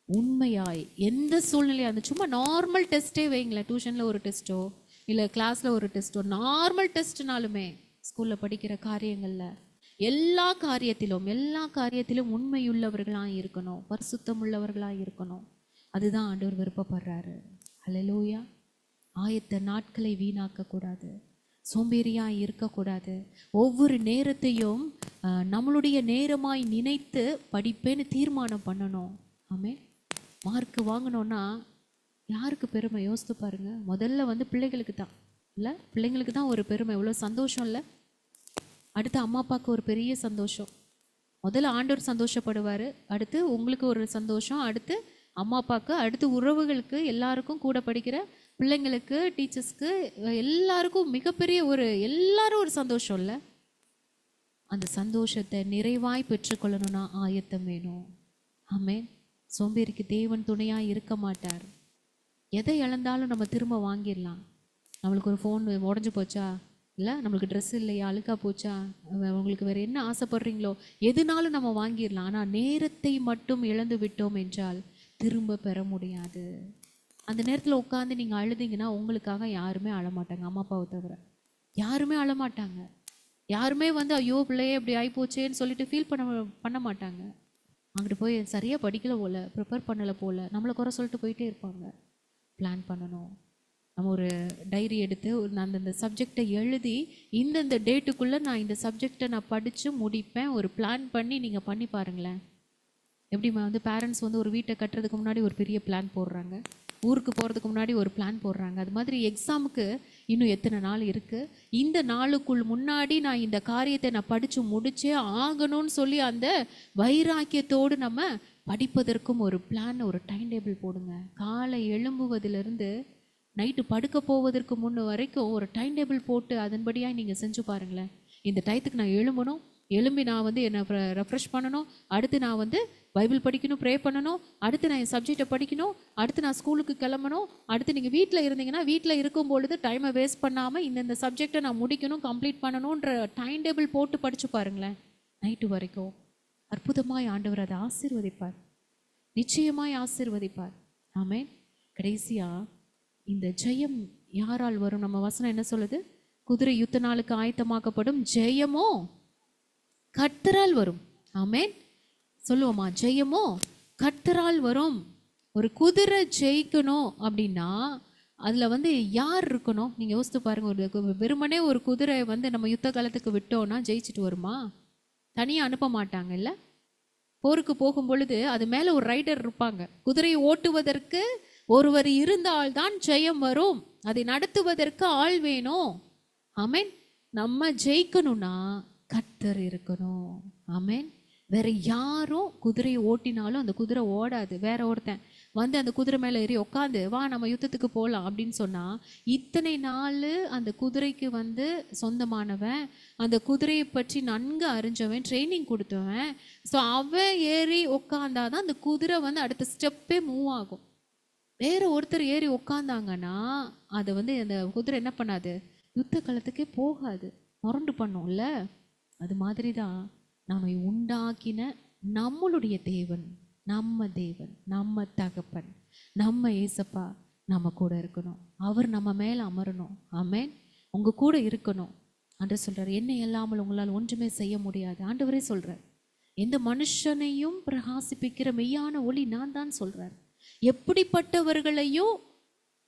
Speaker 2: உண்மையாய் எந்த சூழ்நிலையாக அந்த சும்மா நார்மல் டெஸ்ட்டே வைங்களேன், டியூஷனில் ஒரு டெஸ்ட்டோ இல்லை கிளாஸில் ஒரு டெஸ்ட்டோ, நார்மல் டெஸ்ட்னாலுமே ஸ்கூலில் படிக்கிற காரியங்களில் எல்லா காரியத்திலும் உண்மையுள்ளவர்களாக இருக்கணும், பரிசுத்தம் உள்ளவர்களாக இருக்கணும். அதுதான் ஆண்டவர் விருப்பப்படுறாரு. அல்லேலூயா. ஆயத்த நாட்களை வீணாக்கக்கூடாது, சோம்பேறியாக இருக்கக்கூடாது. ஒவ்வொரு நேரத்தையும் நம்மளுடைய நேரமாய் நினைத்து படிப்பேன்னு தீர்மானம் பண்ணணும். ஆமென். மார்க் வாங்கணும்னா யாருக்கு பெருமை? யோசித்து பாருங்க. முதல்ல வந்து பிள்ளைகளுக்கு தான் இல்லை, பிள்ளைங்களுக்கு தான் ஒரு பெருமை. எவ்வளோ சந்தோஷம் இல்லை? அடுத்து அம்மா அப்பாவுக்கு ஒரு பெரிய சந்தோஷம். முதல்ல ஆண்டவர் சந்தோஷப்படுவார், அடுத்து உங்களுக்கு ஒரு சந்தோஷம், அடுத்து அம்மா அப்பாவுக்கு, அடுத்து உறவுகளுக்கு, எல்லாருக்கும், கூட படிக்கிற பிள்ளைங்களுக்கு, டீச்சர்ஸ்க்கு, எல்லாருக்கும் மிகப்பெரிய எல்லாரும் ஒரு சந்தோஷம் இல்லை? அந்த சந்தோஷத்தை நிறைவாய் பெற்றுக்கொள்ளணும்னா ஆயத்தம் வேணும். ஆமென். சோம்பேறிக்கு தேவன் துணையாக இருக்க மாட்டார். எதை இழந்தாலும் நம்ம திரும்ப வாங்கிடலாம். நம்மளுக்கு ஒரு ஃபோன் உடஞ்சி போச்சா, இல்லை நம்மளுக்கு ட்ரெஸ் இல்லையா, அழுக்கா போச்சா, உங்களுக்கு வேறு என்ன ஆசைப்படுறீங்களோ எதுனாலும் நம்ம வாங்கிடலாம். ஆனால் நேரத்தை மட்டும் இழந்து விட்டோம் என்றால் திரும்ப பெற முடியாது. அந்த நேரத்தில் உட்காந்து நீங்கள் அழுதிங்கன்னா உங்களுக்காக யாருமே அழமாட்டாங்க. அம்மா அப்பாவை தவிர யாருமே அழமாட்டாங்க. யாருமே வந்து ஐயோ பிள்ளையே இப்படி ஆகிப்போச்சேன்னு சொல்லிட்டு ஃபீல் பண்ண மாட்டாங்க. அங்கிட்டு போய் சரியாக படிக்கலை போல், ப்ரிப்பேர் பண்ணலை போல், நம்மளை குறை சொல்லிட்டு போயிட்டே இருப்பாங்க. பிளான் பண்ணணும். நம்ம ஒரு டைரி எடுத்து அந்தந்த சப்ஜெக்டை எழுதி இந்தந்த டேட்டுக்குள்ளே நான் இந்த சப்ஜெக்டை நான் படித்து முடிப்பேன். ஒரு பிளான் பண்ணி நீங்கள் பண்ணி பாருங்களேன். எப்படிமா வந்து பேரண்ட்ஸ் வந்து ஒரு வீட்டை கட்டுறதுக்கு முன்னாடி ஒரு பெரிய பிளான் போடுறாங்க, ஊருக்கு போகிறதுக்கு முன்னாடி ஒரு பிளான் போடுறாங்க. அது மாதிரி எக்ஸாமுக்கு இன்னும் எத்தனை நாள் இருக்குது, இந்த நாளுக்குள் முன்னாடி நான் இந்த காரியத்தை நான் படித்து முடிச்சே ஆகணும்னு சொல்லி அந்த வைராக்கியத்தோடு நம்ம படிப்பதற்கும் ஒரு பிளான், ஒரு டைம் டேபிள் போடுங்க. காலை எழும்புவதிலிருந்து நைட்டு படுக்க போவதற்கு முன்ன வரைக்கும் ஒரு டைம் டேபிள் போட்டு அதன்படியாக நீங்கள் செஞ்சு பாருங்களேன். இந்த டயத்துக்கு நான் எழும்பணும், எழும்பி நான் வந்து என்னை ரெஃப்ரெஷ் பண்ணணும், அடுத்து நான் வந்து பைபிள் படிக்கணும், ப்ரே பண்ணணும், அடுத்து நான் என் சப்ஜெக்டை படிக்கணும், அடுத்து நான் ஸ்கூலுக்கு கிளம்பணும், அடுத்து நீங்கள் வீட்டில் இருந்தீங்கன்னா வீட்டில் இருக்கும் பொழுது டைமை வேஸ்ட் பண்ணாமல் இந்த சப்ஜெக்டை நான் முடிக்கணும், கம்ப்ளீட் பண்ணணுன்ற டைம் டேபிள் போட்டு படித்து பாருங்களேன். நைட்டு வரைக்கும் அற்புதமாய் ஆண்டவர் அதை ஆசீர்வதிப்பார், நிச்சயமாய் ஆசீர்வதிப்பார். ஆமென். கடைசியாக இந்த ஜெயம் யாரால் வரும்? நம்ம வசனம் என்ன சொல்லுது? குதிரை யுத்த நாளுக்கு ஆயத்தமாக்கப்படும், ஜெயமோ கர்த்தரால் வரும். ஆமென். சொல்லுவோமா? ஜெயமோ கர்த்தரால் வரும். ஒரு குதிரை ஜெயிக்கணும் அப்படின்னா அதில் வந்து யார் இருக்கணும்? நீங்கள் யோசித்து பாருங்கள். ஒரு வெறுமனே ஒரு குதிரை வந்து நம்ம யுத்த காலத்துக்கு விட்டோம்னா ஜெயிச்சுட்டு வருமா? தனியாக அனுப்ப மாட்டாங்க இல்லை? போருக்கு போகும் பொழுது அது மேலே ஒரு ரைடர் இருப்பாங்க. குதிரையை ஓட்டுவதற்கு ஒருவர் இருந்தால்தான் ஜெயம் வரும். அதை நடத்துவதற்கு ஆள் வேணும். ஆமென். நம்ம ஜெயிக்கணும்னா கர்த்தர் இருக்கணும். ஆமென். வேற யாரும் குதிரையை ஓட்டினாலும் அந்த குதிரை ஓடாது. வேற ஒருத்தன் வந்து அந்த குதிரை மேலே ஏறி உட்காந்து வா நம்ம யுத்தத்துக்கு போகலாம் அப்படின்னு சொன்னால், இத்தனை நாள் அந்த குதிரைக்கு வந்து சொந்தமானவன், அந்த குதிரையை பற்றி நன்கு அறிஞ்சவன், ட்ரைனிங் கொடுத்தவன், ஸோ அவன் ஏறி உட்காந்தாதான் அந்த குதிரை வந்து அடுத்த ஸ்டெப்பே மூவ் ஆகும். வேற ஒருத்தர் ஏறி உட்காந்தாங்கன்னா அதை வந்து அந்த குதிரை என்ன பண்ணாது, யுத்த காலத்துக்கே போகாது, முரண்டு பண்ணும்ல. அது மாதிரி தான் நம்மை உண்டாக்கின நம்மளுடைய தேவன், நம்ம தகப்பன், நம்ம ஏசப்பா நம்ம கூட இருக்கணும். அவர் நம்ம மேலே அமரணும். ஆமென். உங்கள் கூட இருக்கணும். ஆண்டவர் சொல்கிறார், என்னை இல்லாமல் உங்களால் ஒன்றுமே செய்ய முடியாது. ஆண்டவரே சொல்கிறார், எந்த மனுஷனையும் பிரகாசிப்பிக்கிற மெய்யான ஒளி நான் தான் சொல்கிறார். எப்படிப்பட்டவர்களையும்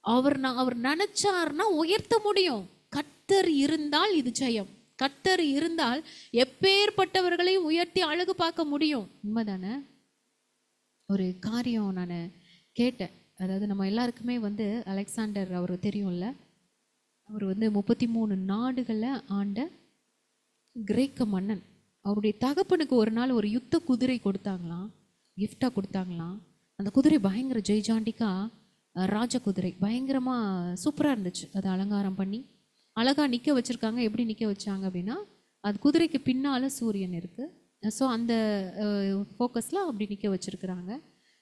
Speaker 2: அவர் நினைச்சார்னா உயர்த்த முடியும். கர்த்தர் இருந்தால் இது ஜெயம். கர்த்தர் இருந்தால் எப்பேற்பட்டவர்களையும் உயர்த்தி அழகு பார்க்க முடியும். உண்மைதானே? ஒரு காரியம் நான் கேட்டேன். அதாவது நம்ம எல்லாருக்குமே வந்து அலெக்சாண்டர் அவர் தெரியும்ல. அவர் வந்து 33 நாடுகளை ஆண்ட கிரேக்க மன்னன். அவருடைய தகப்பனுக்கு ஒரு நாள் ஒரு யுத்த குதிரை கொடுத்தாங்களாம், கிஃப்டாக கொடுத்தாங்களாம். அந்த குதிரை பயங்கர ஜெய்ஜாண்டிக்கா ராஜ குதிரை, பயங்கரமாக சூப்பராக இருந்துச்சு. அதை அலங்காரம் பண்ணி அழகாக நிற்க வச்சுருக்காங்க. எப்படி நிற்க வச்சாங்க அப்படின்னா, அது குதிரைக்கு பின்னால் சூரியன் இருக்குது. ஸோ அந்த ஃபோக்கஸில் அப்படி நிற்க வச்சுருக்குறாங்க.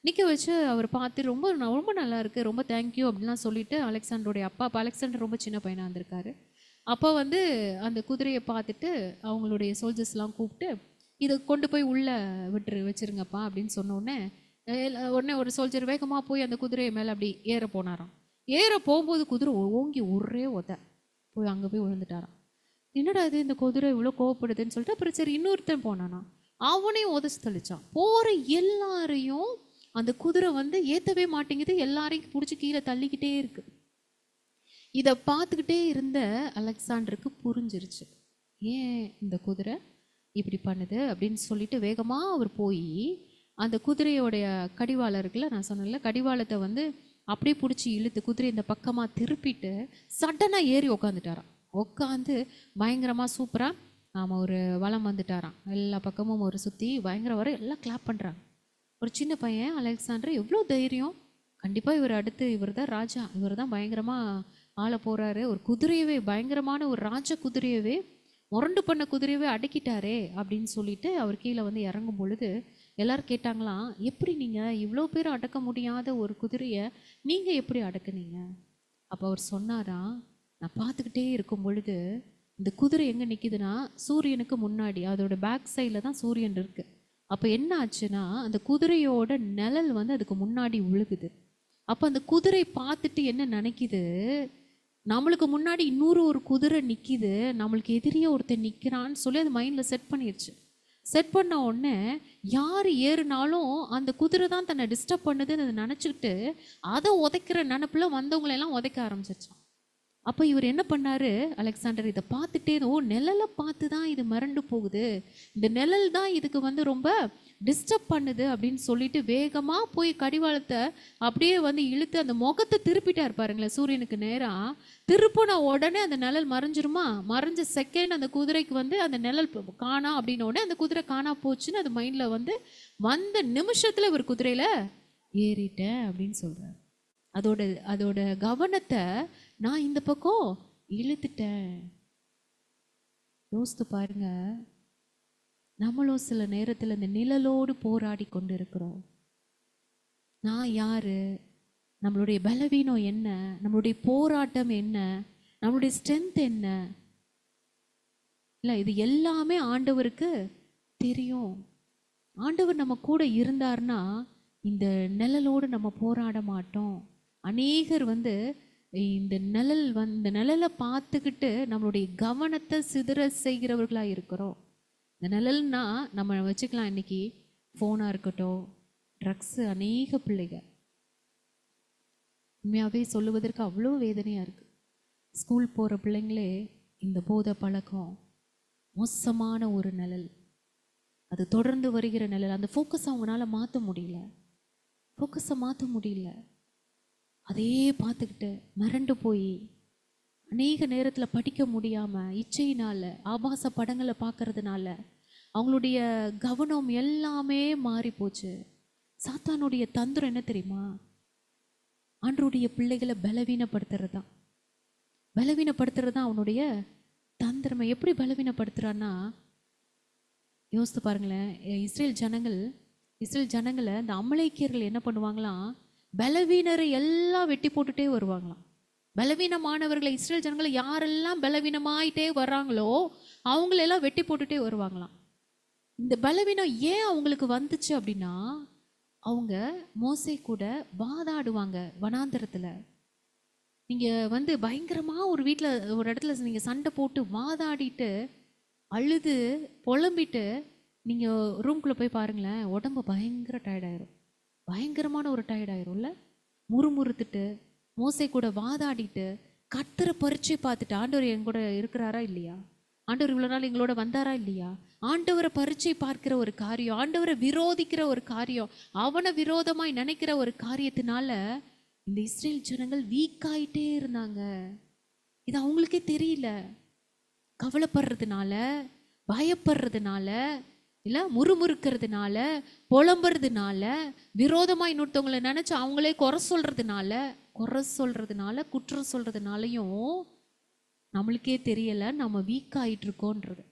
Speaker 2: நிற்க வச்சு அவர் பார்த்து ரொம்ப ரொம்ப நல்லா இருக்குது, ரொம்ப தேங்க்யூ அப்படின்லாம் சொல்லிட்டு அலெக்சாண்டருடைய அப்பா, அப்போ அலெக்சாண்டர் ரொம்ப சின்ன பையனாக இருந்திருக்காரு. அப்போ வந்து அந்த குதிரையை பார்த்துட்டு அவங்களுடைய சோல்ஜர்ஸ்லாம் கூப்பிட்டு இதை கொண்டு போய் உள்ளே வச்சுருங்கப்பா அப்படின்னு சொன்னோடனே உடனே ஒரு சோல்ஜர் வேகமாக போய் அந்த குதிரையை மேலே அப்படி ஏற போனாராம். ஏற போகும்போது குதிரை ஓங்கி ஒரே போய் அங்கே போய் விழுந்துட்டாராம். என்னடா இது, இந்த குதிரை இவ்வளோ கோவப்படுதுன்னு சொல்லிட்டு அப்புறம் சரி இன்னொருத்தன் போனானா, அவனையும் உதச்சி தெளிச்சான். போகிற எல்லாரையும் அந்த குதிரை வந்து ஏற்றவே மாட்டேங்குது, எல்லாரையும் பிடிச்சி கீழே தள்ளிக்கிட்டே இருக்கு. இதை பார்த்துக்கிட்டே இருந்த அலெக்சாண்டருக்கு புரிஞ்சிருச்சு, ஏன் இந்த குதிரை இப்படி பண்ணுது அப்படின்னு சொல்லிட்டு வேகமாக அவர் போய் அந்த குதிரையோடைய கடிவாளம் இருக்குல்ல, நான் சொன்னேன்ல, கடிவாளத்தை வந்து அப்படியே பிடிச்சி இழுத்து குதிரை இந்த பக்கமாக திருப்பிட்டு சடனாக ஏறி உக்காந்துட்டாராம். உட்காந்து பயங்கரமாக சூப்பராக ஒரு வலம் வந்துட்டாராம். எல்லா பக்கமும் ஒரு சுற்றி பயங்கர வர எல்லாம் கிளாப் பண்ணுறாங்க. ஒரு சின்ன பையன் அலெக்சாண்டர் எவ்வளோ தைரியம், கண்டிப்பாக இவர் அடுத்து இவர் தான் ராஜா, இவர் தான் பயங்கரமாக ஆள போகிறாரு, ஒரு குதிரையவே பயங்கரமான ஒரு ராஜ குதிரையவே முரண்டு பண்ண குதிரையவே அடக்கிட்டாரே அப்படின்னு சொல்லிட்டு அவர் கீழே வந்து இறங்கும் பொழுது எல்லாரும் கேட்டாங்களாம், எப்படி நீங்கள் இவ்வளோ பேர் அடக்க முடியாத ஒரு குதிரையை நீங்கள் எப்படி அடக்குனீங்க? அப்போ அவர் சொன்னாராம், நான் பார்த்துக்கிட்டே இருக்கும் பொழுது இந்த குதிரை எங்கே நிற்கிதுன்னா சூரியனுக்கு முன்னாடி, அதோட பேக் சைடில் தான் சூரியன் இருக்குது. அப்போ என்ன ஆச்சுன்னா அந்த குதிரையோட நிழல் வந்து அதுக்கு முன்னாடி விழுகுது. அப்போ அந்த குதிரை பார்த்துட்டு என்ன நினைக்குது, நம்மளுக்கு முன்னாடி இன்னொரு ஒரு குதிரை நிற்கிது, நம்மளுக்கு எதிரியே ஒருத்தர் நிற்கிறான்னு சொல்லி அது மைண்டில் செட் பண்ணிடுச்சு. செட் பண்ண உடனே யார் ஏறுனாலும் அந்த குதிரை தான் தன்னை டிஸ்டர்ப் பண்ணுதுன்னு அதை நினச்சிக்கிட்டு அதை உதைக்கிற நினப்பில் வந்தவங்களெல்லாம் உதைக்க ஆரம்பிச்சிருச்சான். அப்போ இவர் என்ன பண்ணாரு, அலெக்சாண்டர் இதை பார்த்துட்டே, ஓ நிழலை பார்த்து தான் இது மிரண்டு போகுது, இந்த நிழல் தான் இதுக்கு வந்து ரொம்ப டிஸ்டர்ப் பண்ணுது அப்படின்னு சொல்லிட்டு வேகமாக போய் கடிவாளத்தை அப்படியே வந்து இழுத்து அந்த முகத்தை திருப்பிட்டார் பாருங்களேன் சூரியனுக்கு நேராக. திருப்பின உடனே அந்த நிழல் மறைஞ்சிருமா, மறைஞ்ச செகண்ட் அந்த குதிரைக்கு வந்து அந்த நிழல் காணா அப்படின்ன உடனே அந்த குதிரை காணா போச்சுன்னு அது மைண்டில் வந்து வந்த நிமிஷத்தில் இவர் குதிரையில் ஏறிட்டேன் அப்படின்னு சொல்கிறார். அதோட கவனத்தை நான் இந்த பக்கம் இழுத்துட்டேன். யோசித்து பாருங்க, நம்மளும் சில நேரத்தில் இந்த நிழலோடு போராடி கொண்டு இருக்கிறோம். நான் யாரு, நம்மளுடைய பலவீனம் என்ன, நம்மளுடைய போராட்டம் என்ன, நம்மளுடைய ஸ்ட்ரென்த் என்ன, இல்லை இது எல்லாமே ஆண்டவருக்கு தெரியும். ஆண்டவர் நம்ம கூட இருந்தார்னா இந்த நிழலோடு நம்ம போராட மாட்டோம். அநேகர் வந்து இந்த நிழலை பார்த்துக்கிட்டு நம்மளுடைய கவனத்தை சிதற செய்கிறவர்களாக இருக்கிறோம். இந்த நிழல்னா நம்ம வச்சுக்கலாம், இன்னைக்கு ஃபோனாக இருக்கட்டும், ட்ரக்ஸு, அநேக பிள்ளைகள் உண்மையாகவே சொல்லுவதற்கு அவ்வளோ வேதனையாக இருக்குது. ஸ்கூல் போகிற பிள்ளைங்களே இந்த போதை பழக்கம் மோசமான ஒரு நிழல், அது தொடர்ந்து வருகிற நிழல். அந்த ஃபோக்கஸ் அவங்களால மாற்ற முடியல, அதே பார்த்துக்கிட்டு மிரண்டு போய் அநேக நேரத்தில் படிக்க முடியாமல் இச்சையினால் ஆபாச படங்களை பார்க்கறதுனால அவங்களுடைய கவனம் எல்லாமே மாறி போச்சு. சாத்தானுடைய தந்திரம் என்ன தெரியுமா, ஆண்டவருடைய பிள்ளைகளை பலவீனப்படுத்துறது தான் அவனுடைய தந்திரமை. எப்படி பலவீனப்படுத்துறான்னா, யோசித்து பாருங்களேன், இஸ்ரேல் ஜனங்களை இந்த அமலேக்கியர்கள் என்ன பண்ணுவாங்களாம், பலவீனரை எல்லாம் வெட்டி போட்டுட்டே வருவாங்களாம். பலவீனமானவர்களை இஸ்ரேல் ஜனங்களை யாரெல்லாம் பலவீனமாயிட்டே வர்றாங்களோ அவங்களெல்லாம் வெட்டி போட்டுட்டே வருவாங்களாம். இந்த பலவீனம் ஏன் அவங்களுக்கு வந்துச்சு அப்படின்னா, அவங்க மோசே கூட வாதாடுவாங்க வனாந்தரத்தில். நீங்கள் வந்து பயங்கரமாக ஒரு வீட்டில் ஒரு இடத்துல நீங்கள் சண்டை போட்டு வாதாடிட்டு அழுது புலம்பிட்டு நீங்கள் ரூம்குள்ளே போய் பாருங்களேன், உடம்பு பயங்கர டயர்டாயிரும், பயங்கரமான ஒரு டயர்டாயிரும்ல. முறுமுறுத்துட்டு மோசே கூட வாதாடிட்டு கர்த்தரை பரீட்சை பார்த்துட்டு, ஆண்டவர் என் கூட இருக்கிறாரா இல்லையா, ஆண்டவர் இவ்வளோ நாள் எங்களோட வந்தாரா இல்லையா, ஆண்டவரை பரீட்சை பார்க்கிற ஒரு காரியம், ஆண்டவரை விரோதிக்கிற ஒரு காரியம், அவனை விரோதமாய் நினைக்கிற ஒரு காரியத்தினால இந்த இஸ்ரேல் ஜனங்கள் வீக்காயிட்டே இருந்தாங்க. இது அவங்களுக்கே தெரியல. கவலைப்படுறதுனால, பயப்படுறதுனால, இல்லை முறுமுறுக்கிறதுனால, புலம்புறதுனால, விரோதமாக இன்னொருத்தவங்களை நினச்சி அவங்களே குறை சொல்கிறதுனால குற்றம் சொல்கிறதுனாலையும் நம்மளுக்கே தெரியலை நம்ம வீக் ஆகிட்டு இருக்கோன்றது.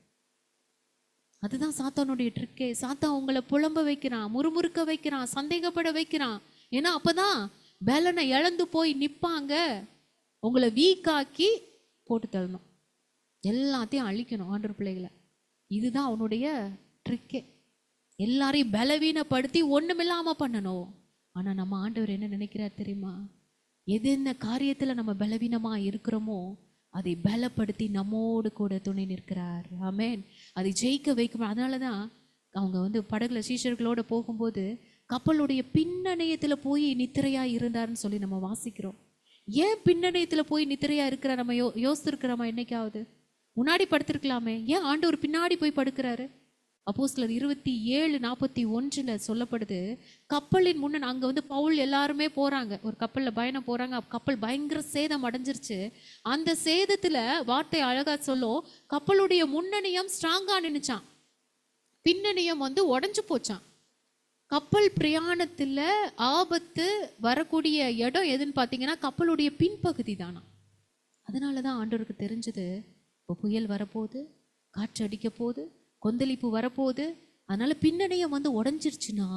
Speaker 2: அதுதான் சாத்தானுடைய ட்ரிக்கே. சாத்தான் உங்களை புலம்ப வைக்கிறான், முறுமுறுக்க வைக்கிறான், சந்தேகப்பட வைக்கிறான். ஏன்னா அப்போதான் பலனை இழந்து போய் நிற்பாங்க. உங்களை வீக்காக்கி போட்டு தள்ளணும், எல்லாத்தையும் அழிக்கணும் ஆண்டவர் பிள்ளைகளை. இதுதான் அவனுடைய ட்ரிக்கே. எல்லாரையும் பலவீனப்படுத்தி ஒண்ணுமில்லாம பண்ணணும். ஆனா நம்ம ஆண்டவர் என்ன நினைக்கிறார் தெரியுமா, எது என்ன காரியத்துல நம்ம பலவீனமா இருக்கிறோமோ அதை பலப்படுத்தி நம்மோடு கூட துணை நிற்கிறார். ஆமென். அதை ஜெயிக்க வைக்கும். அதனாலதான் அவங்க வந்து படகுல சீஷர்களோட போகும்போது கப்பலுடைய பின்னணையத்துல போய் நித்திரையா இருந்தாருன்னு சொல்லி நம்ம வாசிக்கிறோம். ஏன் பின்னணையத்துல போய் நித்திரையா இருக்கிற நம்ம யோசிச்சிருக்கிறோமா? என்னைக்காவது முன்னாடி படுத்திருக்கலாமே, ஏன் ஆண்டவர் பின்னாடி போய் படுக்கிறாரு? அப்போஸ்தலர் 27:41 சொல்லப்படுது, கப்பலின் முன்ன அங்க வந்து பவுல் எல்லாருமே போறாங்க, ஒரு கப்பல்ல பயணம் போறாங்க. கப்பல் பயங்கர சேதம் அடைஞ்சிருச்சு. அந்த சேதத்துல வார்த்தை அழகா சொல்லும், கப்பலுடைய முன்னணியம் ஸ்ட்ராங்கா நின்னுச்சான், பின்னணியம் வந்து உடைஞ்சு போச்சான். கப்பல் பிரயாணத்துல ஆபத்து வரக்கூடிய இடம் எதுன்னு பார்த்தீங்கன்னா கப்பலுடைய பின்பகுதி தானா. அதனாலதான் ஆண்டவருக்கு தெரிஞ்சது, இப்போ புயல் வரப்போகுது, காற்று அடிக்க போகுது, கொந்தளிப்பு வரப்போகுது, அதனால பின்னணியம் வந்து உடஞ்சிருச்சுன்னா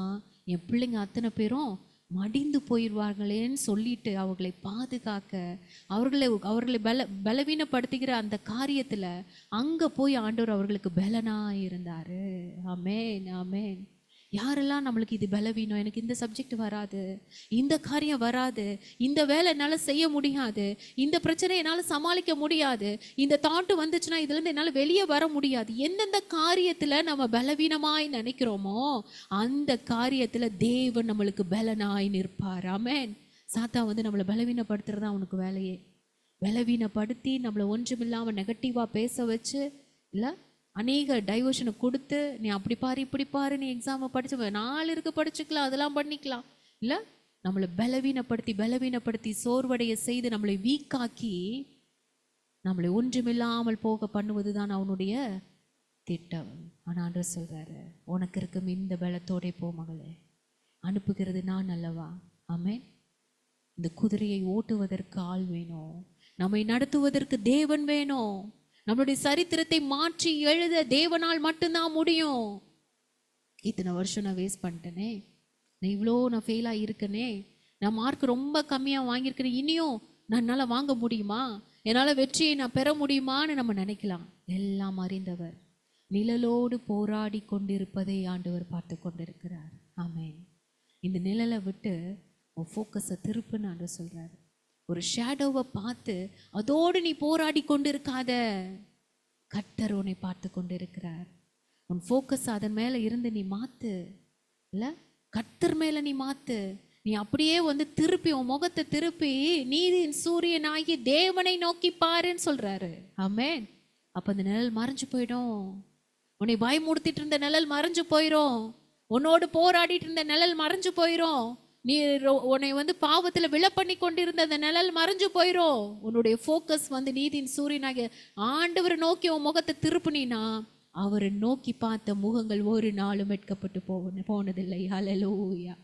Speaker 2: என் பிள்ளைங்க அத்தனை பேரும் மடிந்து போயிடுவார்களேன்னு சொல்லிட்டு அவர்களை பாதுகாக்க, அவர்களை பலவீனப்படுத்துகிற அந்த காரியத்துல அங்க போய் ஆண்டவர் அவர்களுக்கு பலனா இருந்தாரு. ஆமென், ஆமென். யாரெல்லாம் நம்மளுக்கு இது பலவீனம், எனக்கு இந்த சப்ஜெக்ட் வராது, இந்த காரியம் வராது, இந்த வேலை என்னால் செய்ய முடியாது, இந்த பிரச்சனை என்னால் சமாளிக்க முடியாது, இந்த தாட்டு வந்துச்சுன்னா இதுலேருந்து என்னால் வெளியே வர முடியாது, எந்தெந்த காரியத்தில் நம்ம பலவீனமாய் நினைக்கிறோமோ அந்த காரியத்தில் தேவன் நம்மளுக்கு பலனாய் நிற்பார். ஆமென். சாத்தான் வந்து நம்மளை பலவீனப்படுத்துறது தான் அவனுக்கு வேலையே. பலவீனப்படுத்தி நம்மளை ஒன்றுமில்லாமல் நெகட்டிவாக பேச வச்சு, இல்லை அநேக டைவர்ஷனை கொடுத்து, நீ அப்படி பாரு இப்படி பாரு, நீ எக்ஸாமை படிச்சு 4 இருக்கு படிச்சுக்கலாம், அதெல்லாம் பண்ணிக்கலாம், இல்லை நம்மளை பலவீனப்படுத்தி சோர்வடைய செய்து நம்மளை வீக்காக்கி நம்மளை ஒன்றுமில்லாமல் போக பண்ணுவது தான் அவனுடைய திட்டம். ஆனால் ஆண்டவர் சொல்றாரு, உனக்கு இருக்கும் இந்த பலத்தோட போ மகளே, அனுப்புகிறது நான் அல்லவா. ஆமென். இந்த குதிரையை ஓட்டுவதற்கு ஆள் வேணும், நம்மை நடத்துவதற்கு தேவன் வேணும், நம்மளுடைய சரித்திரத்தை மாற்றி எழுத தேவனால் மட்டும்தான் முடியும். இத்தனை வருஷம் நான் வேஸ்ட் பண்ணிட்டேனே, நான் ஃபெயிலாக இருக்கனே, நான் மார்க் ரொம்ப கம்மியாக வாங்கியிருக்கிறேன், இனியும் என்னால் வாங்க முடியுமா, என்னால் வெற்றியை நான் பெற முடியுமான்னு நம்ம நினைக்கலாம். எல்லாம் அறிந்தவர் நிழலோடு போராடி கொண்டிருப்பதை ஆண்டவர் பார்த்து கொண்டிருக்கிறார். ஆமென். இந்த நிழலை விட்டு உன் ஃபோக்கஸை திருப்புன்னு ஆண்டவர் சொல்கிறார். ஒரு ஷேடோவை பார்த்து அதோடு நீ போராடி கொண்டு இருக்காத, கர்த்தர் உன்னை பார்த்து கொண்டு இருக்கிறார். உன் ஃபோக்கஸ் அதன் மேலே இருந்து நீ மாத்து, இல்லை கர்த்தர் மேலே நீ மாத்து. நீ அப்படியே வந்து திருப்பி உன் முகத்தை திருப்பி நீதியின் சூரியனாகி தேவனை நோக்கி பாருன்னு சொல்றாரு. ஆமென். அப்போ அந்த நிழல் மறைஞ்சு போயிடும். உன்னை பயமுடுத்திட்டு இருந்த நிழல் மறைஞ்சு போயிடும், உன்னோடு போராடிட்டு இருந்த நிழல் மறைஞ்சு போயிடும், நீ உன்னை வந்து பாவத்துல விழ பண்ணி கொண்டிருந்த அந்த நிழல் மறைஞ்சு போயிடும். உன்னுடைய ஃபோக்கஸ் வந்து நீதியின் சூரியனாக ஆண்டவரை நோக்கி உன் முகத்தை திருப்பினா அவரை நோக்கி பார்த்த முகங்கள் ஒரு நாளும் வெட்கப்பட்டு போனதில்லை. ஹல்லேலூயா,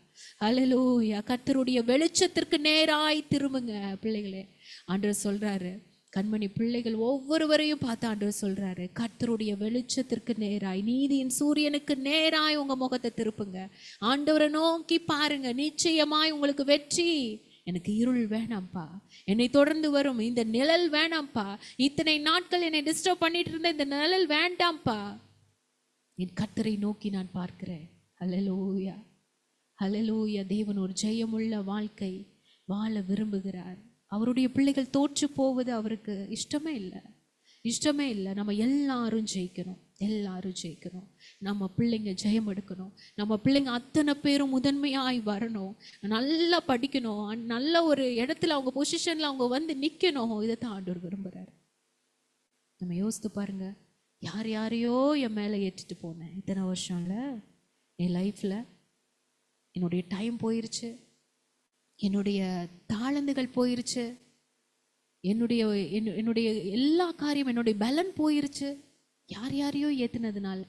Speaker 2: ஹல்லேலூயா. கர்த்தருடைய வெளிச்சத்திற்கு நேராய் திரும்புங்க பிள்ளைகளே. ஆண்டவர் சொல்றாரு, கண்மணி பிள்ளைகள் ஒவ்வொருவரையும் பார்த்து ஆண்டவர் சொல்றாரு, கர்த்தருடைய வெளிச்சத்திற்கு நேராய், நீதியின் சூரியனுக்கு நேராய் உங்க முகத்தை திருப்புங்க, ஆண்டவரை நோக்கி பாருங்க, நிச்சயமாய் உங்களுக்கு வெற்றி. எனக்கு இருள் வேணாம்ப்பா, என்னை தொடர்ந்து வரும் இந்த நிழல் வேணாம்ப்பா, இத்தனை நாட்கள் என்னை டிஸ்டர்ப் பண்ணிட்டு இருந்த இந்த நிழல் வேண்டாம்ப்பா, என் கர்த்தரை நோக்கி நான் பார்க்கிறேன். ஹல்லேலூயா, ஹல்லேலூயா. தேவன் ஒரு ஜெயமுள்ள வாழ்க்கை வாழ விரும்புகிறார். அவருடைய பிள்ளைகள் தோற்று போவது அவருக்கு இஷ்டமே இல்லை. நம்ம எல்லாரும் ஜெயிக்கணும். நம்ம பிள்ளைங்க ஜெயம் எடுக்கணும். நம்ம பிள்ளைங்க அத்தனை பேரும் முதன்மையாய் வரணும், நல்லா படிக்கணும், நல்ல ஒரு இடத்துல அவங்க பொசிஷன்ல அவங்க வந்து நிற்கணும். இதைத்தான் ஆண்டவர் விரும்புகிறார். நம்ம யோசித்து பாருங்க, யாரையோ என் மேலே ஏற்றிட்டு போனேன் இத்தனை வருஷம்ல, என் லைஃப்ல என்னுடைய டைம் போயிருச்சு, என்னுடைய தாளந்துகள் போயிருச்சு, என்னுடைய எல்லா காரியம், என்னுடைய பலன் போயிருச்சு. யாரையோ ஏத்துனதுனால,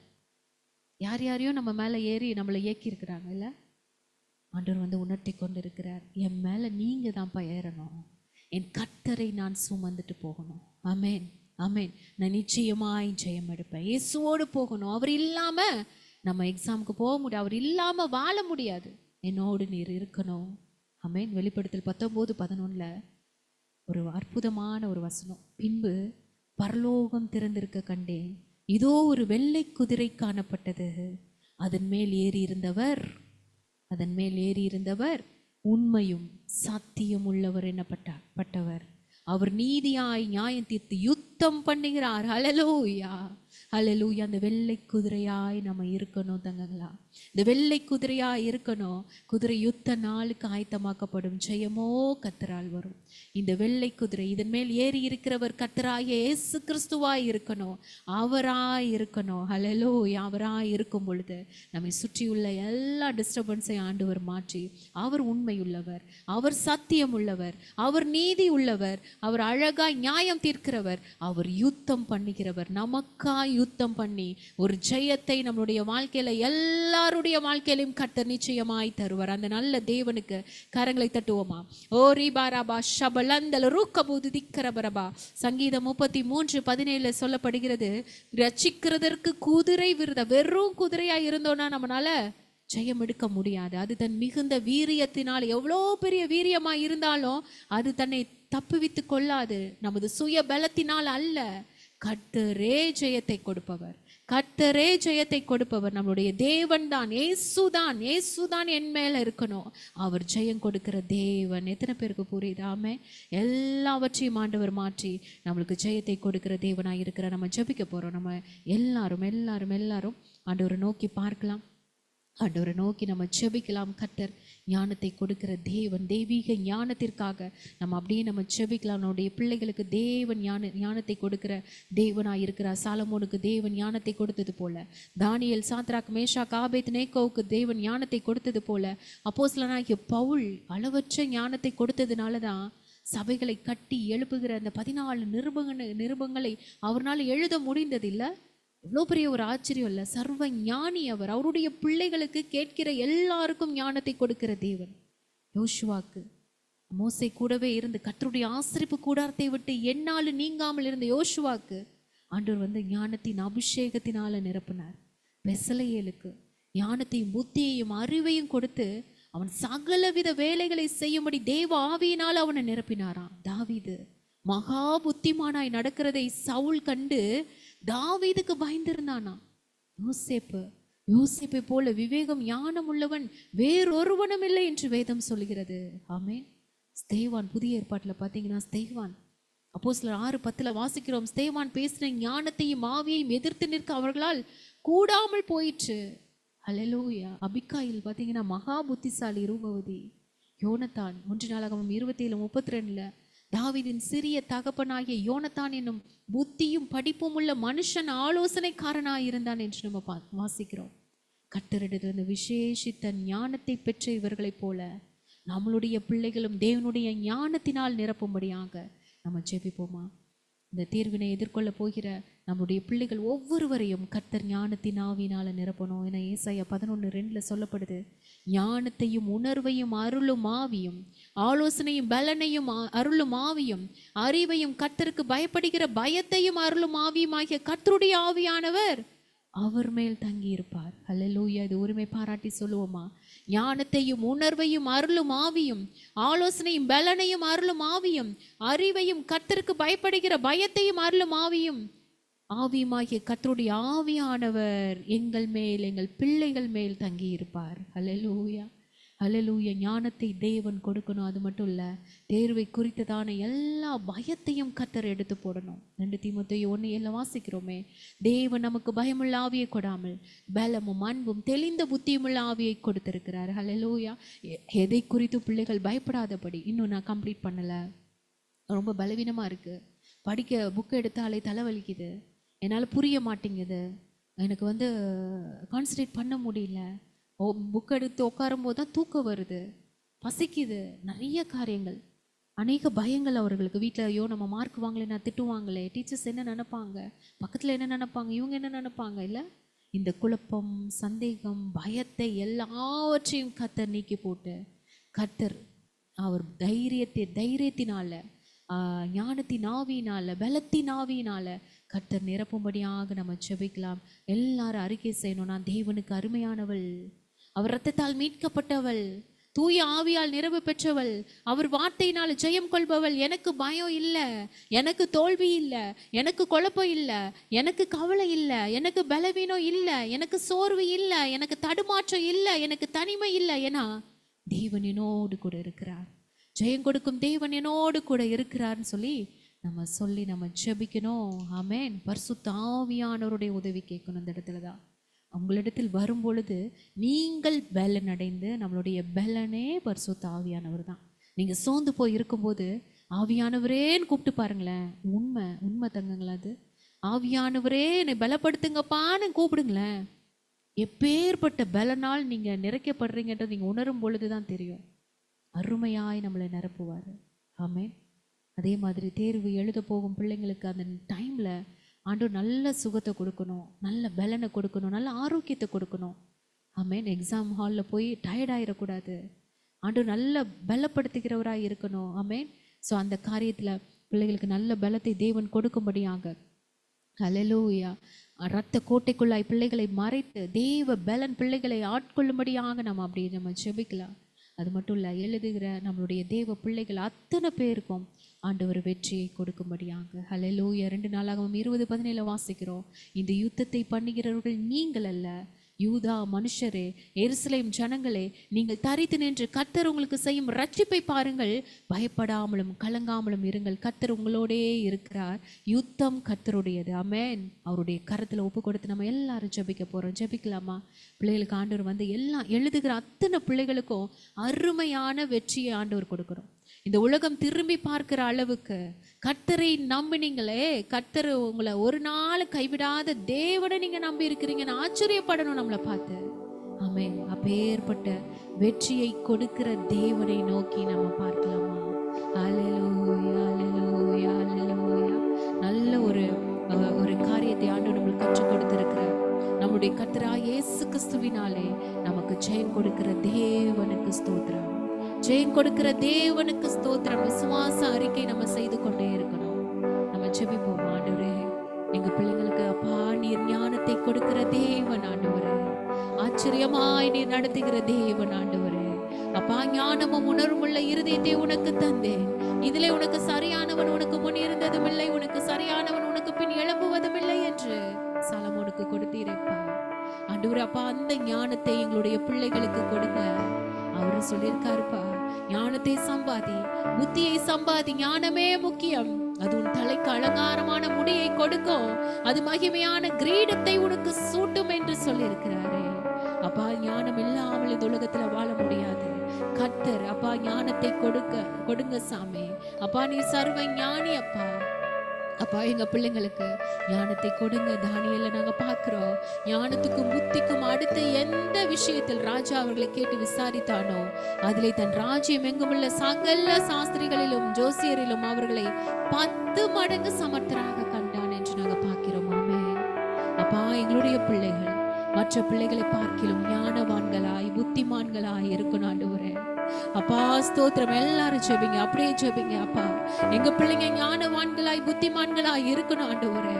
Speaker 2: யாரையோ நம்ம மேலே ஏறி நம்மளை ஏக்கி இருக்கிறாங்க. இல்லை, ஆண்டவர் வந்து உணர்த்தி கொண்டு இருக்கிறார், என் மேலே நீங்க தான்ப்பா ஏறணும், என் கர்த்தரை நான் சுமந்துட்டு போகணும். ஆமென், ஆமென். நான் நிச்சயமாய் ஜெயம் எடுப்பேன். இயேசுவோடு போகணும். அவர் இல்லாம நம்ம எக்ஸாமுக்கு போக முடியாது, அவர் இல்லாம வாழ முடியாது. என்னோடு நீர் இருக்கணும். ஆமென். வெளிப்படுத்தல் 19:11 ஒரு அற்புதமான ஒரு வசனம். பின்பு பரலோகம் திறந்திருக்க கண்டேன், இதோ ஒரு வெள்ளை குதிரை காணப்பட்டது, அதன் மேல் ஏறி இருந்தவர் உண்மையும் சத்தியம் உள்ளவர் என்னப்பட்டவர், அவர் நீதியாய் நியாயம் தீர்த்து யுத்தம் பண்ணுகிறார். ஹல்லேலூயா, ஹல்லேலூயா. அந்த வெள்ளை குதிரையாய் நம்ம இருக்கணும் தங்கங்களா. இந்த வெள்ளை குதிரையா இருக்கணும். குதிரை யுத்த நாளுக்கு ஆயத்தமாக்கப்படும். ஜெயமோ கர்த்தரால் வரும். இந்த வெள்ளை குதிரை, இதன் மேல் ஏறி இருக்கிறவர் கர்த்தராகிய இயேசு கிறிஸ்துவாய் இருக்கணும். அவராய் இருக்கணும். ஹல்லேலூயா. அவராய் இருக்கும் பொழுது நம்மை சுற்றியுள்ள எல்லா டிஸ்டர்பன்ஸையும் ஆண்டவர் மாற்றி, அவர் உண்மையுள்ளவர், அவர் சத்தியம் உள்ளவர், அவர் நீதி உள்ளவர், அவர் அழகாய் நியாயம் தீர்க்கிறவர், அவர் யுத்தம் பண்ணுகிறவர். நமக்காய் யுத்தம் பண்ணி ஒரு ஜெயத்தை நம்முடைய வாழ்க்கையில எல்லாருடைய வாழ்க்கையிலும் கர்த்தர் நிச்சயமாய் தருவார். அந்த நல்ல தேவனுக்கு கரங்களை தட்டுவோமா? ஓ ரிபாராபா ஷபலந்தல ரூக்கபூது திக்கரபரபா. சங்கீதம் 33:17 சொல்லப்படுகிறது, ரட்சிக்கிறதற்கு குதிரை விருத. வெறும் குதிரையா இருந்தோம்னா நம்மளால ஜெயம் எடுக்க முடியாது. அது தன் மிகுந்த வீரியத்தினால், எவ்வளோ பெரிய வீரியமா இருந்தாலும் அது தன்னை தப்புவித்து கொள்ளாது. நமது சுய பலத்தினால் அல்ல, கர்த்தரே ஜெயத்தை கொடுப்பவர். கர்த்தரே ஜெயத்தை கொடுப்பவர் நம்முடைய தேவன் தான். இயேசுதான் என் மேல இருக்கணும். அவர் ஜெயம் கொடுக்கிற தேவன். எத்தனை பேருக்கு புரியுதாமே? எல்லாவற்றையும் ஆண்டவர் மாற்றி நம்மளுக்கு ஜெயத்தை கொடுக்கிற தேவனாக இருக்கிற. நம்ம ஜெபிக்க போறோம். நம்ம எல்லாரும் ஆண்டவரை நோக்கி பார்க்கலாம். ஆண்டவரை நோக்கி நம்ம செபிக்கலாம். கர்த்தர் ஞானத்தை கொடுக்கிற தேவன். தெய்வீக ஞானத்திற்காக நம்ம அப்படியே நம்ம செபிக்கலாம். நம்முடைய பிள்ளைகளுக்கு தேவன் ஞானத்தை கொடுக்கிற தேவனாக இருக்கிறார். சாலமோனுக்கு தேவன் ஞானத்தை கொடுத்தது போல, தானியேல், சாத்ராக், மேஷாக், ஆபேத்நேகோவுக்கு தேவன் ஞானத்தை கொடுத்தது போல, அப்போஸ்தலனாகிய பவுல் அளவற்ற ஞானத்தை கொடுத்ததுனால தான் சபைகளை கட்டி எழுப்புகிற அந்த 14 நிருபங்களை அவரால் எழுத முடிந்ததில்லை. எவ்வளோ பெரிய ஒரு ஆச்சரியம் இல்லை? சர்வ ஞானி அவர். அவருடைய பிள்ளைகளுக்கு கேட்கிற எல்லாருக்கும் ஞானத்தை கொடுக்கிற தேவன். யோசுவாக்கு மோசே கூடவே இருந்து கர்த்தருடைய ஆசரிப்பு கூடாரத்தை விட்டு என்னாலும் நீங்காமல் இருந்த யோசுவாக்கு ஆண்டவர் ஞானத்தின் அபிஷேகத்தினால நிரப்பினார். பெசலெயேலுக்கு ஞானத்தையும் புத்தியையும் அறிவையும் கொடுத்து அவன் சகலவித வேலைகளை செய்யும்படி தேவ ஆவியினால் அவனை நிரப்பினாராம். தாவீது மகா புத்திமானாய் நடக்கிறதை சவுல் கண்டு தாவீதுக்கு பயந்திருந்தானா. யோசேப்பை போல விவேகம் ஞானம் உள்ளவன் வேறொருவனும் இல்லை என்று வேதம் சொல்கிறது. ஆமென். ஸ்தேவான், புதிய ஏற்பாட்டில் பார்த்தீங்கன்னா ஸ்தேவான், அப்போஸ்தலர் 6:10 வாசிக்கிறோம், ஸ்தேவான் பேசின ஞானத்தையும் ஆவியையும் எதிர்த்து நிற்க அவர்களால் கூடாமல் போயிற்று. ஹல்லேலூயா. அபிகாயில் பார்த்தீங்கன்னா மகா புத்திசாலி, ரூபவதி. யோனத்தான் 1 நாளாகமம் 27:32 தாவீதின் சிறிய தகப்பனாகிய யோனத்தான் என்னும் புத்தியும் படிப்பும் உள்ள மனுஷன் ஆலோசனைக்காரனாய் இருந்தான் என்று நம்ம வாசிக்கிறோம். கர்த்தரிடத்திலிருந்து விசேஷித்த ஞானத்தை பெற்ற இவர்களைப் போல நம்மளுடைய பிள்ளைகளும் தேவனுடைய ஞானத்தினால் நிரப்பும்படியாக நம்ம ஜெபிப்போமா? இந்த தீர்வினை எதிர்கொள்ள போகிற நம்முடைய பிள்ளைகள் ஒவ்வொருவரையும் கர்த்தர் ஞானத்தின் ஆவியினால நிரப்பணும். ஏன்னா ஏசாயா 11:2 சொல்லப்படுது, ஞானத்தையும் உணர்வையும் அருளும் ஆவியும், ஆலோசனையும் பலனையும் அருளும் ஆவியும், அறிவையும் கர்த்தருக்கு பயப்படுகிற பயத்தையும் அருளும் ஆவியும் ஆகிய கர்த்தருடைய ஆவியானவர் அவர் மேல் தங்கி இருப்பார். ஹல்லேலூயா. இது உரிமை பாராட்டி சொல்லுவோமா? ஞானத்தையும் உணர்வையும் அருளும் ஆவியும், ஆலோசனையும் பலனையும் அருளும் ஆவியும், அறிவையும் கர்த்தருக்கு பயப்படுகிற பயத்தையும் அருளும் ஆவியும் ஆவியுமாகிய கர்த்தருடைய ஆவியானவர் எங்கள் மேல், எங்கள் பிள்ளைகள் மேல் தங்கி இருப்பார். ஹல்லேலூயா. ஹல்லேலூயா. ஞானத்தை தேவன் கொடுக்கணும். அது மட்டும் இல்லை, தேர்வை குறித்ததான எல்லா பயத்தையும் கர்த்தர் எடுத்து போடணும். 2 தீமோத்தேயு 1:7 வாசிக்கிறோமே, தேவன் நமக்கு பயமுள்ள ஆவியை கொடாமல் பலமும் அன்பும் தெளிந்த புத்தியுமுள்ள ஆவியை கொடுத்திருக்கிறார். ஹல்லேலூயா. எதை குறித்து பிள்ளைகள் பயப்படாதபடி. இன்னும் நான் கம்ப்ளீட் பண்ணலை, ரொம்ப பலவீனமாக இருக்குது, படிக்க புக்கு எடுத்தாலே தலைவலிக்குது, என்னால் புரிய மாட்டேங்குது, எனக்கு கான்சன்ட்ரேட் பண்ண முடியல, புக் எடுத்து உட்காரும் போது தான் தூக்கம் வருது, பசிக்குது, நிறைய காரியங்கள், அநேக பயங்கள் அவர்களுக்கு. வீட்டில் ஐயோ நம்ம மார்க் வாங்கலைன்னா திட்டுவாங்களே, டீச்சர்ஸ் என்ன நினைப்பாங்க, பக்கத்தில் என்ன நினைப்பாங்க, இவங்க என்ன நினைப்பாங்க, இல்லை இந்த குழப்பம், சந்தேகம், பயத்தை எல்லாவற்றையும் கர்த்தர் நீக்கி போட்டு கர்த்தர் அவர் தைரியத்தினால, ஞானத்தின் ஆவியினால, பலத்தின் ஆவியினால கர்த்தர் நிரப்பும்படியாக நம்ம செபிக்கலாம். எல்லாரும் அறிக்கை செய்யணும், நான் தேவனுக்கு அருமையானவள், அவர் இரத்தத்தால் மீட்கப்பட்டவள், தூய ஆவியால் நிறைவு பெற்றவள், அவர் வார்த்தையினால் ஜெயம் கொள்பவள், எனக்கு பயம் இல்லை, எனக்கு தோல்வி இல்லை, எனக்கு குழப்பம் இல்லை, எனக்கு கவலை இல்லை, எனக்கு பலவீனம் இல்லை, எனக்கு சோர்வு இல்லை, எனக்கு தடுமாற்றம் இல்லை, எனக்கு தனிமை இல்லை. ஏன்னா தேவன் என்னோடு கூட இருக்கிறார், ஜெயம் கொடுக்கும் தேவன் என்னோடு கூட இருக்கிறார்னு சொல்லி நம்ம ஜெபிக்கணும். ஆமென். பரிசுத்த ஆவியானவருடைய உதவி கேட்கணும். இந்த இடத்துல தான் உங்களிடத்தில் வரும் பொழுது நீங்கள் பலன் அடைந்து, நம்மளுடைய பலனே பரிசுத்த ஆவியானவர் தான். நீங்க சோர்ந்து போய் இருக்கும்போது ஆவியானவரேன்னு கூப்பிட்டு பாருங்களேன். உண்மை தங்கங்களா அது. ஆவியானவரே என்னை பலப்படுத்துங்கப்பான்னு கூப்பிடுங்களேன். எப்பேற்பட்ட பலனால் நீங்க நிறைக்கப்படுறீங்கன்றது நீங்க உணரும் பொழுதுதான் தெரியும். அருமையாய் நம்மளை நிரப்புவார். ஆமென். அதே மாதிரி தேர்வு எழுத போகும் பிள்ளைங்களுக்கு அந்த டைம்ல ஆண்டவர் நல்ல சுகத்தை கொடுக்கணும், நல்ல பலனை கொடுக்கணும், நல்ல ஆரோக்கியத்தை கொடுக்கணும். ஆமென். எக்ஸாம் ஹாலில் போய் டயர்ட் ஆயிடக்கூடாது. ஆண்டவர் நல்ல பலப்படுத்துகிறவராக இருக்கணும். ஆமென். ஸோ அந்த காரியத்தில் பிள்ளைகளுக்கு நல்ல பலத்தை தேவன் கொடுக்கும்படியாக, ஹல்லேலூயா, இரத்த கோட்டைக்குள்ளாய் பிள்ளைகளை மறைத்து தேவ பலன் பிள்ளைகளை ஆட்கொள்ளும்படியாக நம்ம ஜெபிக்கலாம். அது மட்டும் இல்லை, எழுதுகிற நம்மளுடைய தேவ பிள்ளைகள் அத்தனை பேருக்கும் ஆண்டவர் வெற்றியை கொடுக்கும்படியாக. ஹல்லேலூயா. 2 நாளாகவும் 20:17 வாசிக்கிறோம். இந்த யுத்தத்தை பண்ணுகிறவர்கள் நீங்கள் அல்ல, யூதா மனுஷரே, எருசலேம் ஜனங்களே, நீங்கள் தரித்து நின்று கர்த்தர் உங்களுக்கு செய்யும் ரட்சிப்பை பாருங்கள். பயப்படாமலும் கலங்காமலும் இருங்கள். கர்த்தர் உங்களோடே இருக்கிறார். யுத்தம் கர்த்தருடையது. ஆமென். அவருடைய கரத்தில் ஒப்பு கொடுத்து நம்ம எல்லாரும் ஜெபிக்க போகிறோம். ஜெபிக்கலாமா? பிள்ளைகளுக்கு ஆண்டவர் வந்து எல்லாம் எழுதுகிற அத்தனை பிள்ளைகளுக்கும் அருமையான வெற்றியை ஆண்டவர் கொடுக்குறோம். இந்த உலகம் திரும்பி பார்க்கிற அளவுக்கு கர்த்தரை நம்பினீங்களே, கர்த்தர் உங்களை ஒரு நாள் கைவிடாத தேவனை நீங்க நம்பி இருக்கிறீங்கன்னு ஆச்சரியப்படணும் நம்மளை பார்த்து. ஆமென். அப்பேற்பட்ட வெற்றியை கொடுக்கிற தேவனை நோக்கி நம்ம பார்க்கலாமா? அல்லேலூயா, அல்லேலூயா, அல்லேலூயா. நல்ல ஒரு காரியத்தை ஆண்டவர் நம்மளுக்கு கற்றுக் கொடுத்திருக்கிறார். நம்முடைய கர்த்தராகிய இயேசு கிறிஸ்துவினாலே நமக்கு ஜெயம் கொடுக்கிற தேவனுக்கு ஸ்தோத்திரம். ஜெயம் கொடுக்கிற தேவனுக்கு ஸ்தோத்திரம். விசுவாச அறிக்கை நம்ம செய்து கொண்டே இருக்கணும். நம்ம ஜெபிப்போம். ஆண்டவரே, எங்க பிள்ளைங்களுக்கு அப்பா நீர் ஞானத்தை கொடுக்கிற தேவன் ஆண்டவரே, ஆச்சரியமாய் நீர் நடத்துகிற தேவன் ஆண்டவரே. அப்பா ஞானமும் உணர்வும் உள்ள இருதயத்தை உனக்கு தந்தேன். இதிலே உனக்கு சரியானவன் உனக்கு முன் இருந்ததும் இல்லை, உனக்கு சரியானவன் உனக்கு பின் எழும்புவதும் இல்லை என்று சாலமோனுக்கு கொடுத்தீரப்பா. ஆண்டவரே, அப்பா அந்த ஞானத்தை எங்களுடைய பிள்ளைகளுக்கு கொடுங்க. அவரு சொல்லியிருக்காருப்பா, ஞானத்தை சம்பாதி, புத்தியை சம்பாதி, ஞானமே முக்கியம். அது உன் தலைக்கு அலங்காரமான முடியை கொடுக்கும், அது மகிமையான கிரீடத்தை உனக்கு சூட்டும் என்று சொல்லியிருக்கிறாரே. அப்பா ஞானம் இல்லாமல் இந்த உலகத்துல வாழ முடியாது. கர்த்தர் அப்பா ஞானத்தை கொடுங்க சாமி. அப்பா நீ சர்வ ஞானி அப்பா. அப்பா எங்க பிள்ளைங்களுக்கு ஞானத்தை கொடுங்க. தானியேல நாங்க பார்க்கிறோம், ஞானத்துக்கும் புத்திக்கும் அடுத்த எந்த விஷயத்தில் ராஜா அவர்களை கேட்டு விசாரித்தானோ அதிலே தன் ராஜ்யம் எங்குமுள்ள சகல சாஸ்திரிகளிலும் ஜோசியரிலும் அவர்களை 10 மடங்கு சமர்த்தராக கண்டான் என்று நாங்க பார்க்கிறோம். ஆமென். அப்பா எங்களுடைய பிள்ளைகள் மற்ற பிள்ளைகளை பார்க்கிலும் ஞானவான்களாய் புத்திமான்களாய் இருக்கணும் ஆண்டவரே. அப்பா ஸ்தோத்திரம். எல்லாரும் ஜெபிங்க, அப்படியே ஜெபிங்க. அப்பா எங்க பிள்ளைங்க ஞானவான்களாய் புத்திமான்களாய் இருக்கணும் ஆண்டவரே.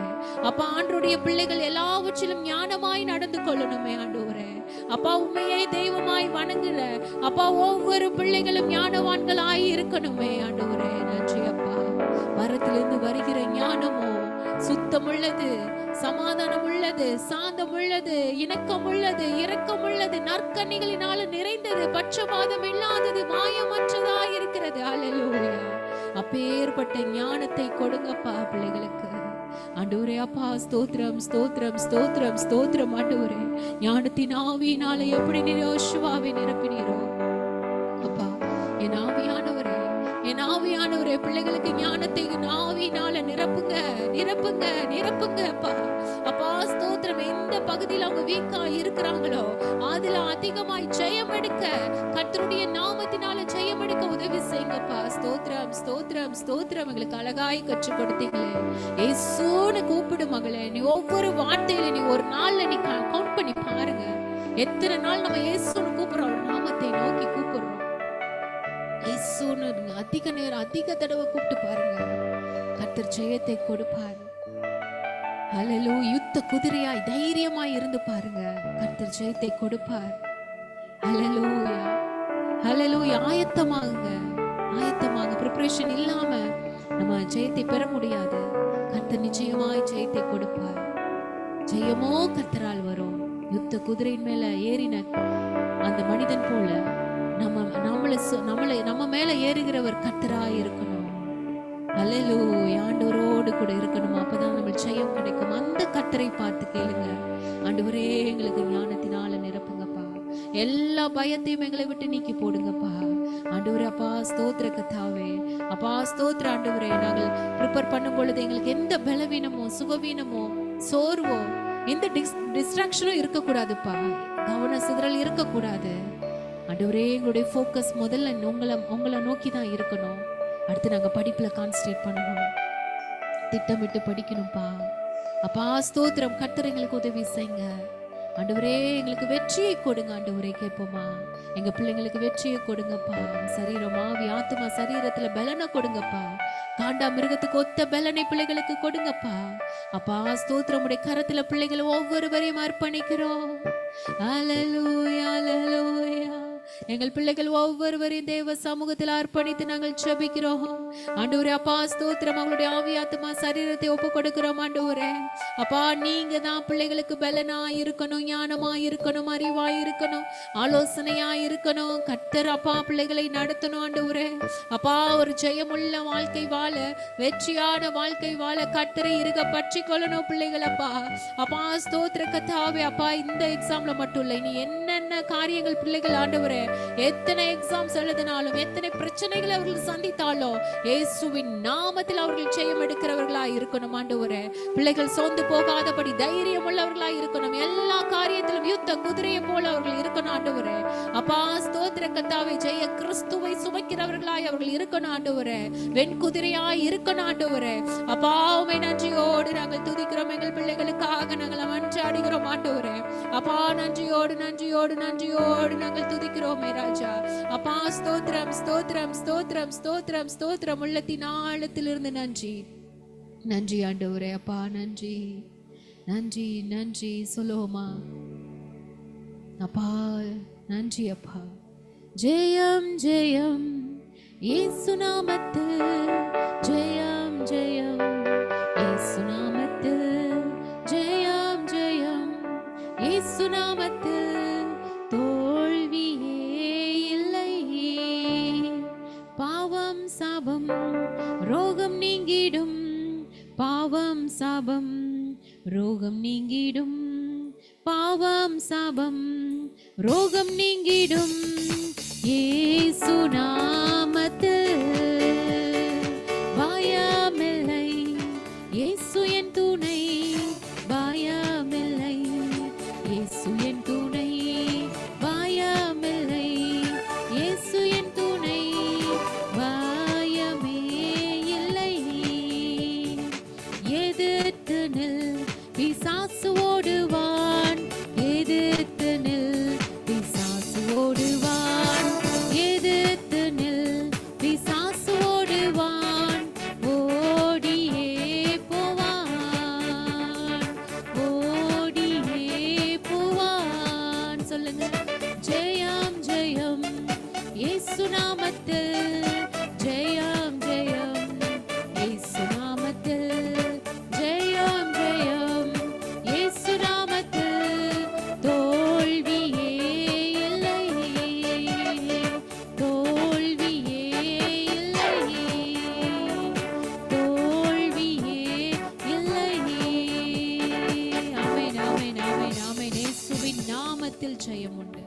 Speaker 2: அப்பா ஆண்டவருடைய பிள்ளைகள் எல்லாவற்றிலும் ஞானமாய் நடந்து கொள்ளணுமே ஆண்டவரே. அப்பா உண்மையே தெய்வமாய் வணங்குற அப்பா ஒவ்வொரு பிள்ளைகளும் ஞானவான்களாய் இருக்கணுமே ஆண்டவரே. நன்றி அப்பா. வரத்திலிருந்து வருகிற ஞானமோ சுத்தம் உள்ளது, சமாதானம் உள்ளது, சாந்தம் உள்ளது, இணக்கம் உள்ளது, இரக்கம் உள்ளது, நற்கன்னிகளினால நிறைந்தது, பட்சபாதம் இல்லாதது, மாயமற்றதா இருக்கிறது. அல்லேலூயா. அப்பேற்பட்ட ஞானத்தை கொடுங்கப்பா பிள்ளைகளுக்கு ஆண்டவரே. அப்பா ஸ்தோத்திரம், ஸ்தோத்திரம், ஸ்தோத்திரம், ஸ்தோத்திரம் ஆண்டவரே. ஞானத்தின் ஆவியினால எப்படி நீர் யோசுவாவை நிரப்பினீரோ அப்பா, என் ஆவியானவரே, என் ஆவியானவரே, பிள்ளைகளுக்கு ஞானத்தை ஆவியினால நிரப்புங்க, நிரப்புங்க, நிரப்புங்க அப்பா. அப்பா ஸ்தோத்திரம். எந்த பகுதியில் அவங்க வீக்கா இருக்கிறாங்களோ அதுல அதிகமாய் ஜெயம் எடுக்க, கர்த்தருடைய நாமத்தினால ஜெயம் எடுக்க உதவி செய்யுங்கப்பா. ஸ்தோத்திரம், ஸ்தோத்திரம், ஸ்தோத்திரம். எங்களுக்கு அழகாய் கற்றுக் கொடுத்தீங்களே. இயேசுன்னு கூப்பிடு மகளே. நீ ஒவ்வொரு வார்த்தையில நீ ஒரு நாள்ல நீ கவுண்ட் பண்ணி பாருங்க. எத்தனை நாள் நம்ம இயேசுன்னு கூப்பிடுறோம், நாமத்தை நோக்கி கூப்பிடுறோம். இயேசுன்னு அதிக நேரம் அதிக தடவை கூப்பிட்டு பாருங்க. கர்த்தர் ஜெயத்தை கொடுப்பார். ஹல்லேலூயா. யுத்த குதிரையாய் தைரியமாய் இருந்து பாருங்க. கர்த்தர் ஜெயத்தை கொடுப்பார். ஹல்லேலூயா, ஹல்லேலூயா. ஆயத்தமாகுங்க, ஆயத்தமாகுங்க. ப்ரிப்பரேஷன் இல்லாம நம்ம ஜெயத்தை பெற முடியாது. கர்த்தர் நிச்சயமாய் ஜெயத்தை கொடுப்பார். ஜெயமோ கர்த்தரால் வரும். யுத்த குதிரையின் மேல ஏறின அந்த மனிதன் போல நம்ம மேல ஏறுகிறவர் கர்த்தராய் இருக்கணும். அல்லேலூயா. ஆண்டவரோடு கூட இருக்கணும். அப்பதான் நம்ம ஜெயம் கிடைக்கும். அந்த கர்த்தரை பார்த்து கேளுங்க. ஆண்டவரே ஆண்டவரே எங்களுக்கு ஞானத்தினால நிரப்புங்கப்பா. எல்லா பயத்தையும் எங்களை விட்டு நீக்கி போடுங்கப்பா. ஆண்டவரே அப்பா ஸ்தோத்திர கத்தாவே, அப்பா ஸ்தோத்திர ஆண்டவரே. நாங்கள் ப்ரிப்பேர் பண்ணும் பொழுது எங்களுக்கு எந்த பலவீனமோ சுகவீனமோ சோர்வோ எந்த டிஸ்ட்ராக்ஷனும் இருக்கக்கூடாதுப்பா. கவன சிதறல் இருக்கக்கூடாது ஆண்டவரே. எங்களுடைய ஃபோக்கஸ் முதல்ல உங்களை நோக்கி தான் இருக்கணும். அடுத்து நாங்கள் படிப்பில் கான்சன்ட்ரேட் பண்ணணும், திட்டமிட்டு படிக்கணும்ப்பா. அப்பா ஸ்தோத்திரம். கர்த்தர் எங்களுக்கு உதவி செய்யுங்க ஆண்டவரே. எங்களுக்கு வெற்றியை கொடுங்க ஆண்டவரே. கேட்போமா? எங்க பிள்ளைங்களுக்கு வெற்றியை கொடுங்கப்பா. சரீரம் ஆவி ஆத்துமா சரீரத்துல பலனை கொடுங்கப்பா. காண்டா மிருகத்துக்கு ஒத்த பலனை பிள்ளைகளுக்கு கொடுங்கப்பா. அப்பா ஸ்தோத்திரம். உடைய கரத்துல பிள்ளைகளை ஒவ்வொருவரையும் அர்ப்பணிக்கிறோம். அல்லேலூயா அல்லேலூயா. எங்கள் பிள்ளைகள் ஒவ்வொருவரையும் தேவ சமூகத்தில் அர்ப்பணித்து நாங்கள் ஜெபிக்கிறோம் ஆண்டவரே. அப்பா ஸ்தோத்திரம். அவங்களுடைய ஆவி ஆத்துமா சரீரத்தை ஒப்பு கொடுக்கிறோம் ஆண்டவரே. அப்பா நீங்க தான் பிள்ளைகளுக்கு பலனா இருக்கணும், ஞானமா இருக்கணும், அறிவா இருக்கணும், ஆலோசனையா இருக்கணும். கர்த்தர் அப்பா பிள்ளைகளை நடத்தணும் ஆண்டவரே. அப்பா ஒரு ஜெயமுள்ள வாழ்க்கை வாழ, வெற்றியான வாழ்க்கை வாழ கர்த்தரை இருக பற்றி கொள்ளணும் பிள்ளைகள். அப்பா அப்பா ஸ்தோத்திர கத்தாவே. அப்பா இந்த எக்ஸாம்ல மட்டும் இல்லை, நீ என்னென்ன காரியங்கள் பிள்ளைகள் ஆண்டவரே எத்தனை எக்ஸாம்ஸ் எழுதினாலும் எத்தனை பிரச்சனைகளை அவர்கள் சந்தித்தாலும் இயேசுவின் நாமத்தில் அவர்கள் ஜெயம் எடுக்கிறவர்களா இருக்கணும் ஆண்டவரே. பிள்ளைகள் சோர்ந்து போகாதபடி தைரியம் உள்ளவர்களா இருக்கணும். எல்லா காரியத்திலும் யுத்த குதிரையை போல அவர்கள் இருக்கணும் ஆண்டவரே. அப்பா ஸ்தோத்திர கர்த்தாவே. ஜெய கிறிஸ்துவை சுமக்கிறவர்களாய் அவர்கள் இருக்கணும் ஆண்டவரே. வெண் குதிரையாய் இருக்கணும் ஆண்டவரே. அப்பா உம்மை நன்றியோடு நாங்கள் துதிக்கிறோம். எங்கள் பிள்ளைகளுக்காக நாங்கள் மன்றாடுகிறோம் ஆண்டவரே. அப்பா நன்றியோடு நன்றியோடு நன்றியோடு நாங்கள் துதிக்கிறோம் ராஜா. அப்பா ஸ்தோத்திரம் ஸ்தோத்திரம் ஸ்தோத்திரம் ஸ்தோத்திரம் ஸ்தோத்திரம். உள்ளத்தின் ஆழத்திலிருந்து நன்றி நன்றி ஆண்டவரே. அப்பா நன்றி நன்றி நன்றி சொல்லுவோமா? அப்பா நன்றி அப்பா. ஜெயம் ஜெயம் இயேசு நாமத்தில், ஜெயம் ஜெயம் இயேசு நாமத்தில், ஜெயம் ஜெயம் இயேசு நாமத்தில். தோல்வியே இல்லை, பாவம் சாபம் ரோகம் நீங்கிடும், பாவம் சாபம் ரோகம் நீங்கிடும், பாவம் சாபம் ரோகம் நீங்கிடும். இயேசு நாமத்தில் பயமில்லை, இயேசு என் துணை, பயமில்லை, இயேசு என் துணை, பயமில்லை, இயேசு என் துணை, பயமே இல்லை. எதிர்த்து நில் பிசாசு ஓடுவான், எதிர்த்து நில் பிசாசு ஓடுவான், எதிர்த்து நில் பிசாசு ஓடுவான், ஓடியே போவான், ஓடியே போவான். சொல்லுங்க. ஜெயம் ஜெயம் இயேசு நாமத்தில், ஜெயம் ஜெயம் இயேசு நாமத்தில், ஜெயம் ஜெயம் இயேசு நாமத்தில். தோல்வியே இல்லை, தோல்வியே இல்லை, தோல்வியே இல்லை. ஆமென் ஆமென் ஆமென் ஆமென். இயேசுவின் நாமத்தில் ஜெயம் உண்டு,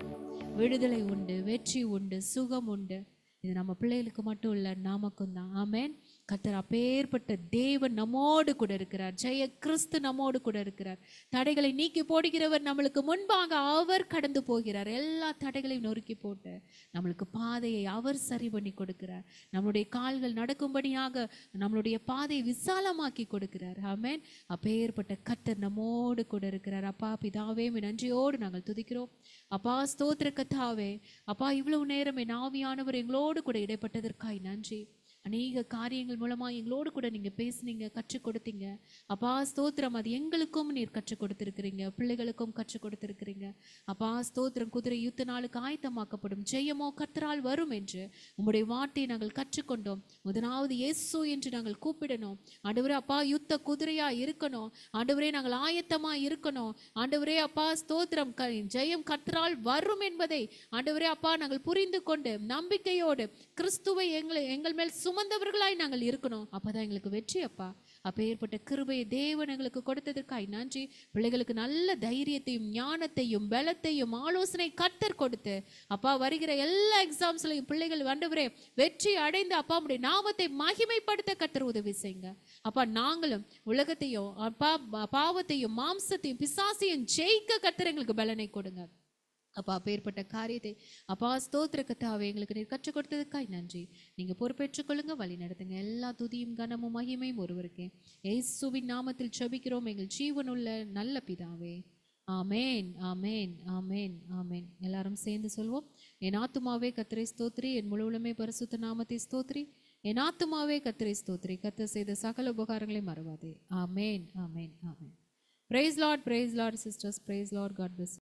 Speaker 2: விடுதலை உண்டு, வெற்றி உண்டு, சுகம் உண்டு. இது நம்ம பிள்ளைகளுக்கு மட்டும் இல்லை, நமக்கும் தான். ஆமென். கர்த்தர் அப்பேற்பட்ட தேவன் நம்மோடு கூட இருக்கிறார். ஜெய கிறிஸ்து நம்மோடு கூட இருக்கிறார். தடைகளை நீக்கி போடுகிறவர் நம்மளுக்கு முன்பாக அவர் கடந்து போகிறார். எல்லா தடைகளையும் நொறுக்கி போட்டு நம்மளுக்கு பாதையை அவர் சரி பண்ணி கொடுக்கிறார். நம்மளுடைய கால்கள் நடக்கும்படியாக நம்மளுடைய பாதையை விசாலமாக்கி கொடுக்கிறார். ஆமென். அப்பேற்பட்ட கர்த்தர் நம்மோடு கூட இருக்கிறார். அப்பா பிதாவே நன்றியோடு நாங்கள் துதிக்கிறோம். அப்பா ஸ்தோத்திர கர்த்தாவே. அப்பா இவ்வளவு நேரம் என் ஆவியானவர் எங்களோடு கூட இடைப்பட்டதற்காய் நன்றி. அநேக காரியங்கள் மூலமா எங்களோடு கூட நீங்க பேசுனீங்க, கற்றுக் கொடுத்தீங்க. அப்பா ஸ்தோத்திரம். அது எங்களுக்கும் நீர் கற்றுக் கொடுத்திருக்கிறீங்க, பிள்ளைகளுக்கும் கற்றுக் கொடுத்திருக்கிறீங்க. அப்பா ஸ்தோத்திரம். குதிரை யுத்த நாளுக்கு ஆயத்தமாக்கப்படும், ஜெயமோ கர்த்தரால் வரும் என்று உம்முடைய வார்த்தையை நாங்கள் கற்றுக்கொண்டோம். முதலாவது இயேசு என்று நாங்கள் கூப்பிடணும் ஆண்டவரே. அப்பா யுத்த குதிரையா இருக்கணும் ஆண்டவரே, நாங்கள் ஆயத்தமா இருக்கணும் ஆண்டவரே. அப்பா ஸ்தோத்திரம். ஜெயம் கர்த்தரால் வரும் என்பதை ஆண்டவரே அப்பா நாங்கள் புரிந்து கொண்டு நம்பிக்கையோடு கிறிஸ்துவை எங்கள் மேல் சுமந்தவர்களாய் நாங்கள் இருக்கணும். அப்பதான் எங்களுக்கு வெற்றி அப்பா. அப்பேற்பட்ட கிருபையை தேவன் எங்களுக்கு கொடுத்ததற்காய் நன்றி. பிள்ளைகளுக்கு நல்ல தைரியத்தையும் ஞானத்தையும் பலத்தையும் ஆலோசனை கர்த்தர் கொடுத்து அப்பா வருகிற எல்லா எக்ஸாம்ஸ்லையும் பிள்ளைகள் ஆண்டவரே வெற்றி அடைந்து அப்பா உம்முடைய நாமத்தை மகிமைப்படுத்த கர்த்தர் உதவி செய்யுங்க. அப்பா நாங்களும் உலகத்தையும் அப்பா பாவத்தையும் மாம்சத்தையும் பிசாசையும் ஜெயிக்க கர்த்தர் எங்களுக்கு பலனை கொடுங்க. அப்பா அப்பேற்பட்ட காரியத்தை அப்பா ஸ்தோத்திர கர்த்தாவே எங்களுக்கு நீர் கற்றுக் கொடுத்ததுக்காய் நன்றி. நீங்க பொறுப்பேற்றுக் கொள்ளுங்க, வழி நடத்துங்க. எல்லா துதியும் கனமும் மகிமையும் ஒருவருக்கே. இயேசுவின் நாமத்தில் ஜெபிக்கிறோம் எங்கள் ஜீவனுள்ள நல்ல பிதாவே. ஆமேன் ஆமேன் ஆமேன் ஆமேன். எல்லாரும் சேர்ந்து சொல்வோம். என் ஆத்துமாவே கர்த்தரை ஸ்தோத்திரி, என் முழு உள்ளமே பரிசுத்த நாமத்தை ஸ்தோத்திரி. என் ஆத்துமாவே கர்த்தரை ஸ்தோத்திரி, கர்த்தர் செய்த சகல உபகாரங்களை மறவாதே. ஆமேன் ஆமேன் ஆமேன். Praise Lord, sisters. Praise Lord. God bless you.